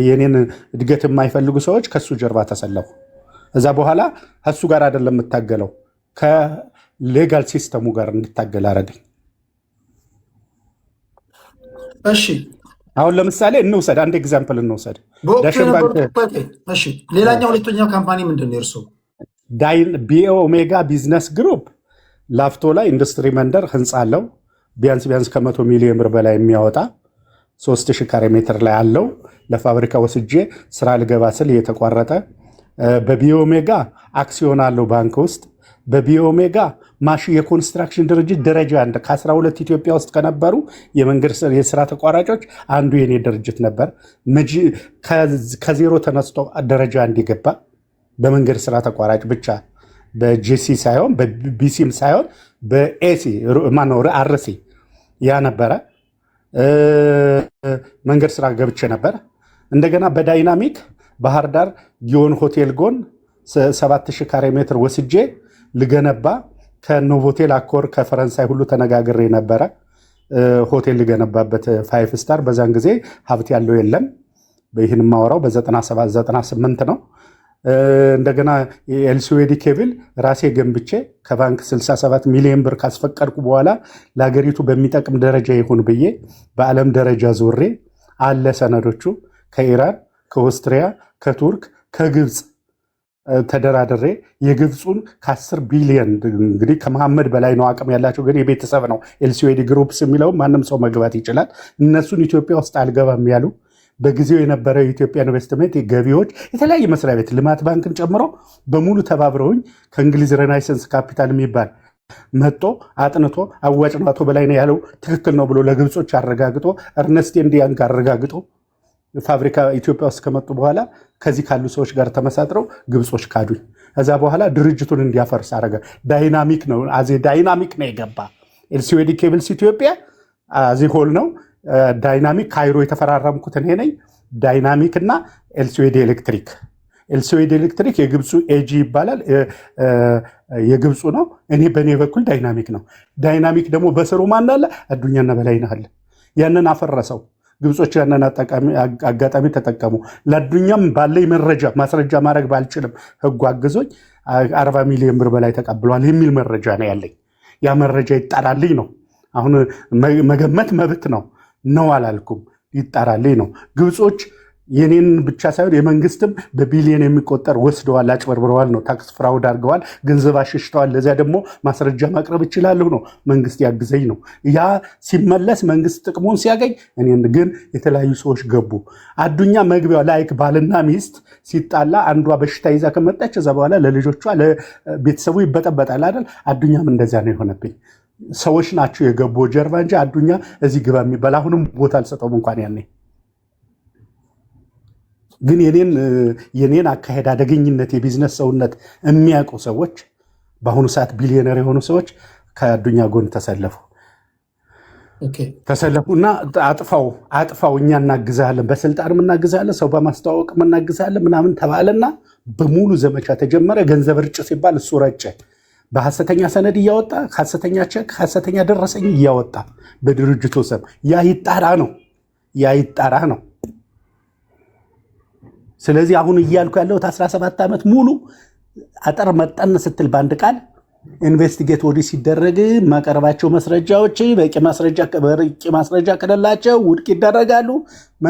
የኔን እድገት የማይፈልጉ ሰዎች ከሱ ጀርባ ተሰለፉ። እዛ በኋላ ከሱ ጋር አይደለም የምታገለው ከሌጋል ሲስተሙ ጋር እንድታገል አረገኝ። እሺ አሁን ለምሳሌ እንውሰድ፣ አንድ ኤግዛምፕል እንውሰድ። ሌላኛው ሁለተኛው ካምፓኒ ምንድን ነው የእርሶ? ቢኦሜጋ ቢዝነስ ግሩፕ ላፍቶ ላይ ኢንዱስትሪ መንደር ህንፃ አለው። ቢያንስ ከ100 ሚሊዮን ብር በላይ የሚያወጣ 3000 ካሬ ሜትር ላይ አለው። ለፋብሪካ ወስጄ ስራ ልገባ ስል የተቋረጠ። በቢኦሜጋ አክሲዮን አለው ባንክ ውስጥ። በቢኦሜጋ የኮንስትራክሽን ድርጅት ደረጃ አንድ ከ12 ኢትዮጵያ ውስጥ ከነበሩ የመንገድ የስራ ተቋራጮች አንዱ የኔ ድርጅት ነበር። ከዜሮ ተነስቶ ደረጃ እንዲገባ በመንገድ ስራ ተቋራጭ ብቻ በጂሲ ሳይሆን በቢሲም ሳይሆን በኤሲ አርሲ ያ ነበረ። መንገድ ስራ ገብቼ ነበር። እንደገና በዳይናሚክ ባህር ዳር ጊዮን ሆቴል ጎን 7000 ካሬ ሜትር ወስጄ ልገነባ ከኖቮቴል አኮር ከፈረንሳይ ሁሉ ተነጋግሬ ነበረ። ሆቴል ልገነባበት 5 ስታር። በዛን ጊዜ ሀብት ያለው የለም። ይህን የማወራው በ97-98 ነው። እንደገና ኤልሲዌዲ ኬብል ራሴ ገንብቼ ከባንክ 67 ሚሊዮን ብር ካስፈቀድኩ በኋላ ለሀገሪቱ በሚጠቅም ደረጃ ይሁን ብዬ በዓለም ደረጃ ዞሬ አለ ሰነዶቹ ከኢራን፣ ከኦስትሪያ፣ ከቱርክ፣ ከግብፅ ተደራድሬ የግብፁን ከ10 ቢሊዮን እንግዲህ ከመሐመድ በላይ ነው አቅም ያላቸው፣ ግን የቤተሰብ ነው ኤልሲዌዲ ግሩፕስ የሚለው ማንም ሰው መግባት ይችላል። እነሱን ኢትዮጵያ ውስጥ አልገባም ያሉ በጊዜው የነበረው የኢትዮጵያ ኢንቨስትመንት ገቢዎች የተለያየ መስሪያ ቤት ልማት ባንክን ጨምሮ በሙሉ ተባብረውኝ ከእንግሊዝ ሬናይሰንስ ካፒታል የሚባል መጦ አጥንቶ አዋጭ ነው አቶ በላይ ነው ያለው ትክክል ነው ብሎ ለግብጾች አረጋግጦ እርነስት ኤንድ ያንግ አረጋግጦ ፋብሪካ ኢትዮጵያ ውስጥ ከመጡ በኋላ ከዚህ ካሉ ሰዎች ጋር ተመሳጥረው ግብጾች ካዱኝ። ከዛ በኋላ ድርጅቱን እንዲያፈርስ አረገ። ዳይናሚክ ነው ዳይናሚክ ነው የገባ ኤልሲዌዲ ኬብልስ ኢትዮጵያ አዚ ሆል ነው። ዳይናሚክ ካይሮ የተፈራረምኩት እኔ ነኝ። ዳይናሚክ እና ኤልሲዌዲ ኤሌክትሪክ የግብፁ ኤጂ ይባላል። የግብፁ ነው። እኔ በእኔ በኩል ዳይናሚክ ነው። ዳይናሚክ ደግሞ በስሩ ማን አለ? አዱኛና በላይነህ አለ። ያንን አፈረሰው። ግብጾች ያንን አጋጣሚ ተጠቀሙ። ለአዱኛም ባለኝ መረጃ ማስረጃ ማድረግ ባልችልም ህጉ አግዞኝ 40 ሚሊዮን ብር በላይ ተቀብሏል የሚል መረጃ ነው ያለኝ። ያ መረጃ ይጣራልኝ ነው። አሁን መገመት መብት ነው አላልኩም። ይጣራልኝ ነው። ግብጾች የኔን ብቻ ሳይሆን የመንግስትም በቢሊዮን የሚቆጠር ወስደዋል፣ አጭበርብረዋል ነው። ታክስ ፍራውድ አድርገዋል፣ ገንዘብ አሸሽተዋል። ለዚያ ደግሞ ማስረጃ ማቅረብ እችላለሁ ነው። መንግስት ያግዘኝ ነው። ያ ሲመለስ መንግስት ጥቅሙን ሲያገኝ፣ እኔን ግን የተለያዩ ሰዎች ገቡ። አዱኛ መግቢያው ላይክ ባልና ሚስት ሲጣላ አንዷ በሽታ ይዛ ከመጣች እዛ በኋላ ለልጆቿ ለቤተሰቡ ይበጠበጣል አይደል? አዱኛም እንደዚያ ነው የሆነብኝ። ሰዎች ናቸው የገቡ ጀርባ እንጂ አዱኛ እዚህ ግባ የሚባል አሁንም ቦታ አልሰጠውም እንኳን ያኔ። ግን የኔን አካሄድ አደገኝነት፣ የቢዝነስ ሰውነት የሚያውቁ ሰዎች በአሁኑ ሰዓት ቢሊዮነር የሆኑ ሰዎች ከአዱኛ ጎን ተሰለፉና አጥፋው፣ እኛ እናግዛለን፣ በስልጣንም እናግዛለን፣ ሰው በማስተዋወቅ እናግዛለን ምናምን ተባለና በሙሉ ዘመቻ ተጀመረ። ገንዘብ ርጭ ሲባል እሱ ረጨ። በሐሰተኛ ሰነድ እያወጣ ሐሰተኛ ቼክ፣ ሐሰተኛ ደረሰኝ እያወጣ በድርጅቱ ስም። ያ ይጣራ ነው። ስለዚህ አሁን እያልኩ ያለሁት 17 ዓመት ሙሉ አጠር መጠን ስትል በአንድ ቃል ኢንቨስቲጌት ወዲህ ሲደረግ ማቀርባቸው መስረጃዎች በቂ ማስረጃ ከሌላቸው ውድቅ ይደረጋሉ።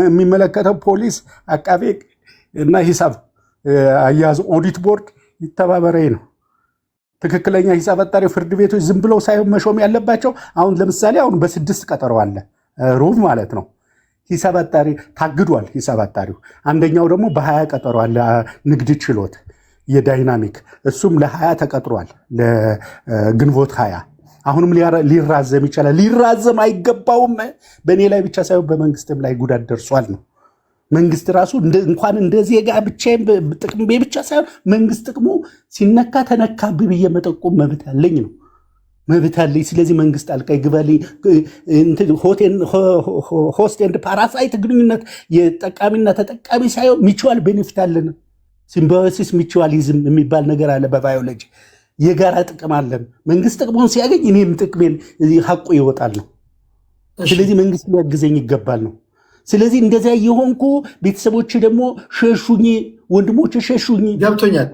የሚመለከተው ፖሊስ፣ አቃቤ እና ሂሳብ አያያዝ ኦዲት ቦርድ ይተባበረኝ ነው። ትክክለኛ ሂሳብ አጣሪ ፍርድ ቤቶች ዝም ብለው ሳይሆን መሾም ያለባቸው። አሁን ለምሳሌ አሁን በ6 ቀጠሮ አለ፣ ሮብ ማለት ነው። ሂሳብ አጣሪ ታግዷል። ሂሳብ አጣሪው አንደኛው ደግሞ በ20 ቀጠሮ አለ፣ ንግድ ችሎት የዳይናሚክ እሱም ለ20 ተቀጥሯል፣ ለግንቦት 20። አሁንም ሊራዘም ይችላል። ሊራዘም አይገባውም። በእኔ ላይ ብቻ ሳይሆን በመንግስትም ላይ ጉዳት ደርሷል ነው። መንግስት ራሱ እንኳን እንደ ዜጋ ብቻዬን ጥቅሜ ብቻ ሳይሆን መንግስት ጥቅሙ ሲነካ ተነካብኝ ብዬ መጠቆም መብት አለኝ ነው። መብት አለኝ። ስለዚህ መንግስት ጣልቃ ይግባልኝ። ሆስት ኤንድ ፓራሳይት ግንኙነት የጠቃሚና ተጠቃሚ ሳይሆን ሚቹዋል ቤኔፊት አለን። ሲምባዮሲስ ሚቹዋሊዝም የሚባል ነገር አለ በባዮሎጂ። የጋራ ጥቅም አለን። መንግስት ጥቅሙን ሲያገኝ እኔም ጥቅሜን ሀቁ ይወጣል ነው። ስለዚህ መንግስት ሊያግዘኝ ይገባል ነው። ስለዚህ እንደዚያ የሆንኩ ቤተሰቦች ደግሞ ሸሹኝ፣ ወንድሞች ሸሹኝ። ገብቶኛል።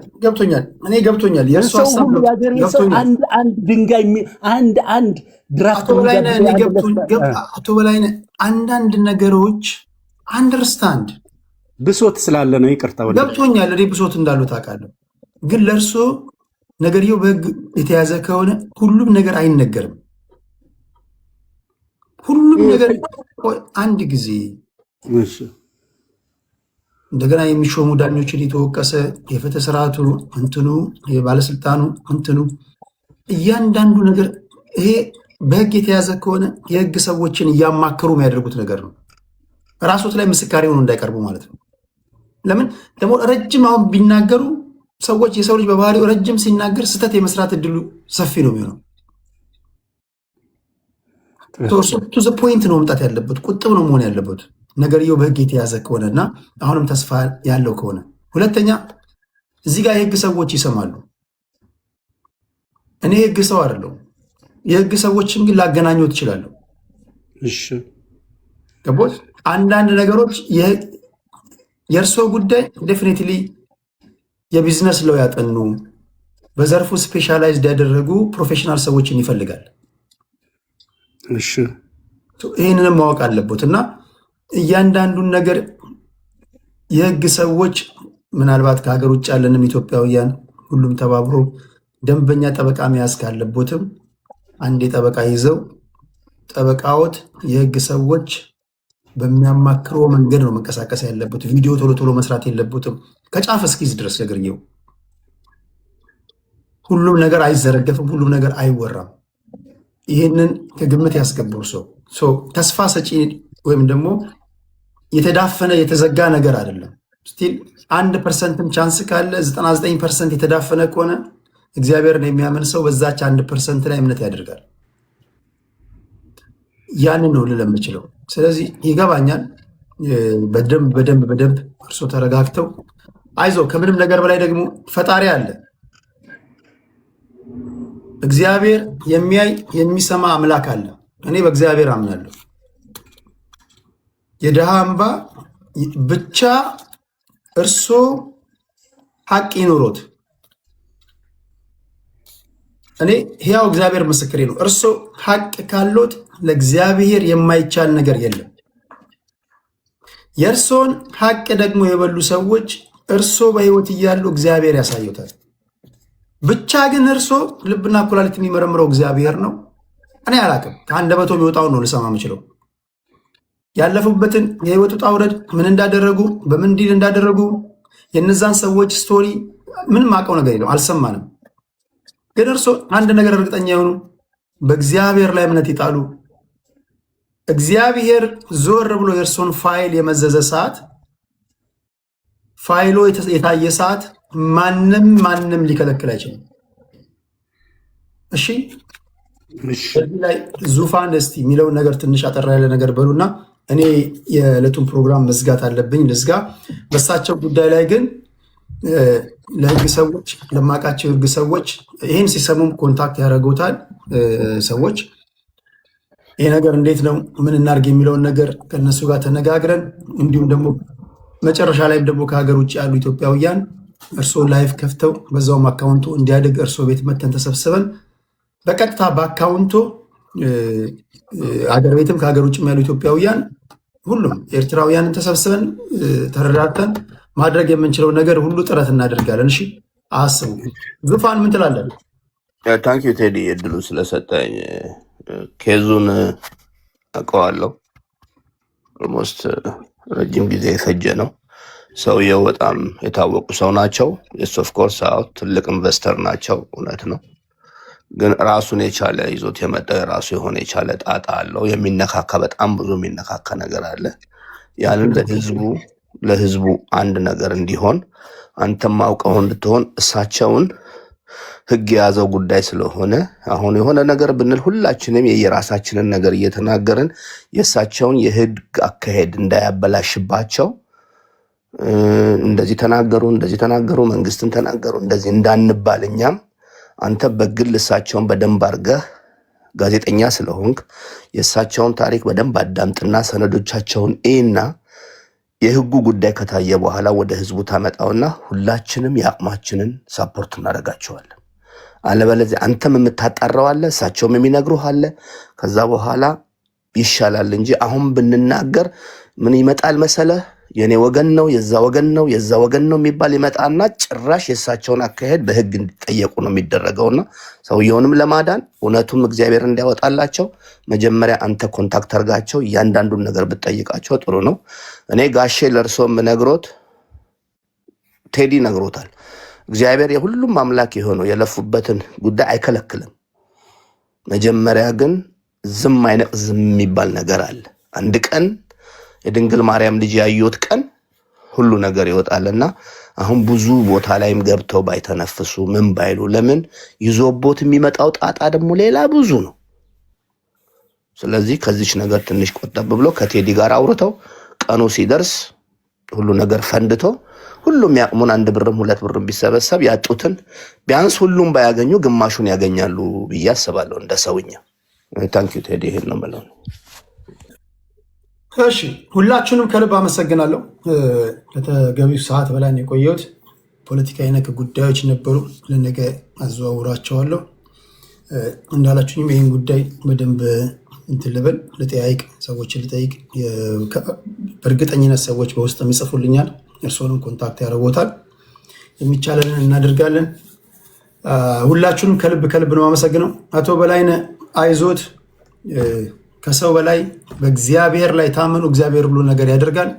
እኔ ገብቶኛል። የእሱ ሀሳብ አንድ ድንጋይ አንድ ድራፍት አቶ በላይነህ አንዳንድ ነገሮች አንደርስታንድ ብሶት ስላለ ነው። ይቅርታ ገብቶኛል። እኔ ብሶት እንዳሉ ታውቃለሁ። ግን ለእርሶ ነገርየው በህግ የተያዘ ከሆነ ሁሉም ነገር አይነገርም። ሁሉም ነገር አንድ ጊዜ እንደገና የሚሾሙ ዳኞችን የተወቀሰ የፍትህ ስርዓቱ እንትኑ የባለስልጣኑ እንትኑ እያንዳንዱ ነገር ይሄ በህግ የተያዘ ከሆነ የህግ ሰዎችን እያማከሩ የሚያደርጉት ነገር ነው። ራሶት ላይ ምስካሪ ሆኖ እንዳይቀርቡ ማለት ነው። ለምን ደግሞ ረጅም አሁን ቢናገሩ ሰዎች የሰው ልጅ በባህሪው ረጅም ሲናገር ስህተት የመስራት እድሉ ሰፊ ነው የሚሆነው። ቱ ዘ ፖይንት ነው መምጣት ያለበት። ቁጥብ ነው መሆን ያለበት ነገርየው በህግ የተያዘ ከሆነ እና አሁንም ተስፋ ያለው ከሆነ። ሁለተኛ እዚህ ጋር የህግ ሰዎች ይሰማሉ። እኔ የህግ ሰው አይደለሁም። የህግ ሰዎችን ግን ላገናኘው ትችላለሁ። እሺ ገቦት አንዳንድ ነገሮች የእርሶ ጉዳይ ዴፊኒትሊ የቢዝነስ ለው ያጠኑ በዘርፉ ስፔሻላይዝድ ያደረጉ ፕሮፌሽናል ሰዎችን ይፈልጋል። እሺ ይህንንም ማወቅ አለበት እና እያንዳንዱን ነገር የህግ ሰዎች ምናልባት ከሀገር ውጭ ያለንም ኢትዮጵያውያን ሁሉም ተባብሮ ደንበኛ ጠበቃ መያዝ ካለቦትም አንድ ጠበቃ ይዘው ጠበቃዎት የህግ ሰዎች በሚያማክረው መንገድ ነው መንቀሳቀስ ያለበት። ቪዲዮ ቶሎ ቶሎ መስራት የለበትም። ከጫፍ እስኪዝ ድረስ ነገርየው ሁሉም ነገር አይዘረገፍም፣ ሁሉም ነገር አይወራም። ይህንን ከግምት ያስገባው ሰው ተስፋ ሰጪ ወይም ደግሞ የተዳፈነ የተዘጋ ነገር አይደለም። ስቲል 1%ም ቻንስ ካለ 99% የተዳፈነ ከሆነ እግዚአብሔርን የሚያምን ሰው በዛች 1% ላይ እምነት ያደርጋል። ያንን ነው ልል የምችለው። ስለዚህ ይገባኛል። በደንብ እርሶ ተረጋግተው አይዞ። ከምንም ነገር በላይ ደግሞ ፈጣሪ አለ። እግዚአብሔር የሚያይ የሚሰማ አምላክ አለ። እኔ በእግዚአብሔር አምናለሁ። የድሃ እንባ ብቻ እርሶ ሐቅ ይኑሮት። እኔ ሕያው እግዚአብሔር ምስክሬ ነው። እርሶ ሐቅ ካሎት ለእግዚአብሔር የማይቻል ነገር የለም። የእርሶን ሐቅ ደግሞ የበሉ ሰዎች እርሶ በሕይወት እያሉ እግዚአብሔር ያሳዩታል። ብቻ ግን እርሶ ልብና ኩላሊት የሚመረምረው እግዚአብሔር ነው። እኔ አላቅም። ከአንደበቶ የሚወጣውን ነው ልሰማ የምችለው። ያለፉበትን የህይወት ውጣ ውረድ ምን እንዳደረጉ በምን ዲል እንዳደረጉ የነዛን ሰዎች ስቶሪ ምንም አውቀው ነገር የለም፣ አልሰማንም። ግን እርሶ አንድ ነገር እርግጠኛ የሆኑ በእግዚአብሔር ላይ እምነት ይጣሉ። እግዚአብሔር ዞር ብሎ የእርሶን ፋይል የመዘዘ ሰዓት፣ ፋይሎ የታየ ሰዓት ማንም ሊከለክል አይችልም። እሺ እዚህ ላይ ዙፋን እስቲ የሚለውን ነገር ትንሽ አጠራ ያለ ነገር በሉና እኔ የዕለቱን ፕሮግራም መዝጋት አለብኝ፣ ልዝጋ። በሳቸው ጉዳይ ላይ ግን ለህግ ሰዎች ለማቃቸው ህግ ሰዎች ይህን ሲሰሙም ኮንታክት ያደረጉታል ሰዎች። ይሄ ነገር እንዴት ነው ምን እናርግ የሚለውን ነገር ከነሱ ጋር ተነጋግረን እንዲሁም ደግሞ መጨረሻ ላይም ደግሞ ከሀገር ውጭ ያሉ ኢትዮጵያውያን እርስዎ ላይፍ ከፍተው በዛውም አካውንቱ እንዲያድግ እርስዎ ቤት መተን ተሰብስበን በቀጥታ በአካውንቱ አገር ቤትም ከሀገር ውጭም ያሉ ኢትዮጵያውያን ሁሉም ኤርትራውያንን ተሰብስበን ተረዳተን ማድረግ የምንችለው ነገር ሁሉ ጥረት እናደርጋለን። እሺ አስቡ። ዙፋን ምን ትላለን? ታንክ ዩ ቴዲ እድሉ ስለሰጠኝ። ኬዙን አውቀዋለሁ። ኦልሞስት ረጅም ጊዜ የፈጀ ነው። ሰውየው በጣም የታወቁ ሰው ናቸው። የስ ኦፍ ኮርስ ትልቅ ኢንቨስተር ናቸው፣ እውነት ነው። ግን ራሱን የቻለ ይዞት የመጣው የራሱ የሆነ የቻለ ጣጣ አለው። የሚነካካ በጣም ብዙ የሚነካካ ነገር አለ። ያንን ለህዝቡ አንድ ነገር እንዲሆን አንተም አውቀው እንድትሆን እሳቸውን ህግ የያዘው ጉዳይ ስለሆነ አሁን የሆነ ነገር ብንል ሁላችንም የየራሳችንን ነገር እየተናገርን የእሳቸውን የህግ አካሄድ እንዳያበላሽባቸው እንደዚህ ተናገሩ መንግስትን ተናገሩ እንደዚህ እንዳንባል እኛም አንተ በግል እሳቸውን በደንብ አድርገህ ጋዜጠኛ ስለሆንክ የእሳቸውን ታሪክ በደንብ አዳምጥና ሰነዶቻቸውን እና የህጉ ጉዳይ ከታየ በኋላ ወደ ህዝቡ ታመጣውና ሁላችንም የአቅማችንን ሳፖርት እናደርጋቸዋለን። አለበለዚያ አንተም የምታጣራው አለ፣ እሳቸውም የሚነግሩህ አለ። ከዛ በኋላ ይሻላል እንጂ አሁን ብንናገር ምን ይመጣል መሰለህ? የኔ ወገን ነው የዛ ወገን ነው የሚባል ይመጣና ጭራሽ የእሳቸውን አካሄድ በህግ እንዲጠየቁ ነው የሚደረገውና ሰውየውንም ለማዳን እውነቱም እግዚአብሔር እንዲያወጣላቸው መጀመሪያ አንተ ኮንታክት አድርጋቸው እያንዳንዱን ነገር ብትጠይቃቸው ጥሩ ነው። እኔ ጋሼ ለእርሶም ነግሮት ቴዲ ነግሮታል። እግዚአብሔር የሁሉም አምላክ የሆነው የለፉበትን ጉዳይ አይከለክልም። መጀመሪያ ግን ዝም የሚባል ነገር አለ። አንድ ቀን የድንግል ማርያም ልጅ ያዩት ቀን ሁሉ ነገር ይወጣልና አሁን ብዙ ቦታ ላይም ገብተው ባይተነፍሱ ምን ባይሉ ለምን ይዞቦት የሚመጣው ጣጣ ደግሞ ሌላ ብዙ ነው። ስለዚህ ከዚች ነገር ትንሽ ቆጠብ ብሎ ከቴዲ ጋር አውርተው ቀኑ ሲደርስ ሁሉ ነገር ፈንድቶ ሁሉም ያቅሙን 1 ብርም 2 ብርም ቢሰበሰብ ያጡትን ቢያንስ ሁሉም ባያገኙ ግማሹን ያገኛሉ ብዬ አስባለሁ እንደ ሰውኛ። ታንክ ዩ ቴዲ። ይሄን ነው ማለት ነው። እሺ ሁላችሁንም ከልብ አመሰግናለሁ። ለተገቢው ሰዓት በላይ ነው የቆየሁት። ፖለቲካዊ ነክ ጉዳዮች ነበሩ፣ ለነገ አዘዋውራቸዋለሁ። እንዳላችሁኝም ይህን ጉዳይ በደንብ እንትን ልበል ልጠያይቅ፣ ሰዎችን ልጠይቅ። በእርግጠኝነት ሰዎች በውስጥ የሚጽፉልኛል፣ እርስዎንም ኮንታክት ያደርጎታል። የሚቻለንን እናደርጋለን። ሁላችሁንም ከልብ ነው አመሰግነው። አቶ በላይነህ አይዞት፣ ከሰው በላይ በእግዚአብሔር ላይ ታመኑ፣ እግዚአብሔር ሁሉ ነገር ያደርጋል።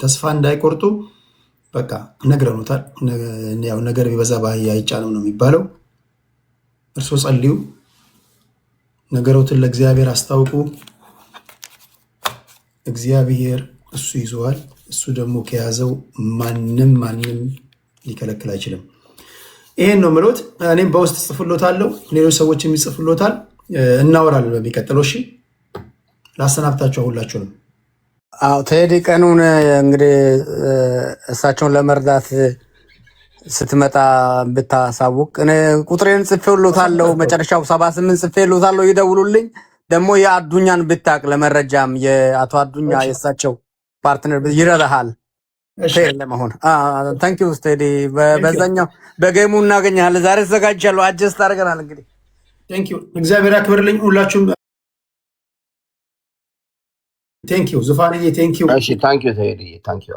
ተስፋ እንዳይቆርጡ በቃ ነግረኖታል። ያው ነገር ቢበዛ በአህያ አይጫንም ነው የሚባለው። እርሶ ጸልዩ፣ ነገሮትን ለእግዚአብሔር አስታውቁ። እግዚአብሔር እሱ ይዘዋል። እሱ ደግሞ ከያዘው ማንም ሊከለክል አይችልም። ይሄን ነው ምሎት። እኔም በውስጥ ጽፍሎታለሁ፣ ሌሎች ሰዎች የሚጽፍሎታል። እናወራለን በሚቀጥለው። እሺ ላሰናብታችሁ ሁላችሁንም። ቴዲ ቀኑን እንግዲህ እሳቸውን ለመርዳት ስትመጣ ብታሳውቅ። እኔ ቁጥሬን ጽፌልዎታለሁ፣ መጨረሻው 78 ጽፌልዎታለሁ። ይደውሉልኝ። ደግሞ የአዱኛን ብታቅ ለመረጃም የአቶ አዱኛ የእሳቸው ፓርትነር ይረዳሃል ለመሆን። ታንክ ዩ ስቴዲ። በዛኛው በጌሙ እናገኛለን። ዛሬ ተዘጋጅቻለሁ። አጀስት አድርገናል። እንግዲህ ቴንክ ዩ። እግዚአብሔር ያክብርልኝ ሁላችሁም። ቴንክ ዩ ዙፋንዬ። ቴንክ ዩ። እሺ ታንክ ዩ ተሄድዬ ታንክ ዩ።